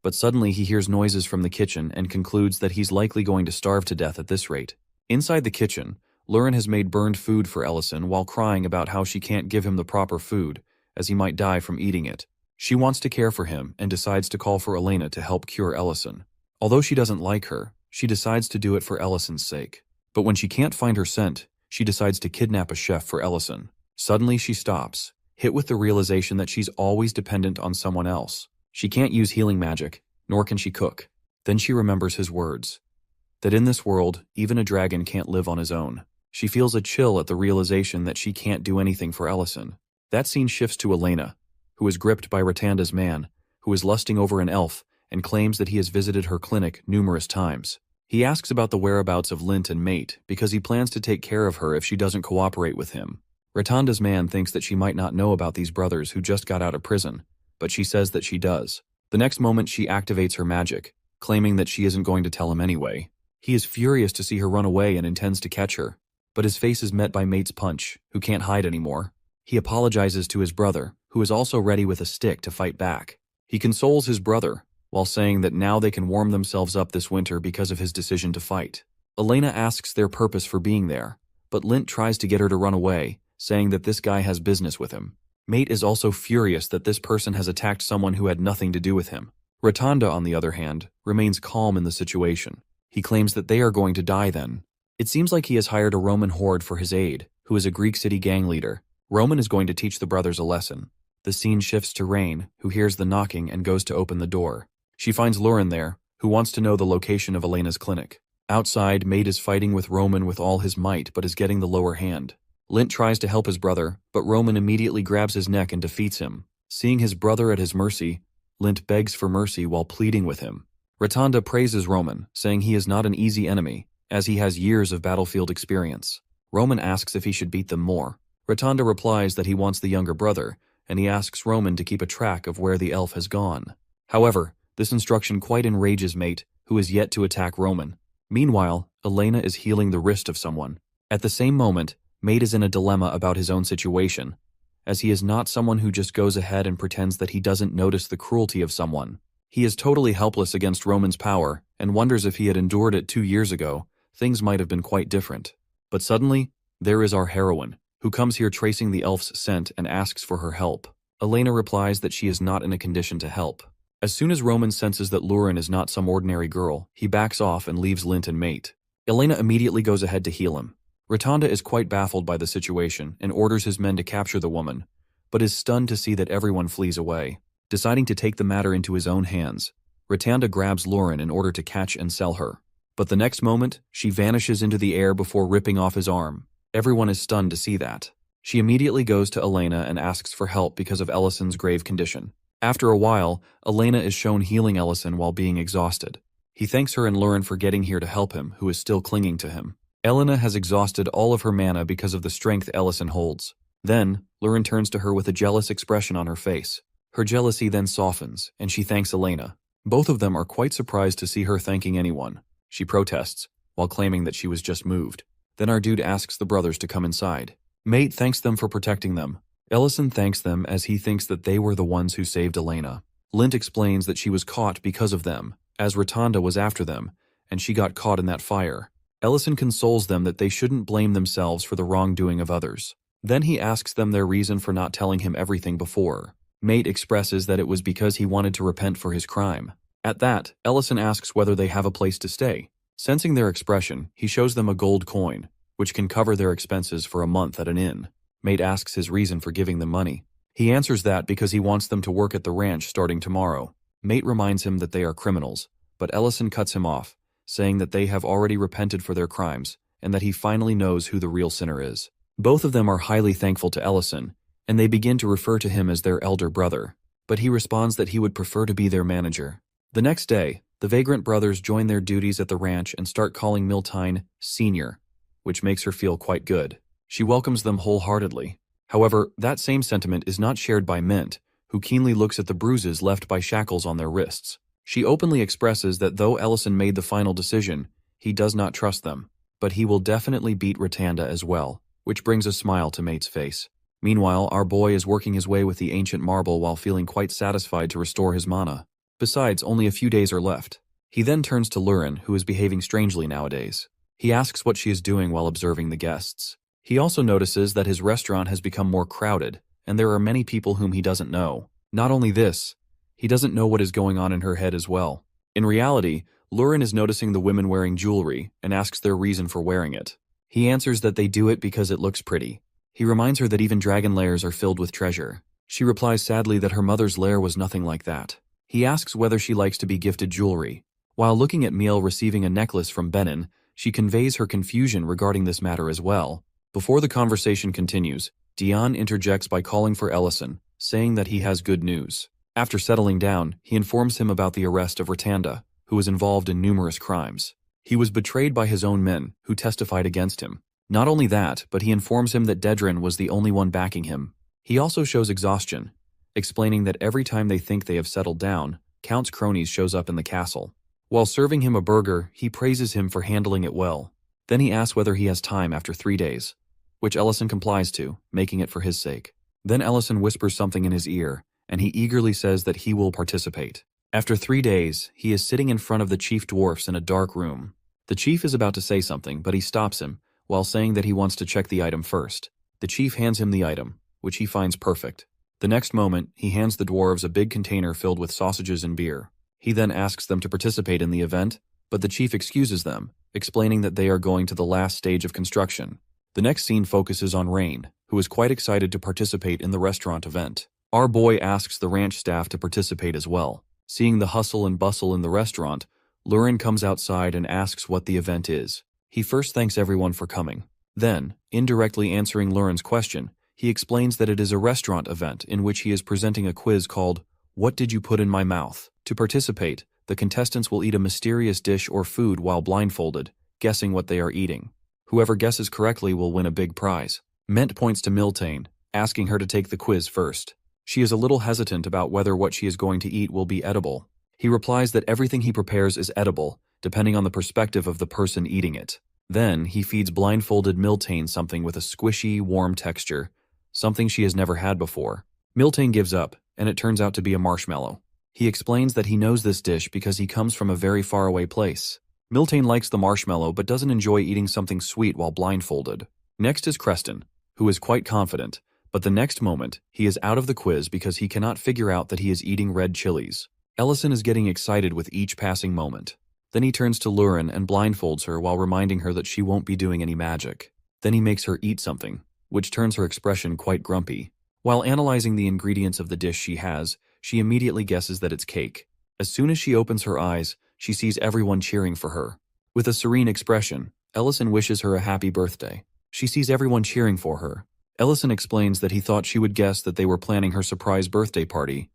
But suddenly he hears noises from the kitchen and concludes that he's likely going to starve to death at this rate. Inside the kitchen, Lurin has made burned food for Ellison while crying about how she can't give him the proper food, as he might die from eating it. She wants to care for him and decides to call for Elena to help cure Ellison. Although she doesn't like her, she decides to do it for Ellison's sake. But when she can't find her scent, she decides to kidnap a chef for Ellison. Suddenly she stops. hit with the realization that she's always dependent on someone else. She can't use healing magic, nor can she cook. Then she remembers his words, that in this world, even a dragon can't live on his own. She feels a chill at the realization that she can't do anything for Ellison. That scene shifts to Elena, who is gripped by Ratanda's man, who is lusting over an elf and claims that he has visited her clinic numerous times. He asks about the whereabouts of Lint and Mate because he plans to take care of her if she doesn't cooperate with him. Ratanda's man thinks that she might not know about these brothers who just got out of prison, but she says that she does. The next moment she activates her magic, claiming that she isn't going to tell him anyway. He is furious to see her run away and intends to catch her, but his face is met by Mate's punch, who can't hide anymore. He apologizes to his brother, who is also ready with a stick to fight back. He consoles his brother, while saying that now they can warm themselves up this winter because of his decision to fight. Elena asks their purpose for being there, but Lint tries to get her to run away, saying that this guy has business with him. Mate is also furious that this person has attacked someone who had nothing to do with him. Ratanda, on the other hand, remains calm in the situation. He claims that they are going to die then. It seems like he has hired a Roman horde for his aide, who is a Greek city gang leader. Roman is going to teach the brothers a lesson. The scene shifts to Rain, who hears the knocking and goes to open the door. She finds Lauren there, who wants to know the location of Elena's clinic. Outside, Mate is fighting with Roman with all his might but is getting the lower hand. Lint tries to help his brother, but Roman immediately grabs his neck and defeats him. Seeing his brother at his mercy, Lint begs for mercy while pleading with him. Ratanda praises Roman, saying he is not an easy enemy, as he has years of battlefield experience. Roman asks if he should beat them more. Ratanda replies that he wants the younger brother, and he asks Roman to keep a track of where the elf has gone. However, this instruction quite enrages Mate, who is yet to attack Roman. Meanwhile, Elena is healing the wrist of someone. At the same moment, Mate is in a dilemma about his own situation, as he is not someone who just goes ahead and pretends that he doesn't notice the cruelty of someone. He is totally helpless against Roman's power and wonders if he had endured it 2 years ago, things might have been quite different. But suddenly, there is our heroine, who comes here tracing the elf's scent and asks for her help. Elena replies that she is not in a condition to help. As soon as Roman senses that Lauren is not some ordinary girl, he backs off and leaves Lint and Mate. Elena immediately goes ahead to heal him. Ratanda is quite baffled by the situation and orders his men to capture the woman, but is stunned to see that everyone flees away. Deciding to take the matter into his own hands, Ratanda grabs Lauren in order to catch and sell her. But the next moment, she vanishes into the air before ripping off his arm. Everyone is stunned to see that. She immediately goes to Elena and asks for help because of Ellison's grave condition. After a while, Elena is shown healing Ellison while being exhausted. He thanks her and Lauren for getting here to help him, who is still clinging to him. Elena has exhausted all of her mana because of the strength Ellison holds. Then, Lauren turns to her with a jealous expression on her face. Her jealousy then softens, and she thanks Elena. Both of them are quite surprised to see her thanking anyone. She protests, while claiming that she was just moved. Then our dude asks the brothers to come inside. Mate thanks them for protecting them. Ellison thanks them as he thinks that they were the ones who saved Elena. Lint explains that she was caught because of them, as Ratanda was after them, and she got caught in that fire. Ellison consoles them that they shouldn't blame themselves for the wrongdoing of others. Then he asks them their reason for not telling him everything before. Mate expresses that it was because he wanted to repent for his crime. At that, Ellison asks whether they have a place to stay. Sensing their expression, he shows them a gold coin, which can cover their expenses for a month at an inn. Mate asks his reason for giving them money. He answers that because he wants them to work at the ranch starting tomorrow. Mate reminds him that they are criminals, but Ellison cuts him off, saying that they have already repented for their crimes, and that he finally knows who the real sinner is. Both of them are highly thankful to Ellison, and they begin to refer to him as their elder brother, but he responds that he would prefer to be their manager. The next day, the Vagrant brothers join their duties at the ranch and start calling Miltine Senior, which makes her feel quite good. She welcomes them wholeheartedly. However, that same sentiment is not shared by Mint, who keenly looks at the bruises left by shackles on their wrists. She openly expresses that though Ellison made the final decision, he does not trust them, but he will definitely beat Ratanda as well, which brings a smile to Mate's face. Meanwhile, our boy is working his way with the ancient marble while feeling quite satisfied to restore his mana. Besides, only a few days are left. He then turns to Lurin, who is behaving strangely nowadays. He asks what she is doing while observing the guests. He also notices that his restaurant has become more crowded, and there are many people whom he doesn't know. Not only this, he doesn't know what is going on in her head as well. In reality, Lurin is noticing the women wearing jewelry and asks their reason for wearing it. He answers that they do it because it looks pretty. He reminds her that even dragon lairs are filled with treasure. She replies sadly that her mother's lair was nothing like that. He asks whether she likes to be gifted jewelry. While looking at Miel receiving a necklace from Benin, she conveys her confusion regarding this matter as well. Before the conversation continues, Dion interjects by calling for Ellison, saying that he has good news. After settling down, he informs him about the arrest of Ratanda, who was involved in numerous crimes. He was betrayed by his own men, who testified against him. Not only that, but he informs him that Dedran was the only one backing him. He also shows exhaustion, explaining that every time they think they have settled down, Count's cronies shows up in the castle. While serving him a burger, he praises him for handling it well. Then he asks whether he has time after 3 days, which Ellison complies to, making it for his sake. Then Ellison whispers something in his ear, and he eagerly says that he will participate. After 3 days, he is sitting in front of the chief dwarfs in a dark room. The chief is about to say something, but he stops him, while saying that he wants to check the item first. The chief hands him the item, which he finds perfect. The next moment, he hands the dwarves a big container filled with sausages and beer. He then asks them to participate in the event, but the chief excuses them, explaining that they are going to the last stage of construction. The next scene focuses on Rain, who is quite excited to participate in the restaurant event. Our boy asks the ranch staff to participate as well. Seeing the hustle and bustle in the restaurant, Lurin comes outside and asks what the event is. He first thanks everyone for coming. Then, indirectly answering Lurin's question, he explains that it is a restaurant event in which he is presenting a quiz called, "What Did You Put in My Mouth?" To participate, the contestants will eat a mysterious dish or food while blindfolded, guessing what they are eating. Whoever guesses correctly will win a big prize. Ment points to Miltane, asking her to take the quiz first. She is a little hesitant about whether what she is going to eat will be edible. He replies that everything he prepares is edible, depending on the perspective of the person eating it. Then, he feeds blindfolded Miltane something with a squishy, warm texture, something she has never had before. Miltane gives up, and it turns out to be a marshmallow. He explains that he knows this dish because he comes from a very faraway place. Miltane likes the marshmallow but doesn't enjoy eating something sweet while blindfolded. Next is Creston, who is quite confident, but the next moment, he is out of the quiz because he cannot figure out that he is eating red chilies. Ellison is getting excited with each passing moment. Then he turns to Lurin and blindfolds her while reminding her that she won't be doing any magic. Then he makes her eat something, which turns her expression quite grumpy. While analyzing the ingredients of the dish she has, she immediately guesses that it's cake. As soon as she opens her eyes, she sees everyone cheering for her. With a serene expression, Ellison wishes her a happy birthday. She sees everyone cheering for her. Ellison explains that he thought she would guess that they were planning her surprise birthday party,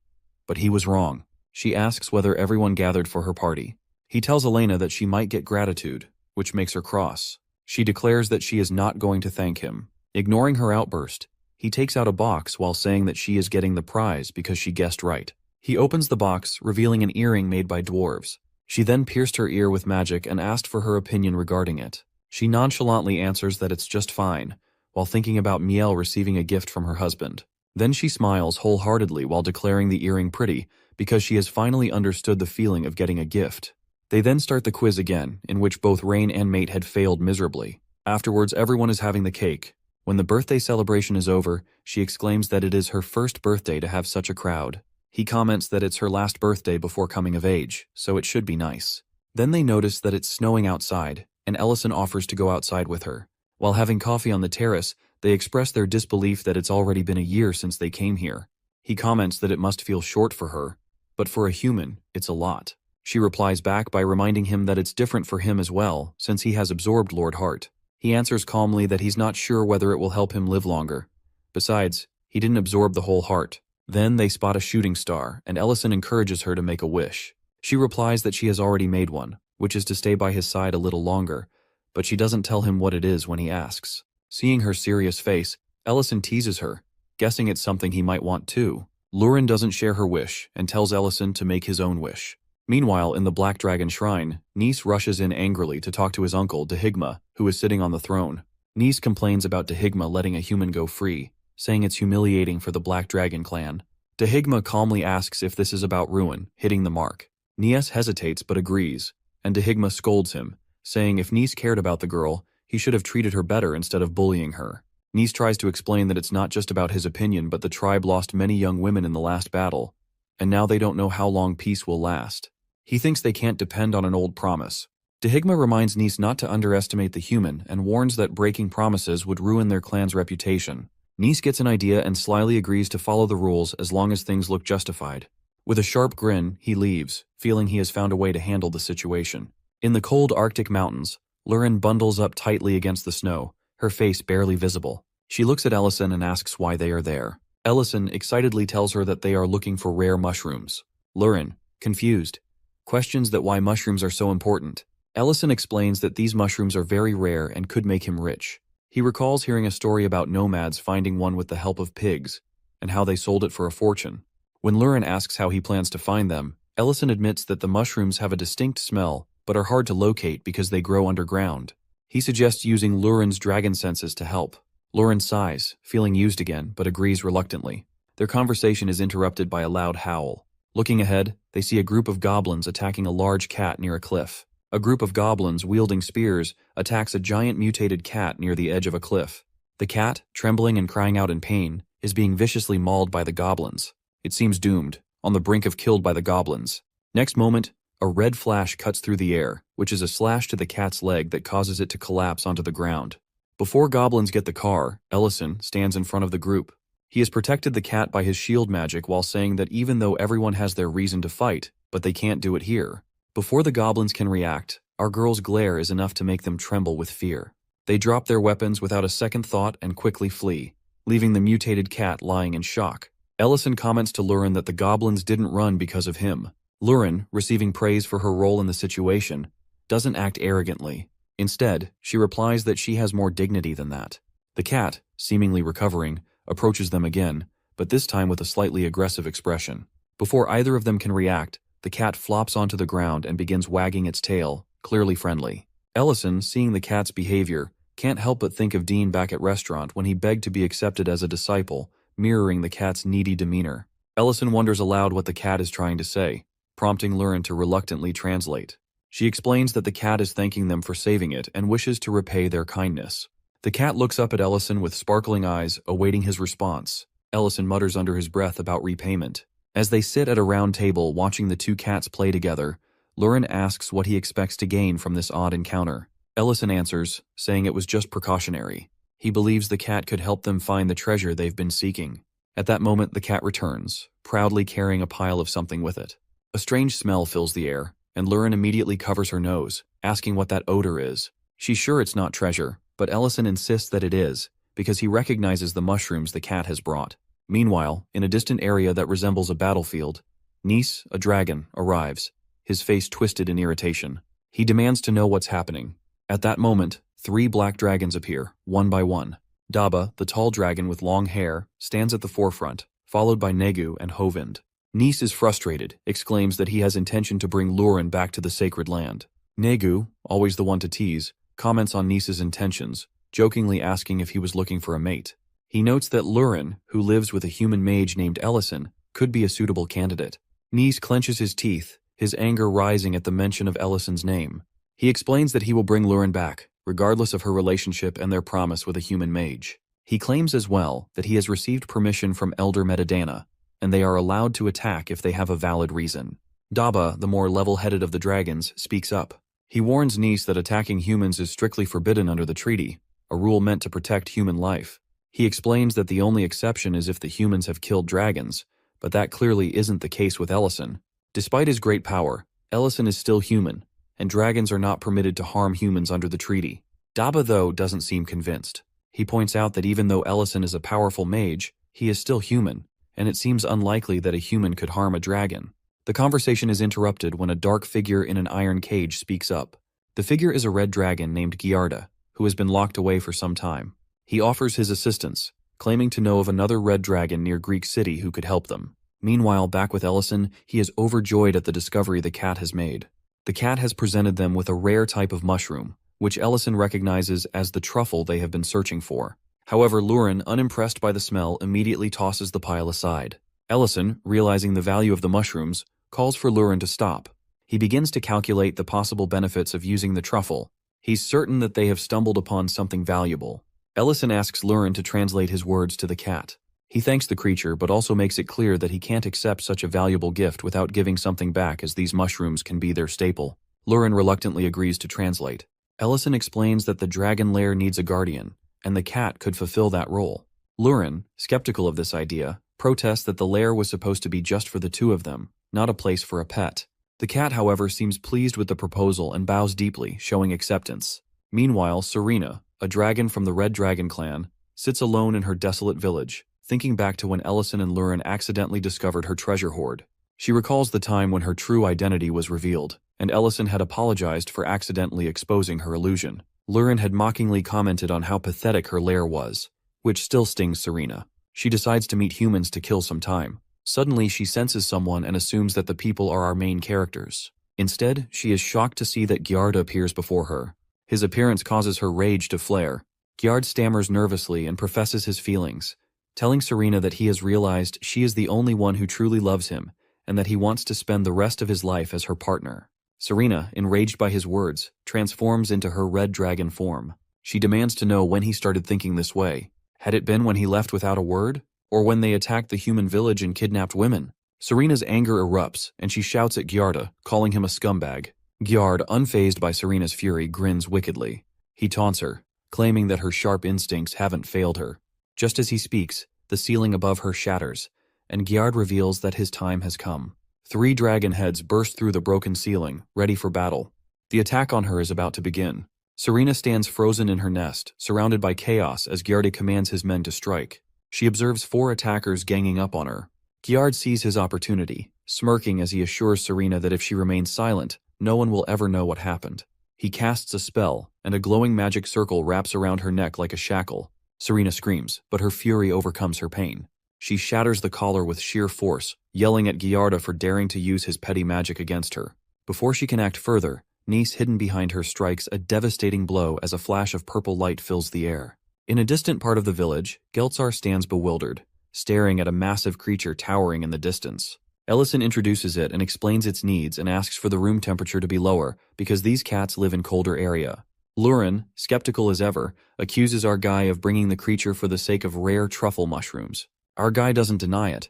but he was wrong. She asks whether everyone gathered for her party. He tells Elena that she might get gratitude, which makes her cross. She declares that she is not going to thank him. Ignoring her outburst, he takes out a box while saying that she is getting the prize because she guessed right. He opens the box, revealing an earring made by dwarves. She then pierced her ear with magic and asked for her opinion regarding it. She nonchalantly answers that it's just fine, while thinking about Miel receiving a gift from her husband. Then she smiles wholeheartedly while declaring the earring pretty, because she has finally understood the feeling of getting a gift. They then start the quiz again, in which both Rain and Mate had failed miserably. Afterwards, everyone is having the cake. When the birthday celebration is over, she exclaims that it is her first birthday to have such a crowd. He comments that it's her last birthday before coming of age, so it should be nice. Then they notice that it's snowing outside, and Ellison offers to go outside with her. While having coffee on the terrace, they express their disbelief that it's already been a year since they came here. He comments that it must feel short for her, but for a human, it's a lot. She replies back by reminding him that it's different for him as well, since he has absorbed Lord Hart. He answers calmly that he's not sure whether it will help him live longer. Besides, he didn't absorb the whole heart. Then they spot a shooting star, and Ellison encourages her to make a wish. She replies that she has already made one, which is to stay by his side a little longer, but she doesn't tell him what it is when he asks. Seeing her serious face, Ellison teases her, guessing it's something he might want too. Lurin doesn't share her wish, and tells Ellison to make his own wish. Meanwhile, in the Black Dragon Shrine, Nis rushes in angrily to talk to his uncle, Dehigma, who is sitting on the throne. Nis complains about Dehigma letting a human go free, saying it's humiliating for the Black Dragon clan. Dehigma calmly asks if this is about ruin, hitting the mark. Nies hesitates but agrees, and Dehigma scolds him, saying if Nis cared about the girl, he should have treated her better instead of bullying her. Nis tries to explain that it's not just about his opinion, but the tribe lost many young women in the last battle, and now they don't know how long peace will last. He thinks they can't depend on an old promise. Dehigma reminds Nis not to underestimate the human and warns that breaking promises would ruin their clan's reputation. Nice gets an idea and slyly agrees to follow the rules as long as things look justified. With a sharp grin, he leaves, feeling he has found a way to handle the situation. In the cold Arctic mountains, Lurin bundles up tightly against the snow, her face barely visible. She looks at Ellison and asks why they are there. Ellison excitedly tells her that they are looking for rare mushrooms. Lurin, confused, questions that why mushrooms are so important. Ellison explains that these mushrooms are very rare and could make him rich. He recalls hearing a story about nomads finding one with the help of pigs, and how they sold it for a fortune. When Lurin asks how he plans to find them, Ellison admits that the mushrooms have a distinct smell, but are hard to locate because they grow underground. He suggests using Lurin's dragon senses to help. Lurin sighs, feeling used again, but agrees reluctantly. Their conversation is interrupted by a loud howl. Looking ahead, they see a group of goblins attacking a large cat near a cliff. A group of goblins wielding spears attacks a giant mutated cat near the edge of a cliff. The cat, trembling and crying out in pain, is being viciously mauled by the goblins. It seems doomed, on the brink of killed by the goblins. Next moment, a red flash cuts through the air, which is a slash to the cat's leg that causes it to collapse onto the ground. Before goblins get the car, Ellison stands in front of the group. He has protected the cat by his shield magic while saying that even though everyone has their reason to fight, but they can't do it here. Before the goblins can react, our girl's glare is enough to make them tremble with fear. They drop their weapons without a second thought and quickly flee, leaving the mutated cat lying in shock. Ellison comments to Lurin that the goblins didn't run because of him. Lurin, receiving praise for her role in the situation, doesn't act arrogantly. Instead, she replies that she has more dignity than that. The cat, seemingly recovering, approaches them again, but this time with a slightly aggressive expression. Before either of them can react, the cat flops onto the ground and begins wagging its tail, clearly friendly. Ellison, seeing the cat's behavior, can't help but think of Dean back at restaurant when he begged to be accepted as a disciple, mirroring the cat's needy demeanor. Ellison wonders aloud what the cat is trying to say, prompting Lurin to reluctantly translate. She explains that the cat is thanking them for saving it and wishes to repay their kindness. The cat looks up at Ellison with sparkling eyes, awaiting his response. Ellison mutters under his breath about repayment. As they sit at a round table watching the two cats play together, Lurin asks what he expects to gain from this odd encounter. Ellison answers, saying it was just precautionary. He believes the cat could help them find the treasure they've been seeking. At that moment, the cat returns, proudly carrying a pile of something with it. A strange smell fills the air, and Lurin immediately covers her nose, asking what that odor is. She's sure it's not treasure, but Ellison insists that it is, because he recognizes the mushrooms the cat has brought. Meanwhile, in a distant area that resembles a battlefield, Nice, a dragon, arrives, his face twisted in irritation. He demands to know what's happening. At that moment, 3 black dragons appear, one by one. Daba, the tall dragon with long hair, stands at the forefront, followed by Negu and Hovind. Nice is frustrated, exclaims that he has intention to bring Lurin back to the sacred land. Negu, always the one to tease, comments on Nice's intentions, jokingly asking if he was looking for a mate. He notes that Lurin, who lives with a human mage named Ellison, could be a suitable candidate. Nice clenches his teeth, his anger rising at the mention of Ellison's name. He explains that he will bring Lurin back, regardless of her relationship and their promise with a human mage. He claims as well that he has received permission from Elder Metadana, and they are allowed to attack if they have a valid reason. Daba, the more level-headed of the dragons, speaks up. He warns Nice that attacking humans is strictly forbidden under the treaty, a rule meant to protect human life. He explains that the only exception is if the humans have killed dragons, but that clearly isn't the case with Ellison. Despite his great power, Ellison is still human, and dragons are not permitted to harm humans under the treaty. Daba, though, doesn't seem convinced. He points out that even though Ellison is a powerful mage, he is still human, and it seems unlikely that a human could harm a dragon. The conversation is interrupted when a dark figure in an iron cage speaks up. The figure is a red dragon named Giarda, who has been locked away for some time. He offers his assistance, claiming to know of another red dragon near Greek City who could help them. Meanwhile, back with Ellison, he is overjoyed at the discovery the cat has made. The cat has presented them with a rare type of mushroom, which Ellison recognizes as the truffle they have been searching for. However, Lurin, unimpressed by the smell, immediately tosses the pile aside. Ellison, realizing the value of the mushrooms, calls for Lurin to stop. He begins to calculate the possible benefits of using the truffle. He's certain that they have stumbled upon something valuable. Ellison asks Lurin to translate his words to the cat. He thanks the creature, but also makes it clear that he can't accept such a valuable gift without giving something back, as these mushrooms can be their staple. Lurin reluctantly agrees to translate. Ellison explains that the dragon lair needs a guardian, and the cat could fulfill that role. Lurin, skeptical of this idea, protests that the lair was supposed to be just for the two of them, not a place for a pet. The cat, however, seems pleased with the proposal and bows deeply, showing acceptance. Meanwhile, Serena, a dragon from the Red Dragon clan, sits alone in her desolate village, thinking back to when Ellison and Lurin accidentally discovered her treasure hoard. She recalls the time when her true identity was revealed, and Ellison had apologized for accidentally exposing her illusion. Lurin had mockingly commented on how pathetic her lair was, which still stings Serena. She decides to meet humans to kill some time. Suddenly, she senses someone and assumes that the people are our main characters. Instead, she is shocked to see that Gyarda appears before her. His appearance causes her rage to flare. Gyard stammers nervously and professes his feelings, telling Serena that he has realized she is the only one who truly loves him and that he wants to spend the rest of his life as her partner. Serena, enraged by his words, transforms into her red dragon form. She demands to know when he started thinking this way. Had it been when he left without a word? Or when they attacked the human village and kidnapped women? Serena's anger erupts, and she shouts at Gyarda, calling him a scumbag. Gyard, unfazed by Serena's fury, grins wickedly. He taunts her, claiming that her sharp instincts haven't failed her. Just as he speaks, the ceiling above her shatters, and Gyard reveals that his time has come. 3 dragon heads burst through the broken ceiling, ready for battle. The attack on her is about to begin. Serena stands frozen in her nest, surrounded by chaos as Gyarde commands his men to strike. She observes 4 attackers ganging up on her. Gyard sees his opportunity, smirking as he assures Serena that if she remains silent, no one will ever know what happened. He casts a spell, and a glowing magic circle wraps around her neck like a shackle. Serena screams, but her fury overcomes her pain. She shatters the collar with sheer force, yelling at Gyarda for daring to use his petty magic against her. Before she can act further, Nis, hidden behind her, strikes a devastating blow as a flash of purple light fills the air. In a distant part of the village, Geltzar stands bewildered, staring at a massive creature towering in the distance. Ellison introduces it and explains its needs and asks for the room temperature to be lower because these cats live in colder area. Lurin, skeptical as ever, accuses our guy of bringing the creature for the sake of rare truffle mushrooms. Our guy doesn't deny it.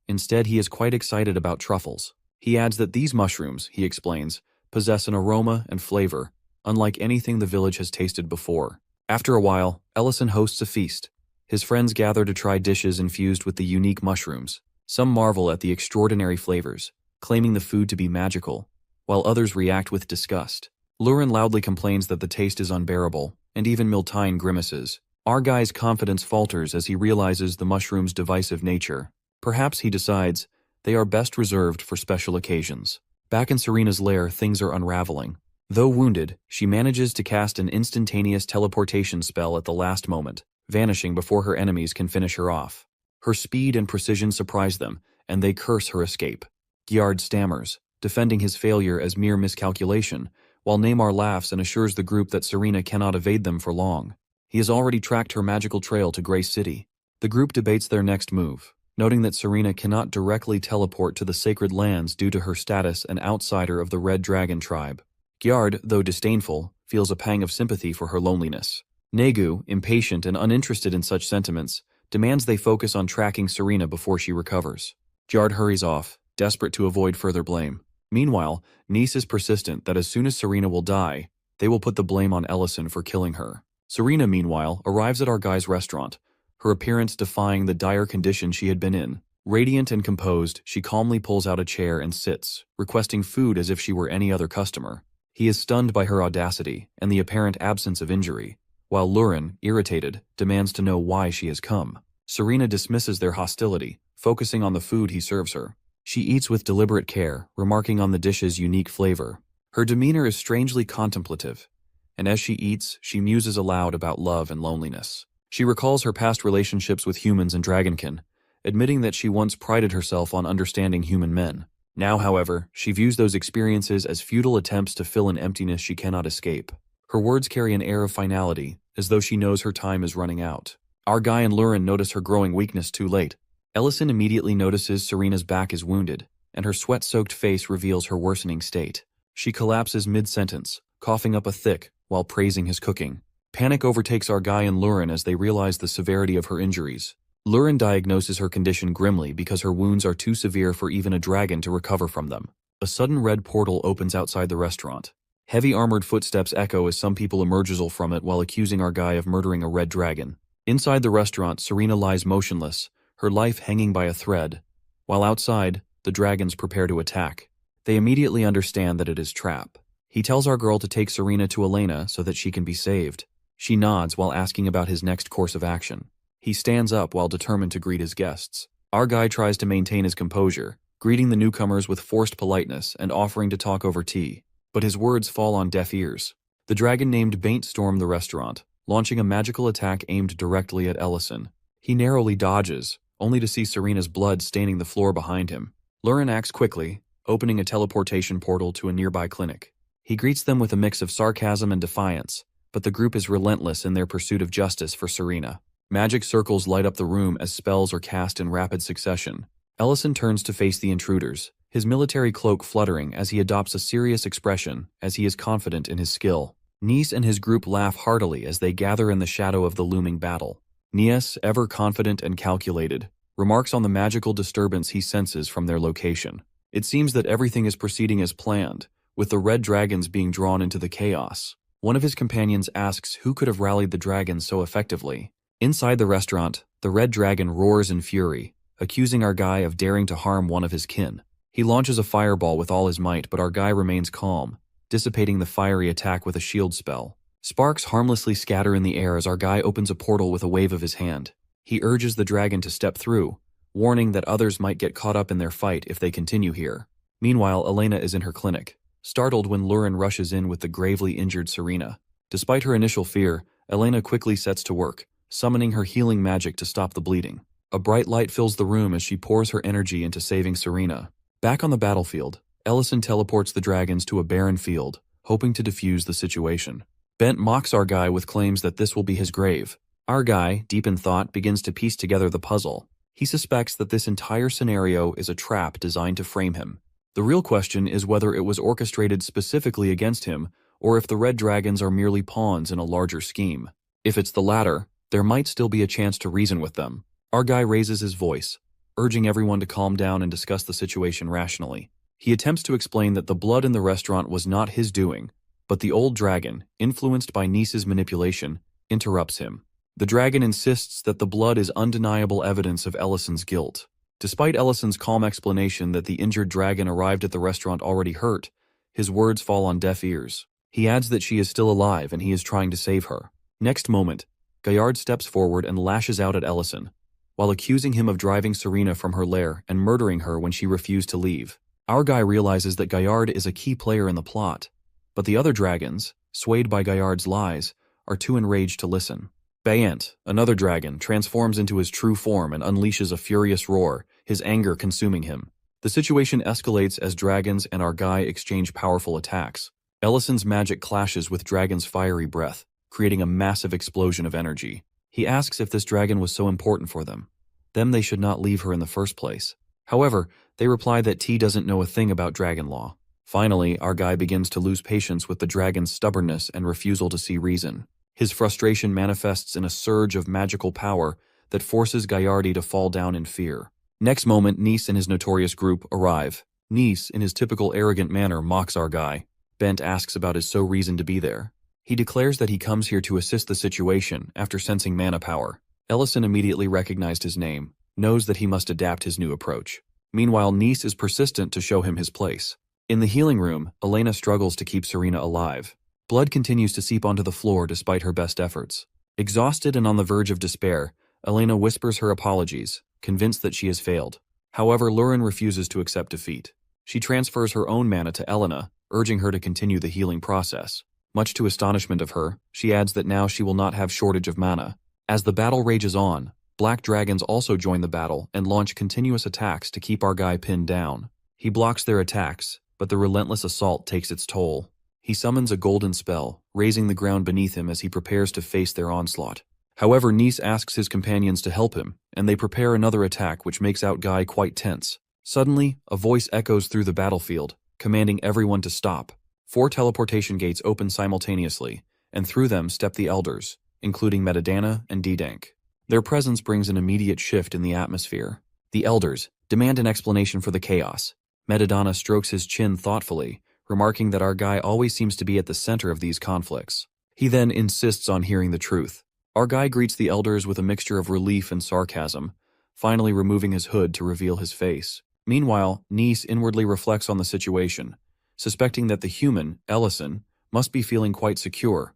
Instead, he is quite excited about truffles. He adds that these mushrooms, he explains, possess an aroma and flavor, unlike anything the village has tasted before. After a while, Ellison hosts a feast. His friends gather to try dishes infused with the unique mushrooms. Some marvel at the extraordinary flavors, claiming the food to be magical, while others react with disgust. Lurin loudly complains that the taste is unbearable, and even Miltine grimaces. Our guy's confidence falters as he realizes the mushroom's divisive nature. Perhaps, he decides, they are best reserved for special occasions. Back in Serena's lair, things are unraveling. Though wounded, she manages to cast an instantaneous teleportation spell at the last moment, vanishing before her enemies can finish her off. Her speed and precision surprise them, and they curse her escape. Gyard stammers, defending his failure as mere miscalculation, while Neymar laughs and assures the group that Serena cannot evade them for long. He has already tracked her magical trail to Grey City. The group debates their next move, noting that Serena cannot directly teleport to the sacred lands due to her status an outsider of the Red Dragon tribe. Gyard, though disdainful, feels a pang of sympathy for her loneliness. Negu, impatient and uninterested in such sentiments, demands they focus on tracking Serena before she recovers. Gyard hurries off, desperate to avoid further blame. Meanwhile, Nis is persistent that as soon as Serena will die, they will put the blame on Ellison for killing her. Serena, meanwhile, arrives at our guy's restaurant, her appearance defying the dire condition she had been in. Radiant and composed, she calmly pulls out a chair and sits, requesting food as if she were any other customer. He is stunned by her audacity and the apparent absence of injury, while Lurin, irritated, demands to know why she has come. Serena dismisses their hostility, focusing on the food he serves her. She eats with deliberate care, remarking on the dish's unique flavor. Her demeanor is strangely contemplative, and as she eats, she muses aloud about love and loneliness. She recalls her past relationships with humans and dragonkin, admitting that she once prided herself on understanding human men. Now, however, she views those experiences as futile attempts to fill an emptiness she cannot escape. Her words carry an air of finality, as though she knows her time is running out. Our guy and Lurin notice her growing weakness too late. Ellison immediately notices Serena's back is wounded, and her sweat-soaked face reveals her worsening state. She collapses mid-sentence, coughing up a thick, while praising his cooking. Panic overtakes our guy and Lurin as they realize the severity of her injuries. Lurin diagnoses her condition grimly because her wounds are too severe for even a dragon to recover from them. A sudden red portal opens outside the restaurant. Heavy armored footsteps echo as some people emerge from it while accusing our guy of murdering a red dragon. Inside the restaurant, Serena lies motionless, her life hanging by a thread, while outside, the dragons prepare to attack. They immediately understand that it is trap. He tells our girl to take Serena to Elena so that she can be saved. She nods while asking about his next course of action. He stands up while determined to greet his guests. Our guy tries to maintain his composure, greeting the newcomers with forced politeness and offering to talk over tea. But his words fall on deaf ears. The dragon named Baint stormed the restaurant, launching a magical attack aimed directly at Ellison. He narrowly dodges, only to see Serena's blood staining the floor behind him. Lurin acts quickly, opening a teleportation portal to a nearby clinic. He greets them with a mix of sarcasm and defiance, but the group is relentless in their pursuit of justice for Serena. Magic circles light up the room as spells are cast in rapid succession. Ellison turns to face the intruders, his military cloak fluttering as he adopts a serious expression as he is confident in his skill. Nice and his group laugh heartily as they gather in the shadow of the looming battle. Nias, ever confident and calculated, remarks on the magical disturbance he senses from their location. It seems that everything is proceeding as planned, with the red dragons being drawn into the chaos. One of his companions asks who could have rallied the dragons so effectively. Inside the restaurant, the red dragon roars in fury, accusing our guy of daring to harm one of his kin. He launches a fireball with all his might, but our guy remains calm, dissipating the fiery attack with a shield spell. Sparks harmlessly scatter in the air as our guy opens a portal with a wave of his hand. He urges the dragon to step through, warning that others might get caught up in their fight if they continue here. Meanwhile, Elena is in her clinic, startled when Lurin rushes in with the gravely injured Serena. Despite her initial fear, Elena quickly sets to work, summoning her healing magic to stop the bleeding. A bright light fills the room as she pours her energy into saving Serena. Back on the battlefield, Ellison teleports the dragons to a barren field, hoping to defuse the situation. Bent mocks our guy with claims that this will be his grave. Our guy, deep in thought, begins to piece together the puzzle. He suspects that this entire scenario is a trap designed to frame him. The real question is whether it was orchestrated specifically against him, or if the red dragons are merely pawns in a larger scheme. If it's the latter, there might still be a chance to reason with them. Our guy raises his voice, urging everyone to calm down and discuss the situation rationally. He attempts to explain that the blood in the restaurant was not his doing, but the old dragon, influenced by Nice's manipulation, interrupts him. The dragon insists that the blood is undeniable evidence of Ellison's guilt. Despite Ellison's calm explanation that the injured dragon arrived at the restaurant already hurt, his words fall on deaf ears. He adds that she is still alive and he is trying to save her. Next moment, Gaillard steps forward and lashes out at Ellison, while accusing him of driving Serena from her lair and murdering her when she refused to leave. Our guy realizes that Gaillard is a key player in the plot, but the other dragons, swayed by Gaillard's lies, are too enraged to listen. Bayant, another dragon, transforms into his true form and unleashes a furious roar, his anger consuming him. The situation escalates as dragons and our guy exchange powerful attacks. Ellison's magic clashes with Dragon's fiery breath, creating a massive explosion of energy. He asks if this dragon was so important for them. Then they should not leave her in the first place. However, they reply that T doesn't know a thing about dragon law. Finally, our guy begins to lose patience with the dragon's stubbornness and refusal to see reason. His frustration manifests in a surge of magical power that forces Gaillardi to fall down in fear. Next moment, Nice and his notorious group arrive. Nice, in his typical arrogant manner, mocks our guy. Bent asks about his reason to be there. He declares that he comes here to assist the situation after sensing mana power. Ellison immediately recognized his name, knows that he must adapt his new approach. Meanwhile, Nice is persistent to show him his place. In the healing room, Elena struggles to keep Serena alive. Blood continues to seep onto the floor despite her best efforts. Exhausted and on the verge of despair, Elena whispers her apologies, convinced that she has failed. However, Lurin refuses to accept defeat. She transfers her own mana to Elena, urging her to continue the healing process. Much to astonishment of her, she adds that now she will not have shortage of mana. As the battle rages on, black dragons also join the battle and launch continuous attacks to keep our guy pinned down. He blocks their attacks, but the relentless assault takes its toll. He summons a golden spell, raising the ground beneath him as he prepares to face their onslaught. However, Nice asks his companions to help him, and they prepare another attack which makes our guy quite tense. Suddenly, a voice echoes through the battlefield, commanding everyone to stop. 4 teleportation gates open simultaneously, and through them step the elders, including Metadana and D-Dank. Their presence brings an immediate shift in the atmosphere. The elders demand an explanation for the chaos. Metadana strokes his chin thoughtfully, remarking that our guy always seems to be at the center of these conflicts. He then insists on hearing the truth. Our guy greets the elders with a mixture of relief and sarcasm, finally removing his hood to reveal his face. Meanwhile, Nis inwardly reflects on the situation, suspecting that the human, Ellison, must be feeling quite secure,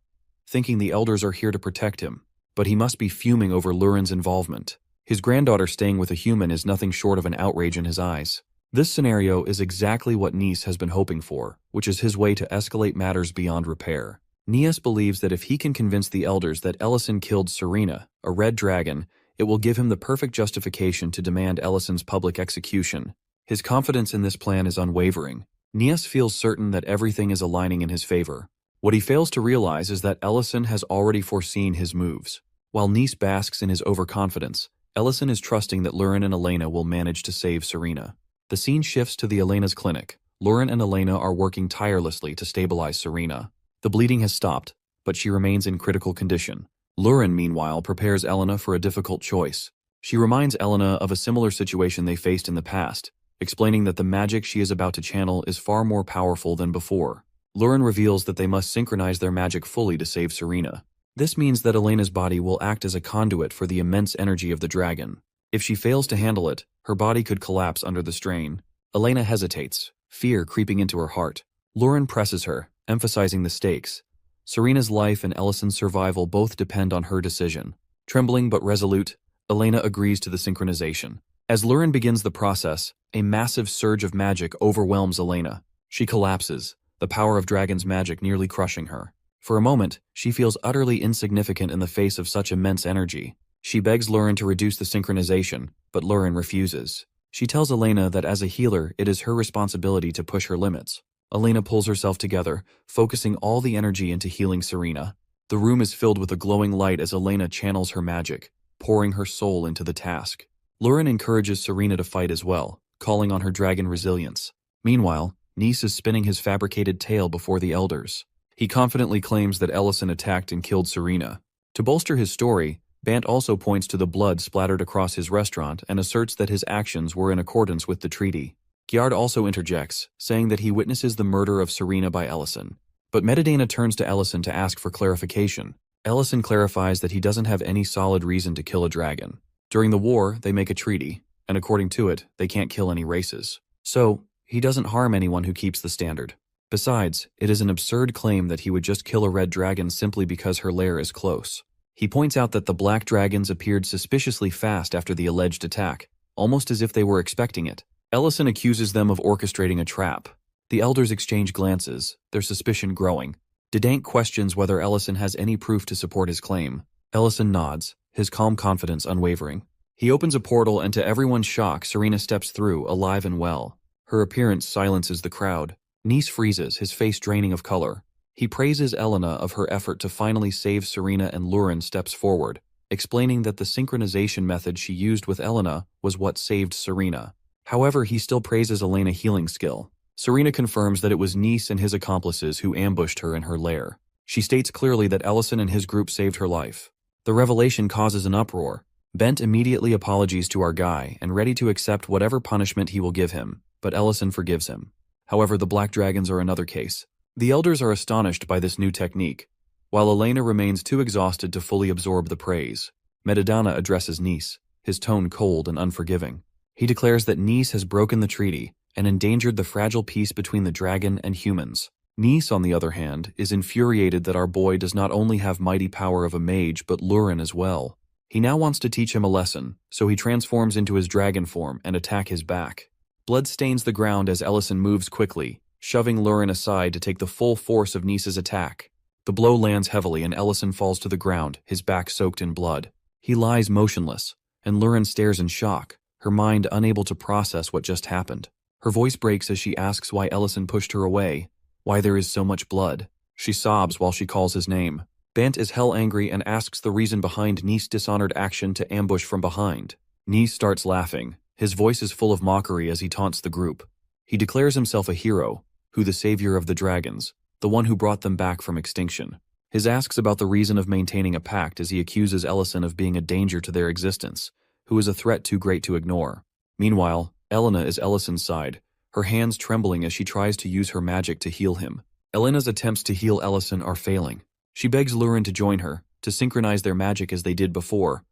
thinking the elders are here to protect him, but he must be fuming over Lurin's involvement. His granddaughter staying with a human is nothing short of an outrage in his eyes. This scenario is exactly what Nis has been hoping for, which is his way to escalate matters beyond repair. Nis believes that if he can convince the elders that Ellison killed Serena, a red dragon, it will give him the perfect justification to demand Ellison's public execution. His confidence in this plan is unwavering. Nis feels certain that everything is aligning in his favor. What he fails to realize is that Ellison has already foreseen his moves. While Nis basks in his overconfidence, Ellison is trusting that Lurin and Elena will manage to save Serena. The scene shifts to the Elena's clinic. Lurin and Elena are working tirelessly to stabilize Serena. The bleeding has stopped, but she remains in critical condition. Lurin, meanwhile, prepares Elena for a difficult choice. She reminds Elena of a similar situation they faced in the past, explaining that the magic she is about to channel is far more powerful than before. Lurin reveals that they must synchronize their magic fully to save Serena. This means that Elena's body will act as a conduit for the immense energy of the dragon. If she fails to handle it, her body could collapse under the strain. Elena hesitates, fear creeping into her heart. Lurin presses her, emphasizing the stakes. Serena's life and Ellison's survival both depend on her decision. Trembling but resolute, Elena agrees to the synchronization. As Lurin begins the process, a massive surge of magic overwhelms Elena. She collapses, the power of dragon's magic nearly crushing her. For a moment, she feels utterly insignificant in the face of such immense energy. She begs Lurin to reduce the synchronization, but Lurin refuses. She tells Elena that as a healer, it is her responsibility to push her limits. Elena pulls herself together, focusing all the energy into healing Serena. The room is filled with a glowing light as Elena channels her magic, pouring her soul into the task. Lurin encourages Serena to fight as well, calling on her dragon resilience. Meanwhile, Nis is spinning his fabricated tale before the elders. He confidently claims that Ellison attacked and killed Serena. To bolster his story, Bant also points to the blood splattered across his restaurant and asserts that his actions were in accordance with the treaty. Gyard also interjects, saying that he witnesses the murder of Serena by Ellison. But Metadana turns to Ellison to ask for clarification. Ellison clarifies that he doesn't have any solid reason to kill a dragon. During the war, they make a treaty, and according to it, they can't kill any races. So, he doesn't harm anyone who keeps the standard. Besides, it is an absurd claim that he would just kill a red dragon simply because her lair is close. He points out that the black dragons appeared suspiciously fast after the alleged attack, almost as if they were expecting it. Ellison accuses them of orchestrating a trap. The elders exchange glances, their suspicion growing. Dedank questions whether Ellison has any proof to support his claim. Ellison nods, his calm confidence unwavering. He opens a portal and to everyone's shock, Serena steps through, alive and well. Her appearance silences the crowd. Nis freezes, his face draining of color. He praises Elena of her effort to finally save Serena and Lurin steps forward, explaining that the synchronization method she used with Elena was what saved Serena. However, he still praises Elena's healing skill. Serena confirms that it was Nis and his accomplices who ambushed her in her lair. She states clearly that Ellison and his group saved her life. The revelation causes an uproar. Bent immediately apologizes to our guy and ready to accept whatever punishment he will give him, but Ellison forgives him. However, the Black Dragons are another case. The elders are astonished by this new technique, while Elena remains too exhausted to fully absorb the praise. Metadana addresses Nis, his tone cold and unforgiving. He declares that Nis has broken the treaty and endangered the fragile peace between the dragon and humans. Nis, on the other hand, is infuriated that our boy does not only have mighty power of a mage but Lurin as well. He now wants to teach him a lesson, so he transforms into his dragon form and attack his back. Blood stains the ground as Ellison moves quickly, shoving Lurin aside to take the full force of Nis's attack. The blow lands heavily and Ellison falls to the ground, his back soaked in blood. He lies motionless, and Lurin stares in shock, her mind unable to process what just happened. Her voice breaks as she asks why Ellison pushed her away, why there is so much blood. She sobs while she calls his name. Bant is hell angry and asks the reason behind Nis' dishonored action to ambush from behind. Nis starts laughing. His voice is full of mockery as he taunts the group. He declares himself a hero, who the savior of the dragons, the one who brought them back from extinction. His asks about the reason of maintaining a pact as he accuses Ellison of being a danger to their existence, who is a threat too great to ignore. Meanwhile, Elena is Ellison's side, her hands trembling as she tries to use her magic to heal him. Elena's attempts to heal Ellison are failing. She begs Lurin to join her, to synchronize their magic as they did before,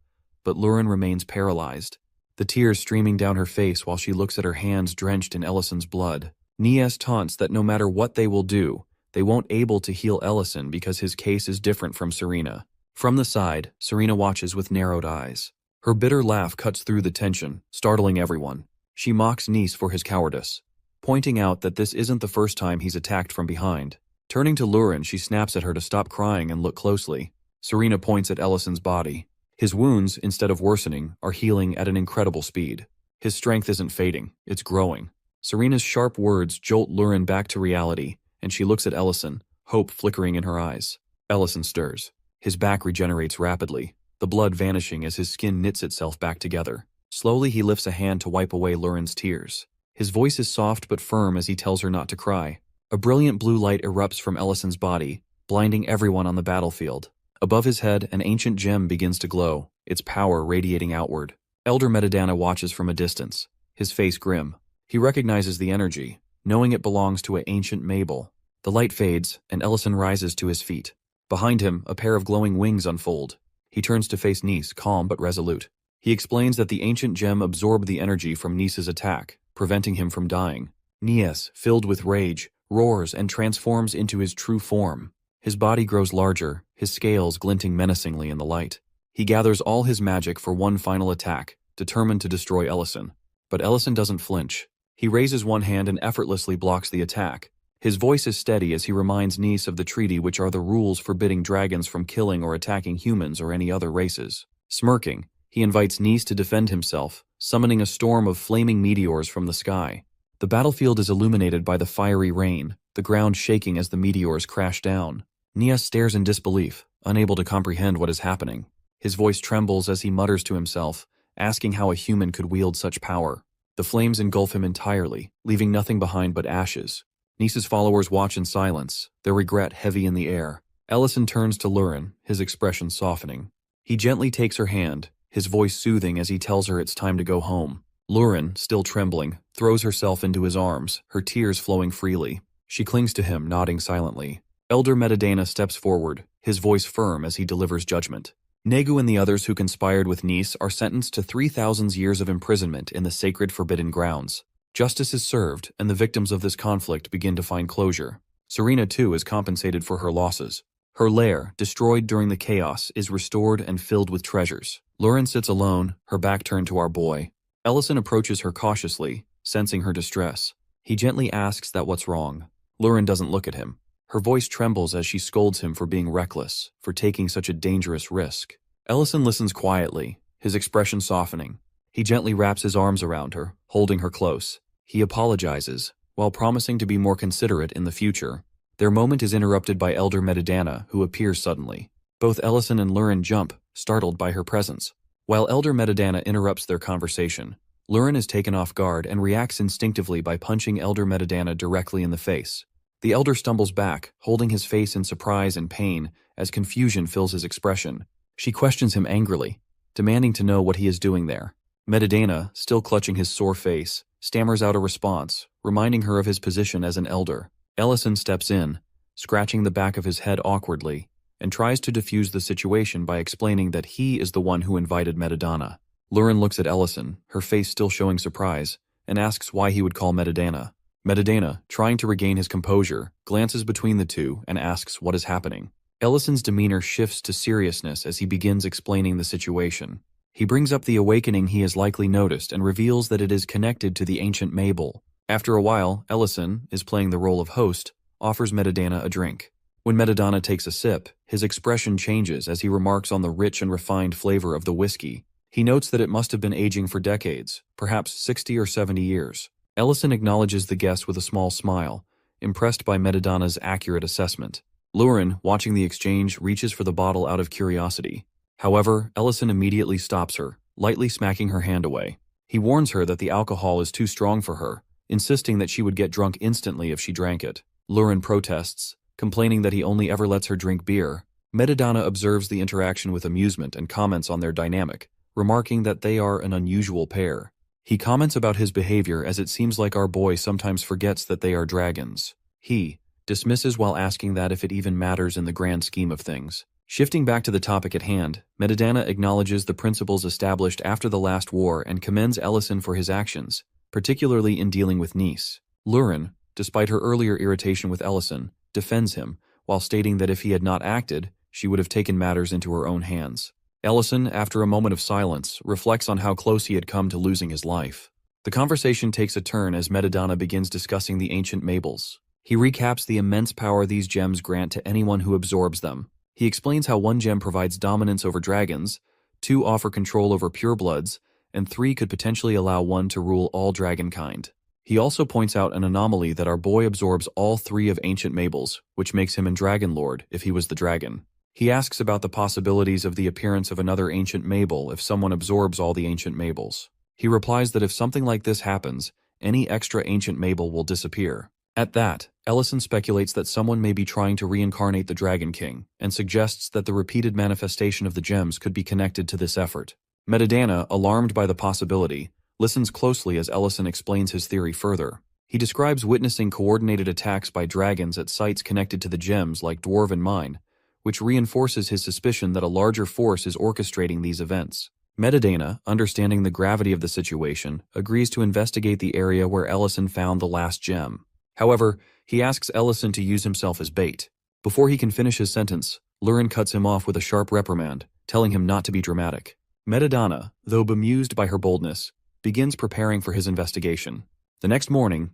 but Lurin remains paralyzed, the tears streaming down her face while she looks at her hands drenched in Ellison's blood. Nies taunts that no matter what they will do, they won't able to heal Ellison because his case is different from Serena. From the side, Serena watches with narrowed eyes. Her bitter laugh cuts through the tension, startling everyone. She mocks Nice for his cowardice, pointing out that this isn't the first time he's attacked from behind. Turning to Lurin, she snaps at her to stop crying and look closely. Serena points at Ellison's body. His wounds, instead of worsening, are healing at an incredible speed. His strength isn't fading, it's growing. Serena's sharp words jolt Lurin back to reality, and she looks at Ellison, hope flickering in her eyes. Ellison stirs. His back regenerates rapidly, the blood vanishing as his skin knits itself back together. Slowly he lifts a hand to wipe away Lurin's tears. His voice is soft but firm as he tells her not to cry. A brilliant blue light erupts from Ellison's body, blinding everyone on the battlefield. Above his head, an ancient gem begins to glow, its power radiating outward. Elder Metadana watches from a distance, his face grim. He recognizes the energy, knowing it belongs to an ancient Mabel. The light fades, and Ellison rises to his feet. Behind him, a pair of glowing wings unfold. He turns to face Nice, calm but resolute. He explains that the ancient gem absorbed the energy from Nice's attack, preventing him from dying. Nies, filled with rage, roars and transforms into his true form. His body grows larger, his scales glinting menacingly in the light. He gathers all his magic for one final attack, determined to destroy Ellison. But Ellison doesn't flinch. He raises one hand and effortlessly blocks the attack. His voice is steady as he reminds Nice of the treaty, which are the rules forbidding dragons from killing or attacking humans or any other races. Smirking, he invites Nice to defend himself, summoning a storm of flaming meteors from the sky. The battlefield is illuminated by the fiery rain, the ground shaking as the meteors crash down. Nias stares in disbelief, unable to comprehend what is happening. His voice trembles as he mutters to himself, asking how a human could wield such power. The flames engulf him entirely, leaving nothing behind but ashes. Nice's followers watch in silence, their regret heavy in the air. Ellison turns to Lurin, his expression softening. He gently takes her hand, his voice soothing as he tells her it's time to go home. Lurin, still trembling, throws herself into his arms, her tears flowing freely. She clings to him, nodding silently. Elder Metadana steps forward, his voice firm as he delivers judgment. Negu and the others who conspired with Nice are sentenced to 3,000 years of imprisonment in the sacred forbidden grounds. Justice is served, and the victims of this conflict begin to find closure. Serena, too, is compensated for her losses. Her lair, destroyed during the chaos, is restored and filled with treasures. Lurin sits alone, her back turned to our boy. Ellison approaches her cautiously, sensing her distress. He gently asks that what's wrong. Lurin doesn't look at him. Her voice trembles as she scolds him for being reckless, for taking such a dangerous risk. Ellison listens quietly, his expression softening. He gently wraps his arms around her, holding her close. He apologizes, while promising to be more considerate in the future. Their moment is interrupted by Elder Metadana, who appears suddenly. Both Ellison and Lurin jump, startled by her presence. While Elder Metadana interrupts their conversation, Lurin is taken off guard and reacts instinctively by punching Elder Metadana directly in the face. The elder stumbles back, holding his face in surprise and pain as confusion fills his expression. She questions him angrily, demanding to know what he is doing there. Metadana, still clutching his sore face, stammers out a response, reminding her of his position as an elder. Ellison steps in, scratching the back of his head awkwardly, and tries to defuse the situation by explaining that he is the one who invited Metadana. Lurin looks at Ellison, her face still showing surprise, and asks why he would call Metadana. Metadana, trying to regain his composure, glances between the two and asks what is happening. Ellison's demeanor shifts to seriousness as he begins explaining the situation. He brings up the awakening he has likely noticed and reveals that it is connected to the ancient Mabel. After a while, Ellison, is playing the role of host, offers Metadana a drink. When Metadana takes a sip, his expression changes as he remarks on the rich and refined flavor of the whiskey. He notes that it must have been aging for decades, perhaps 60 or 70 years. Ellison acknowledges the guest with a small smile, impressed by Metadana's accurate assessment. Lurin, watching the exchange, reaches for the bottle out of curiosity. However, Ellison immediately stops her, lightly smacking her hand away. He warns her that the alcohol is too strong for her, insisting that she would get drunk instantly if she drank it. Lurin protests, complaining that he only ever lets her drink beer. Metadana observes the interaction with amusement and comments on their dynamic, remarking that they are an unusual pair. He comments about his behavior as it seems like our boy sometimes forgets that they are dragons. He dismisses while asking that if it even matters in the grand scheme of things. Shifting back to the topic at hand, Madamada acknowledges the principles established after the last war and commends Ellison for his actions, particularly in dealing with Nice. Lurin, despite her earlier irritation with Ellison, defends him, while stating that if he had not acted, she would have taken matters into her own hands. Ellison, after a moment of silence, reflects on how close he had come to losing his life. The conversation takes a turn as Madamada begins discussing the ancient Mables. He recaps the immense power these gems grant to anyone who absorbs them. He explains how 1 gem provides dominance over dragons, 2 offer control over purebloods, and 3 could potentially allow 1 to rule all dragonkind. He also points out an anomaly that our boy absorbs all 3 of ancient Mables, which makes him a Dragon Lord if he was the dragon. He asks about the possibilities of the appearance of another ancient Mable if someone absorbs all the ancient Mables. He replies that if something like this happens, any extra ancient Mable will disappear. At that, Ellison speculates that someone may be trying to reincarnate the Dragon King, and suggests that the repeated manifestation of the gems could be connected to this effort. Madamada, alarmed by the possibility, listens closely as Ellison explains his theory further. He describes witnessing coordinated attacks by dragons at sites connected to the gems like Dwarven Mine, which reinforces his suspicion that a larger force is orchestrating these events. Madamada, understanding the gravity of the situation, agrees to investigate the area where Ellison found the last gem. However, he asks Ellison to use himself as bait. Before he can finish his sentence, Lurin cuts him off with a sharp reprimand, telling him not to be dramatic. Madamada, though bemused by her boldness, begins preparing for his investigation. The next morning,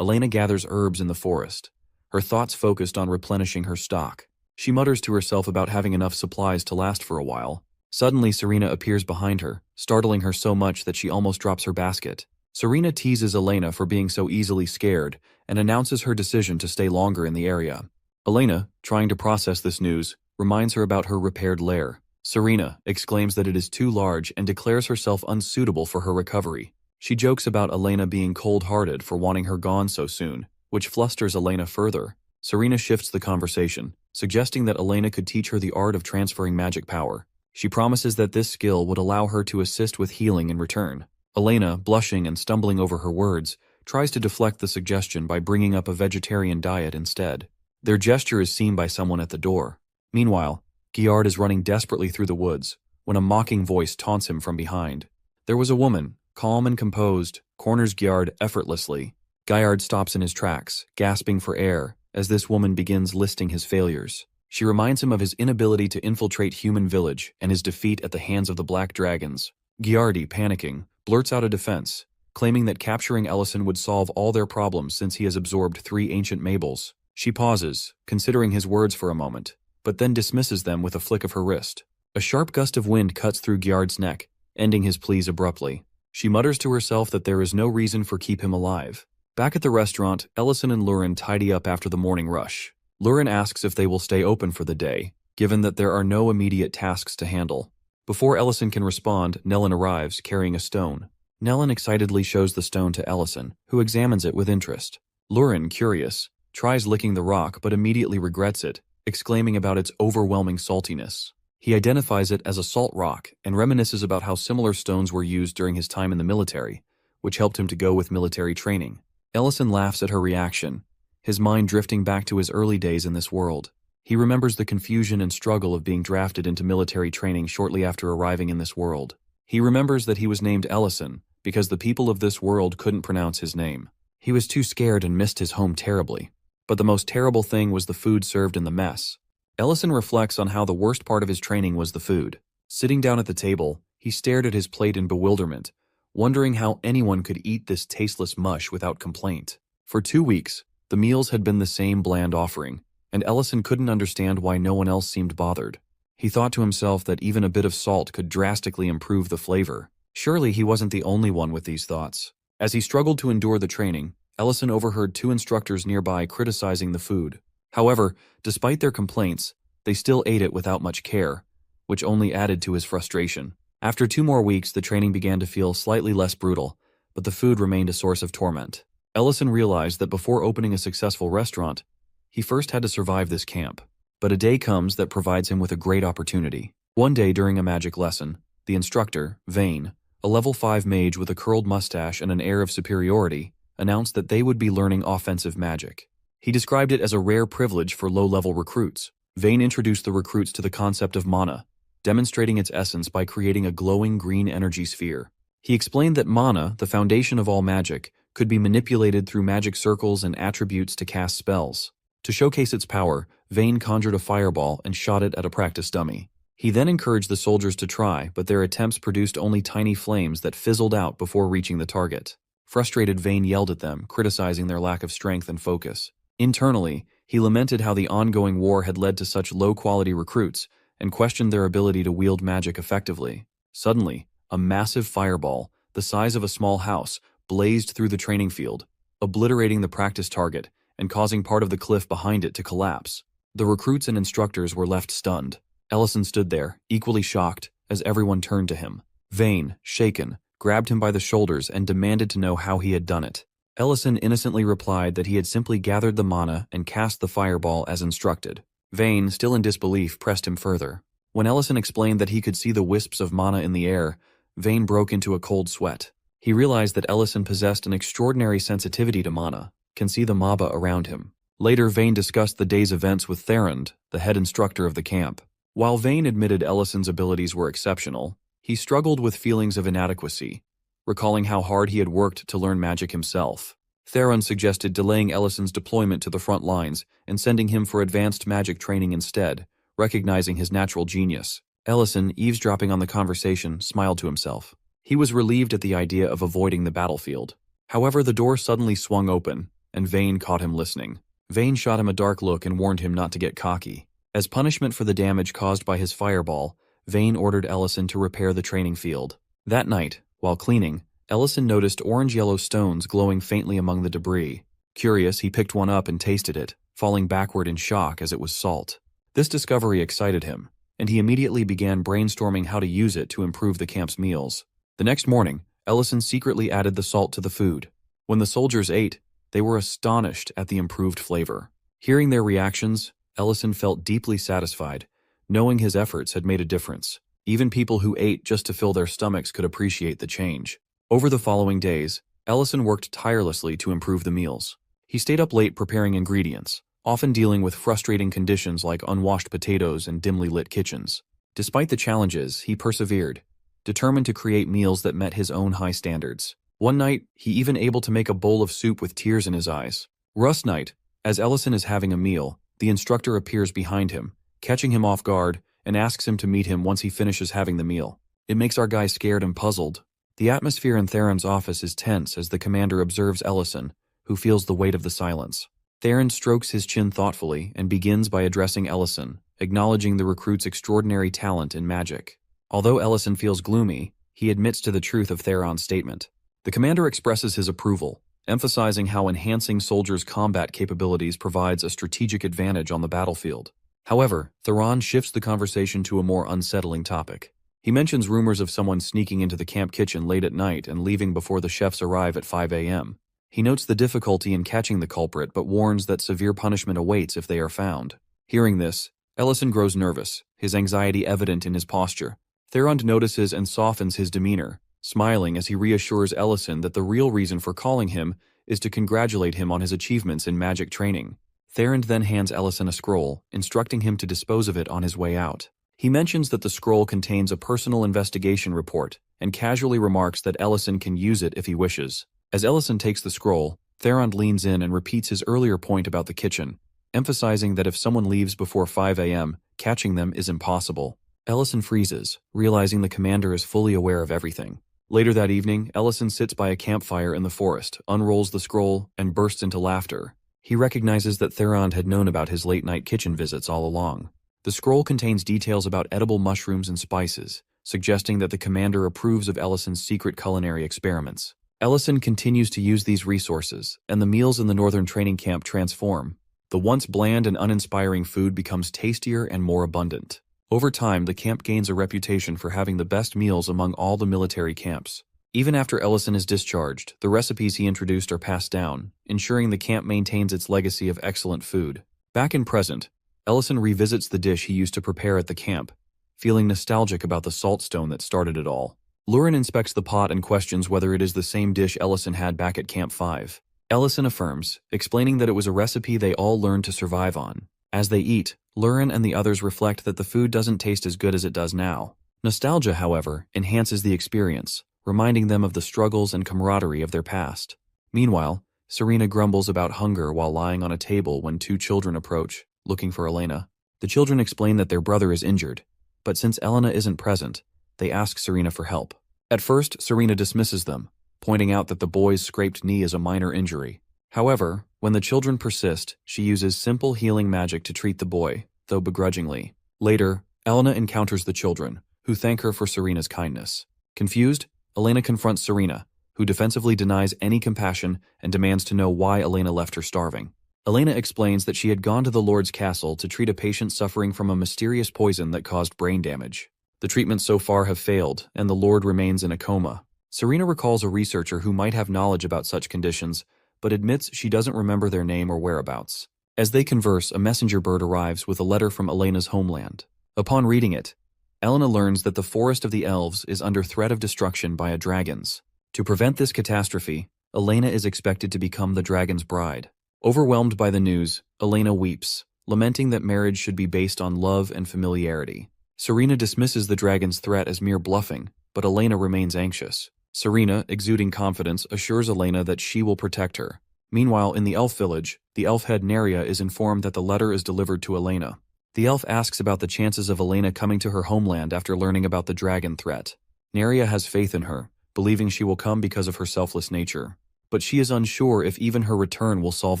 Elena gathers herbs in the forest, her thoughts focused on replenishing her stock. She mutters to herself about having enough supplies to last for a while. Suddenly, Serena appears behind her, startling her so much that she almost drops her basket. Serena teases Elena for being so easily scared and announces her decision to stay longer in the area. Elena, trying to process this news, reminds her about her repaired lair. Serena exclaims that it is too large and declares herself unsuitable for her recovery. She jokes about Elena being cold-hearted for wanting her gone so soon, which flusters Elena further. Serena shifts the conversation, suggesting that Elena could teach her the art of transferring magic power. She promises that this skill would allow her to assist with healing in return. Elena, blushing and stumbling over her words, tries to deflect the suggestion by bringing up a vegetarian diet instead. Their gesture is seen by someone at the door. Meanwhile, Giard is running desperately through the woods when a mocking voice taunts him from behind. There was a woman, calm and composed, corners Giard effortlessly. Giard stops in his tracks, gasping for air, as this woman begins listing his failures. She reminds him of his inability to infiltrate human village and his defeat at the hands of the Black Dragons. Giardi, panicking, blurts out a defense, claiming that capturing Ellison would solve all their problems since he has absorbed 3 ancient Mables. She pauses, considering his words for a moment, but then dismisses them with a flick of her wrist. A sharp gust of wind cuts through Giard's neck, ending his pleas abruptly. She mutters to herself that there is no reason for keep him alive. Back at the restaurant, Ellison and Lurin tidy up after the morning rush. Lurin asks if they will stay open for the day, given that there are no immediate tasks to handle. Before Ellison can respond, Nellin arrives, carrying a stone. Nellin excitedly shows the stone to Ellison, who examines it with interest. Lurin, curious, tries licking the rock but immediately regrets it, exclaiming about its overwhelming saltiness. He identifies it as a salt rock and reminisces about how similar stones were used during his time in the military, which helped him to go with military training. Ellison laughs at her reaction, his mind drifting back to his early days in this world. He remembers the confusion and struggle of being drafted into military training shortly after arriving in this world. He remembers that he was named Ellison because the people of this world couldn't pronounce his name. He was too scared and missed his home terribly. But the most terrible thing was the food served in the mess. Ellison reflects on how the worst part of his training was the food. Sitting down at the table, he stared at his plate in bewilderment, wondering how anyone could eat this tasteless mush without complaint. For 2 weeks, the meals had been the same bland offering, and Ellison couldn't understand why no one else seemed bothered. He thought to himself that even a bit of salt could drastically improve the flavor. Surely he wasn't the only one with these thoughts. As he struggled to endure the training, Ellison overheard 2 instructors nearby criticizing the food. However, despite their complaints, they still ate it without much care, which only added to his frustration. After 2 more weeks, the training began to feel slightly less brutal, but the food remained a source of torment. Ellison realized that before opening a successful restaurant, he first had to survive this camp. But a day comes that provides him with a great opportunity. One day during a magic lesson, the instructor, Vane, a level 5 mage with a curled mustache and an air of superiority, announced that they would be learning offensive magic. He described it as a rare privilege for low-level recruits. Vane introduced the recruits to the concept of mana, demonstrating its essence by creating a glowing green energy sphere. He explained that mana, the foundation of all magic, could be manipulated through magic circles and attributes to cast spells. To showcase its power, Vane conjured a fireball and shot it at a practice dummy. He then encouraged the soldiers to try, but their attempts produced only tiny flames that fizzled out before reaching the target. Frustrated, Vane yelled at them, criticizing their lack of strength and focus. Internally, he lamented how the ongoing war had led to such low-quality recruits and questioned their ability to wield magic effectively. Suddenly, a massive fireball, the size of a small house, blazed through the training field, obliterating the practice target and causing part of the cliff behind it to collapse. The recruits and instructors were left stunned. Ellison stood there, equally shocked, as everyone turned to him. Vane, shaken, grabbed him by the shoulders and demanded to know how he had done it. Ellison innocently replied that he had simply gathered the mana and cast the fireball as instructed. Vane, still in disbelief, pressed him further. When Ellison explained that he could see the wisps of mana in the air, Vane broke into a cold sweat. He realized that Ellison possessed an extraordinary sensitivity to mana, can see the maba around him. Later, Vane discussed the day's events with Therond, the head instructor of the camp. While Vane admitted Ellison's abilities were exceptional, he struggled with feelings of inadequacy, recalling how hard he had worked to learn magic himself. Theron suggested delaying Ellison's deployment to the front lines and sending him for advanced magic training instead, recognizing his natural genius. Ellison, eavesdropping on the conversation, smiled to himself. He was relieved at the idea of avoiding the battlefield. However, the door suddenly swung open, and Vane caught him listening. Vane shot him a dark look and warned him not to get cocky. As punishment for the damage caused by his fireball, Vane ordered Ellison to repair the training field. That night, while cleaning, Ellison noticed orange-yellow stones glowing faintly among the debris. Curious, he picked one up and tasted it, falling backward in shock as it was salt. This discovery excited him, and he immediately began brainstorming how to use it to improve the camp's meals. The next morning, Ellison secretly added the salt to the food. When the soldiers ate, they were astonished at the improved flavor. Hearing their reactions, Ellison felt deeply satisfied, knowing his efforts had made a difference. Even people who ate just to fill their stomachs could appreciate the change. Over the following days, Ellison worked tirelessly to improve the meals. He stayed up late preparing ingredients, often dealing with frustrating conditions like unwashed potatoes and dimly lit kitchens. Despite the challenges, he persevered, determined to create meals that met his own high standards. One night, he even able to make a bowl of soup with tears in his eyes. Rust night, as Ellison is having a meal, the instructor appears behind him, catching him off guard, and asks him to meet him once he finishes having the meal. It makes our guy scared and puzzled. The atmosphere in Theron's office is tense as the commander observes Ellison, who feels the weight of the silence. Theron strokes his chin thoughtfully and begins by addressing Ellison, acknowledging the recruit's extraordinary talent in magic. Although Ellison feels gloomy, he admits to the truth of Theron's statement. The commander expresses his approval, emphasizing how enhancing soldiers' combat capabilities provides a strategic advantage on the battlefield. However, Theron shifts the conversation to a more unsettling topic. He mentions rumors of someone sneaking into the camp kitchen late at night and leaving before the chefs arrive at 5 a.m. He notes the difficulty in catching the culprit but warns that severe punishment awaits if they are found. Hearing this, Ellison grows nervous, his anxiety evident in his posture. Theron notices and softens his demeanor, smiling as he reassures Ellison that the real reason for calling him is to congratulate him on his achievements in magic training. Theron then hands Ellison a scroll, instructing him to dispose of it on his way out. He mentions that the scroll contains a personal investigation report, and casually remarks that Ellison can use it if he wishes. As Ellison takes the scroll, Theron leans in and repeats his earlier point about the kitchen, emphasizing that if someone leaves before 5 a.m., catching them is impossible. Ellison freezes, realizing the commander is fully aware of everything. Later that evening, Ellison sits by a campfire in the forest, unrolls the scroll, and bursts into laughter. He recognizes that Theron had known about his late-night kitchen visits all along. The scroll contains details about edible mushrooms and spices, suggesting that the commander approves of Ellison's secret culinary experiments. Ellison continues to use these resources, and the meals in the northern training camp transform. The once bland and uninspiring food becomes tastier and more abundant. Over time, the camp gains a reputation for having the best meals among all the military camps. Even after Ellison is discharged, the recipes he introduced are passed down, ensuring the camp maintains its legacy of excellent food. Back in present, Ellison revisits the dish he used to prepare at the camp, feeling nostalgic about the salt stone that started it all. Lurin inspects the pot and questions whether it is the same dish Ellison had back at Camp 5. Ellison affirms, explaining that it was a recipe they all learned to survive on. As they eat, Lurin and the others reflect that the food doesn't taste as good as it does now. Nostalgia, however, enhances the experience, reminding them of the struggles and camaraderie of their past. Meanwhile, Serena grumbles about hunger while lying on a table when two children approach, looking for Elena. The children explain that their brother is injured, but since Elena isn't present, they ask Serena for help. At first, Serena dismisses them, pointing out that the boy's scraped knee is a minor injury. However, when the children persist, she uses simple healing magic to treat the boy, though begrudgingly. Later, Elena encounters the children, who thank her for Serena's kindness. Confused, Elena confronts Serena, who defensively denies any compassion and demands to know why Elena left her starving. Elena explains that she had gone to the Lord's castle to treat a patient suffering from a mysterious poison that caused brain damage. The treatments so far have failed, and the Lord remains in a coma. Serena recalls a researcher who might have knowledge about such conditions, but admits she doesn't remember their name or whereabouts. As they converse, a messenger bird arrives with a letter from Elena's homeland. Upon reading it, Elena learns that the forest of the elves is under threat of destruction by dragons. To prevent this catastrophe, Elena is expected to become the dragon's bride. Overwhelmed by the news, Elena weeps, lamenting that marriage should be based on love and familiarity. Serena dismisses the dragon's threat as mere bluffing, but Elena remains anxious. Serena, exuding confidence, assures Elena that she will protect her. Meanwhile, in the elf village, the elf head Neria is informed that the letter is delivered to Elena. The elf asks about the chances of Elena coming to her homeland after learning about the dragon threat. Neria has faith in her, believing she will come because of her selfless nature. But she is unsure if even her return will solve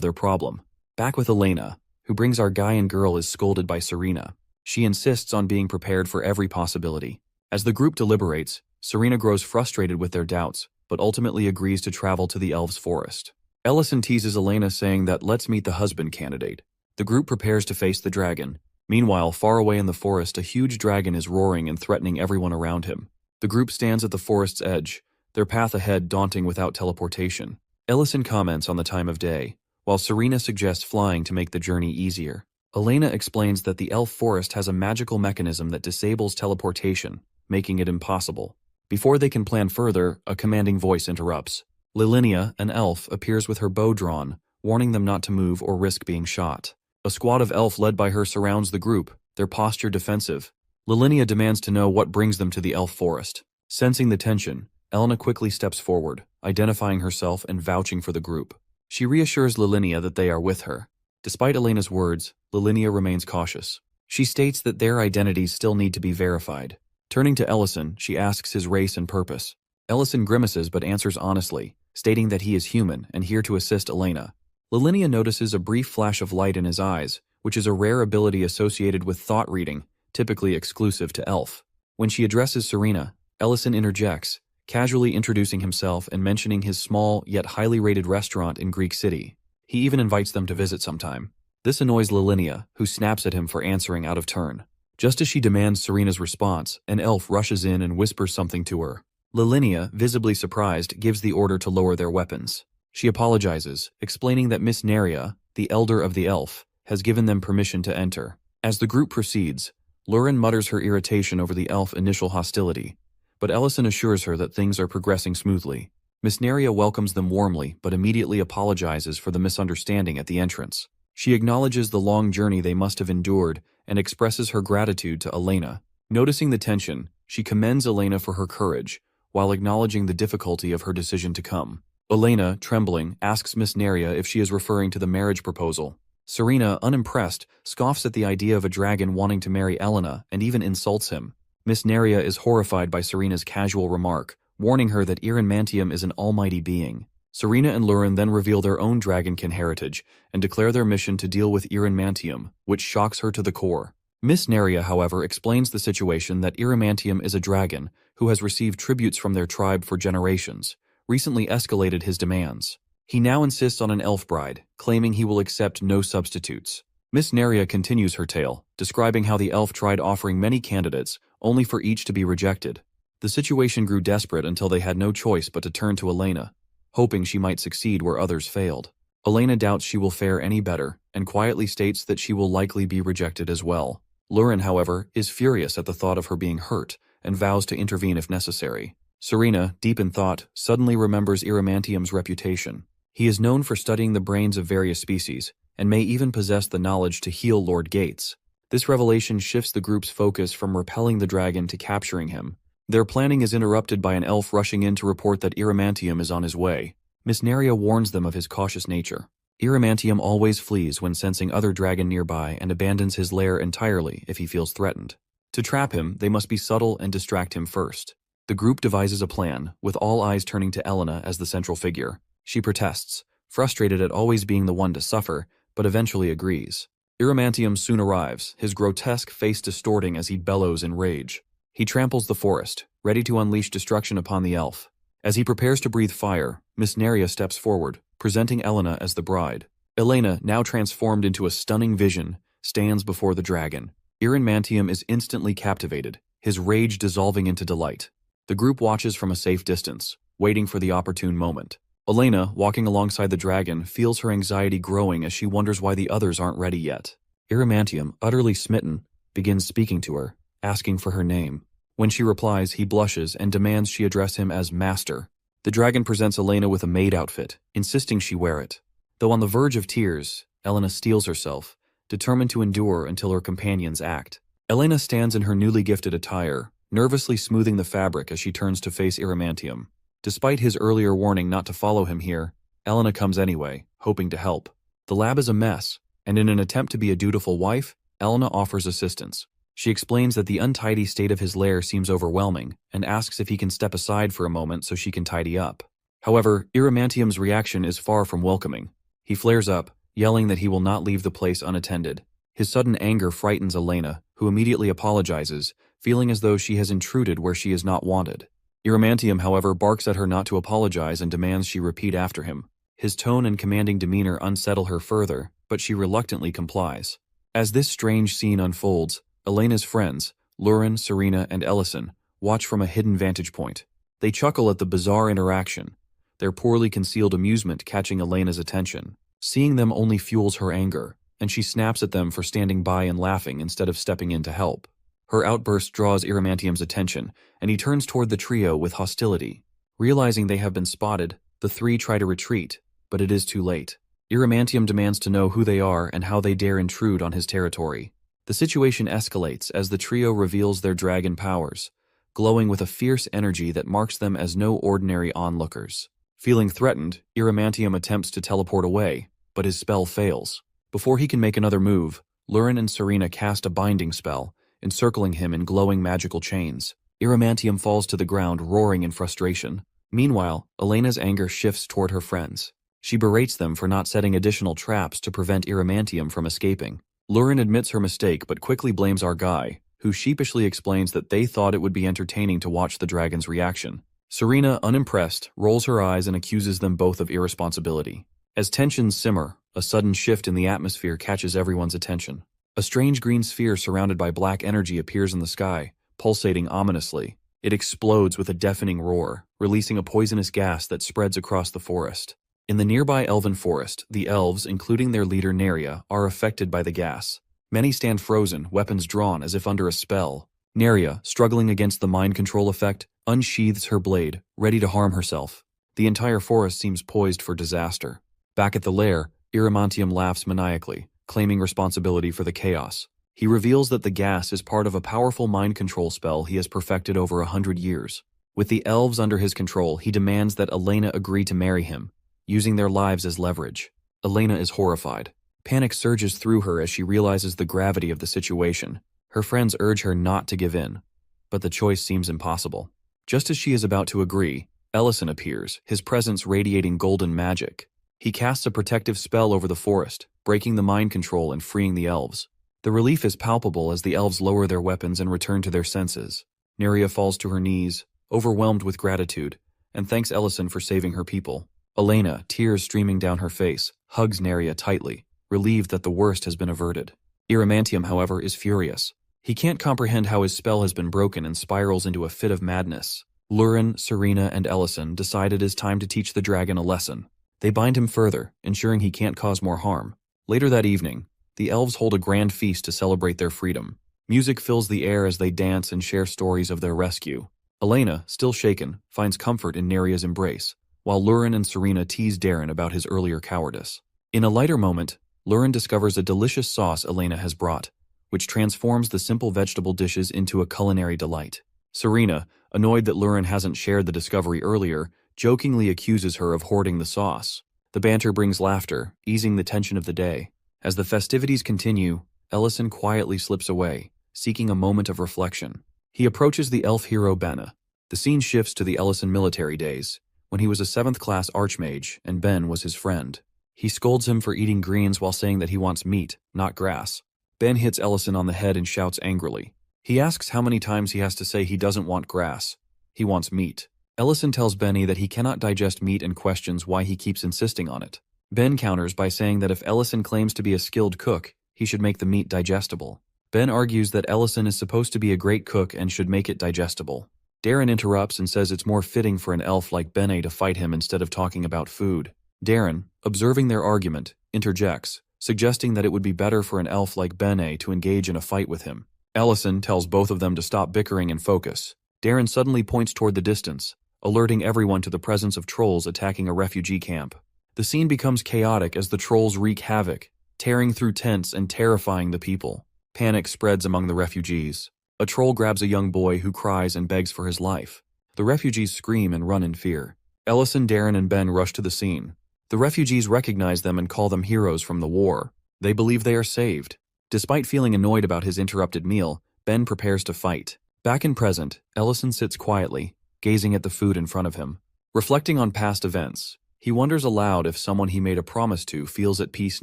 their problem. Back with Elena, who brings our guy and girl is scolded by Serena. She insists on being prepared for every possibility. As the group deliberates, Serena grows frustrated with their doubts, but ultimately agrees to travel to the elves' forest. Ellison teases Elena, saying that let's meet the husband candidate. The group prepares to face the dragon. Meanwhile, far away in the forest, a huge dragon is roaring and threatening everyone around him. The group stands at the forest's edge, their path ahead daunting without teleportation. Ellison comments on the time of day, while Serena suggests flying to make the journey easier. Elena explains that the elf forest has a magical mechanism that disables teleportation, making it impossible. Before they can plan further, a commanding voice interrupts. Lilinia, an elf, appears with her bow drawn, warning them not to move or risk being shot. A squad of elf led by her surrounds the group, their posture defensive. Lilinia demands to know what brings them to the elf forest. Sensing the tension, Elena quickly steps forward, identifying herself and vouching for the group. She reassures Lilinia that they are with her. Despite Elena's words, Lilinia remains cautious. She states that their identities still need to be verified. Turning to Ellison, she asks his race and purpose. Ellison grimaces but answers honestly, stating that he is human and here to assist Elena. Lilinia notices a brief flash of light in his eyes, which is a rare ability associated with thought reading, typically exclusive to elf. When she addresses Serena, Ellison interjects, casually introducing himself and mentioning his small yet highly rated restaurant in Greek City. He even invites them to visit sometime. This annoys Lilinia, who snaps at him for answering out of turn. Just as she demands Serena's response, an elf rushes in and whispers something to her. Lilinia, visibly surprised, gives the order to lower their weapons. She apologizes, explaining that Miss Neria, the elder of the elf, has given them permission to enter. As the group proceeds, Lurin mutters her irritation over the elf initial hostility, but Ellison assures her that things are progressing smoothly. Miss Neria welcomes them warmly, but immediately apologizes for the misunderstanding at the entrance. She acknowledges the long journey they must have endured and expresses her gratitude to Elena. Noticing the tension, she commends Elena for her courage, while acknowledging the difficulty of her decision to come. Elena, trembling, asks Miss Neria if she is referring to the marriage proposal. Serena, unimpressed, scoffs at the idea of a dragon wanting to marry Elena and even insults him. Miss Neria is horrified by Serena's casual remark, warning her that Mantium is an almighty being. Serena and Lurin then reveal their own dragonkin heritage and declare their mission to deal with Mantium, which shocks her to the core. Miss Neria, however, explains the situation that Mantium is a dragon who has received tributes from their tribe for generations, recently escalated his demands. He now insists on an elf bride, claiming he will accept no substitutes. Miss Neria continues her tale, describing how the elf tried offering many candidates, only for each to be rejected. The situation grew desperate until they had no choice but to turn to Elena, hoping she might succeed where others failed. Elena doubts she will fare any better, and quietly states that she will likely be rejected as well. Lurin, however, is furious at the thought of her being hurt, and vows to intervene if necessary. Serena, deep in thought, suddenly remembers Mantium's reputation. He is known for studying the brains of various species, and may even possess the knowledge to heal Lord Gates. This revelation shifts the group's focus from repelling the dragon to capturing him. Their planning is interrupted by an elf rushing in to report that Iramantium is on his way. Miss Neria warns them of his cautious nature. Iramantium always flees when sensing other dragon nearby and abandons his lair entirely if he feels threatened. To trap him, they must be subtle and distract him first. The group devises a plan, with all eyes turning to Elena as the central figure. She protests, frustrated at always being the one to suffer, but eventually agrees. Iramantium soon arrives, his grotesque face distorting as he bellows in rage. He tramples the forest, ready to unleash destruction upon the elf. As he prepares to breathe fire, Miss Neria steps forward, presenting Elena as the bride. Elena, now transformed into a stunning vision, stands before the dragon. Iramantium is instantly captivated, his rage dissolving into delight. The group watches from a safe distance, waiting for the opportune moment. Elena, walking alongside the dragon, feels her anxiety growing as she wonders why the others aren't ready yet. Iramantium, utterly smitten, begins speaking to her, asking for her name. When she replies, he blushes and demands she address him as Master. The dragon presents Elena with a maid outfit, insisting she wear it. Though on the verge of tears, Elena steels herself, determined to endure until her companions act. Elena stands in her newly gifted attire, nervously smoothing the fabric as she turns to face Iramantium. Despite his earlier warning not to follow him here, Elena comes anyway, hoping to help. The lab is a mess, and in an attempt to be a dutiful wife, Elena offers assistance. She explains that the untidy state of his lair seems overwhelming, and asks if he can step aside for a moment so she can tidy up. However, Iramantium's reaction is far from welcoming. He flares up, yelling that he will not leave the place unattended. His sudden anger frightens Elena, who immediately apologizes, feeling as though she has intruded where she is not wanted. Iramantium, however, barks at her not to apologize and demands she repeat after him. His tone and commanding demeanor unsettle her further, but she reluctantly complies. As this strange scene unfolds, Elena's friends, Lurin, Serena, and Ellison, watch from a hidden vantage point. They chuckle at the bizarre interaction, their poorly concealed amusement catching Elena's attention. Seeing them only fuels her anger, and she snaps at them for standing by and laughing instead of stepping in to help. Her outburst draws Iramantium's attention, and he turns toward the trio with hostility. Realizing they have been spotted, the three try to retreat, but it is too late. Iramantium demands to know who they are and how they dare intrude on his territory. The situation escalates as the trio reveals their dragon powers, glowing with a fierce energy that marks them as no ordinary onlookers. Feeling threatened, Iramantium attempts to teleport away, but his spell fails. Before he can make another move, Lurin and Serena cast a binding spell, encircling him in glowing magical chains. Iramantium falls to the ground, roaring in frustration. Meanwhile, Elena's anger shifts toward her friends. She berates them for not setting additional traps to prevent Iramantium from escaping. Lurin admits her mistake but quickly blames our guy, who sheepishly explains that they thought it would be entertaining to watch the dragon's reaction. Serena, unimpressed, rolls her eyes and accuses them both of irresponsibility. As tensions simmer, a sudden shift in the atmosphere catches everyone's attention. A strange green sphere surrounded by black energy appears in the sky, pulsating ominously. It explodes with a deafening roar, releasing a poisonous gas that spreads across the forest. In the nearby elven forest, the elves, including their leader Neria, are affected by the gas. Many stand frozen, weapons drawn as if under a spell. Neria, struggling against the mind control effect, unsheathes her blade, ready to harm herself. The entire forest seems poised for disaster. Back at the lair, Iramantium laughs maniacally, claiming responsibility for the chaos. He reveals that the gas is part of a powerful mind control spell he has perfected over 100 years. With the elves under his control, he demands that Elena agree to marry him, using their lives as leverage. Elena is horrified. Panic surges through her as she realizes the gravity of the situation. Her friends urge her not to give in, but the choice seems impossible. Just as she is about to agree, Ellison appears, his presence radiating golden magic. He casts a protective spell over the forest, breaking the mind control and freeing the elves. The relief is palpable as the elves lower their weapons and return to their senses. Neria falls to her knees, overwhelmed with gratitude, and thanks Ellison for saving her people. Elena, tears streaming down her face, hugs Neria tightly, relieved that the worst has been averted. Iramantium, however, is furious. He can't comprehend how his spell has been broken and spirals into a fit of madness. Lurin, Serena, and Ellison decide it is time to teach the dragon a lesson. They bind him further, ensuring he can't cause more harm. Later that evening, the elves hold a grand feast to celebrate their freedom. Music fills the air as they dance and share stories of their rescue. Elena, still shaken, finds comfort in Neria's embrace, while Lurin and Serena tease Darren about his earlier cowardice. In a lighter moment, Lurin discovers a delicious sauce Elena has brought, which transforms the simple vegetable dishes into a culinary delight. Serena, annoyed that Lurin hasn't shared the discovery earlier, jokingly accuses her of hoarding the sauce. The banter brings laughter, easing the tension of the day. As the festivities continue, Ellison quietly slips away, seeking a moment of reflection. He approaches the elf hero Benna. The scene shifts to the Ellison military days, when he was a 7th class Archmage and Ben was his friend. He scolds him for eating greens while saying that he wants meat, not grass. Ben hits Ellison on the head and shouts angrily. He asks how many times he has to say he doesn't want grass. He wants meat. Ellison tells Benny that he cannot digest meat and questions why he keeps insisting on it. Ben counters by saying that if Ellison claims to be a skilled cook, he should make the meat digestible. Ben argues that Ellison is supposed to be a great cook and should make it digestible. Darren interrupts and says it's more fitting for an elf like Benny to fight him instead of talking about food. Darren, observing their argument, interjects, suggesting that it would be better for an elf like Benny to engage in a fight with him. Ellison tells both of them to stop bickering and focus. Darren suddenly points toward the distance, alerting everyone to the presence of trolls attacking a refugee camp. The scene becomes chaotic as the trolls wreak havoc, tearing through tents and terrifying the people. Panic spreads among the refugees. A troll grabs a young boy who cries and begs for his life. The refugees scream and run in fear. Ellison, Darren, and Ben rush to the scene. The refugees recognize them and call them heroes from the war. They believe they are saved. Despite feeling annoyed about his interrupted meal, Ben prepares to fight. Back in present, Ellison sits quietly, gazing at the food in front of him. Reflecting on past events, he wonders aloud if someone he made a promise to feels at peace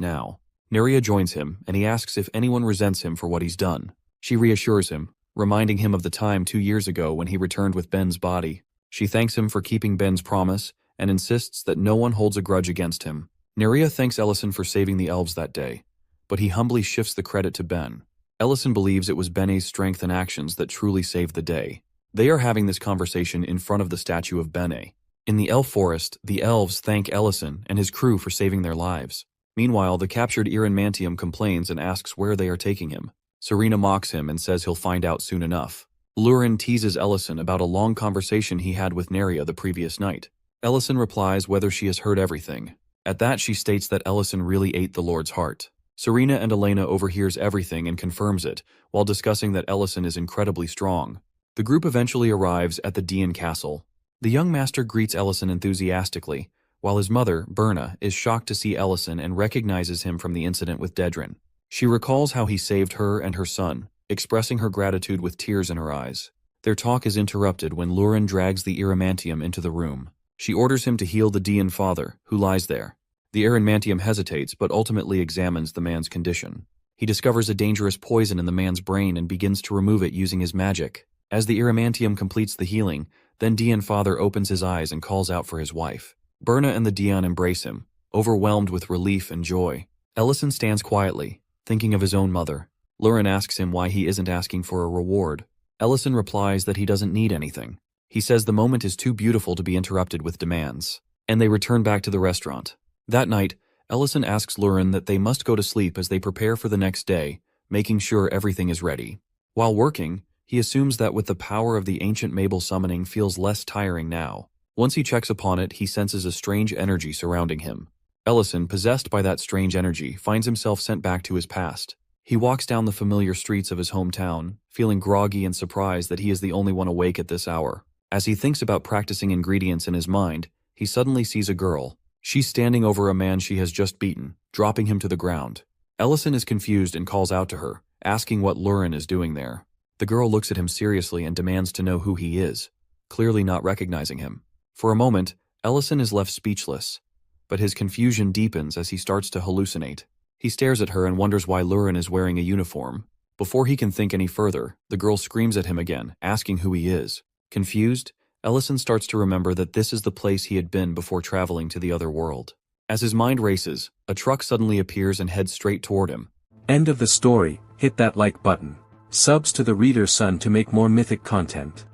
now. Neria joins him, and he asks if anyone resents him for what he's done. She reassures him, reminding him of the time 2 years ago when he returned with Ben's body. She thanks him for keeping Ben's promise, and insists that no one holds a grudge against him. Neria thanks Ellison for saving the elves that day, but he humbly shifts the credit to Ben. Ellison believes it was Benny's strength and actions that truly saved the day. They are having this conversation in front of the statue of Benny. In the elf forest, the elves thank Ellison and his crew for saving their lives. Meanwhile, the captured Iramantium complains and asks where they are taking him. Serena mocks him and says he'll find out soon enough. Lurin teases Ellison about a long conversation he had with Neria the previous night. Ellison replies whether she has heard everything. At that, she states that Ellison really ate the Lord's heart. Serena and Elena overhears everything and confirms it, while discussing that Ellison is incredibly strong. The group eventually arrives at the Dean Castle. The young master greets Ellison enthusiastically, while his mother, Berna, is shocked to see Ellison and recognizes him from the incident with Dedrin. She recalls how he saved her and her son, expressing her gratitude with tears in her eyes. Their talk is interrupted when Lurin drags the Iramantium into the room. She orders him to heal the Dean father, who lies there. The Iramantium hesitates but ultimately examines the man's condition. He discovers a dangerous poison in the man's brain and begins to remove it using his magic. As the Iramantium completes the healing, then Dean father opens his eyes and calls out for his wife. Berna and the Dean embrace him, overwhelmed with relief and joy. Ellison stands quietly, thinking of his own mother. Lurin asks him why he isn't asking for a reward. Ellison replies that he doesn't need anything. He says the moment is too beautiful to be interrupted with demands, and they return back to the restaurant. That night, Ellison asks Lurin that they must go to sleep as they prepare for the next day, making sure everything is ready. While working, he assumes that with the power of the ancient Mabel summoning feels less tiring now. Once he checks upon it, he senses a strange energy surrounding him. Ellison, possessed by that strange energy, finds himself sent back to his past. He walks down the familiar streets of his hometown, feeling groggy and surprised that he is the only one awake at this hour. As he thinks about practicing ingredients in his mind, he suddenly sees a girl. She's standing over a man she has just beaten, dropping him to the ground. Ellison is confused and calls out to her, asking what Lurin is doing there. The girl looks at him seriously and demands to know who he is, clearly not recognizing him. For a moment, Ellison is left speechless, but his confusion deepens as he starts to hallucinate. He stares at her and wonders why Lurin is wearing a uniform. Before he can think any further, the girl screams at him again, asking who he is. Confused, Ellison starts to remember that this is the place he had been before traveling to the other world. As his mind races, a truck suddenly appears and heads straight toward him. End of the story. Hit that like button. Subs to the Reader Son to make more mythic content.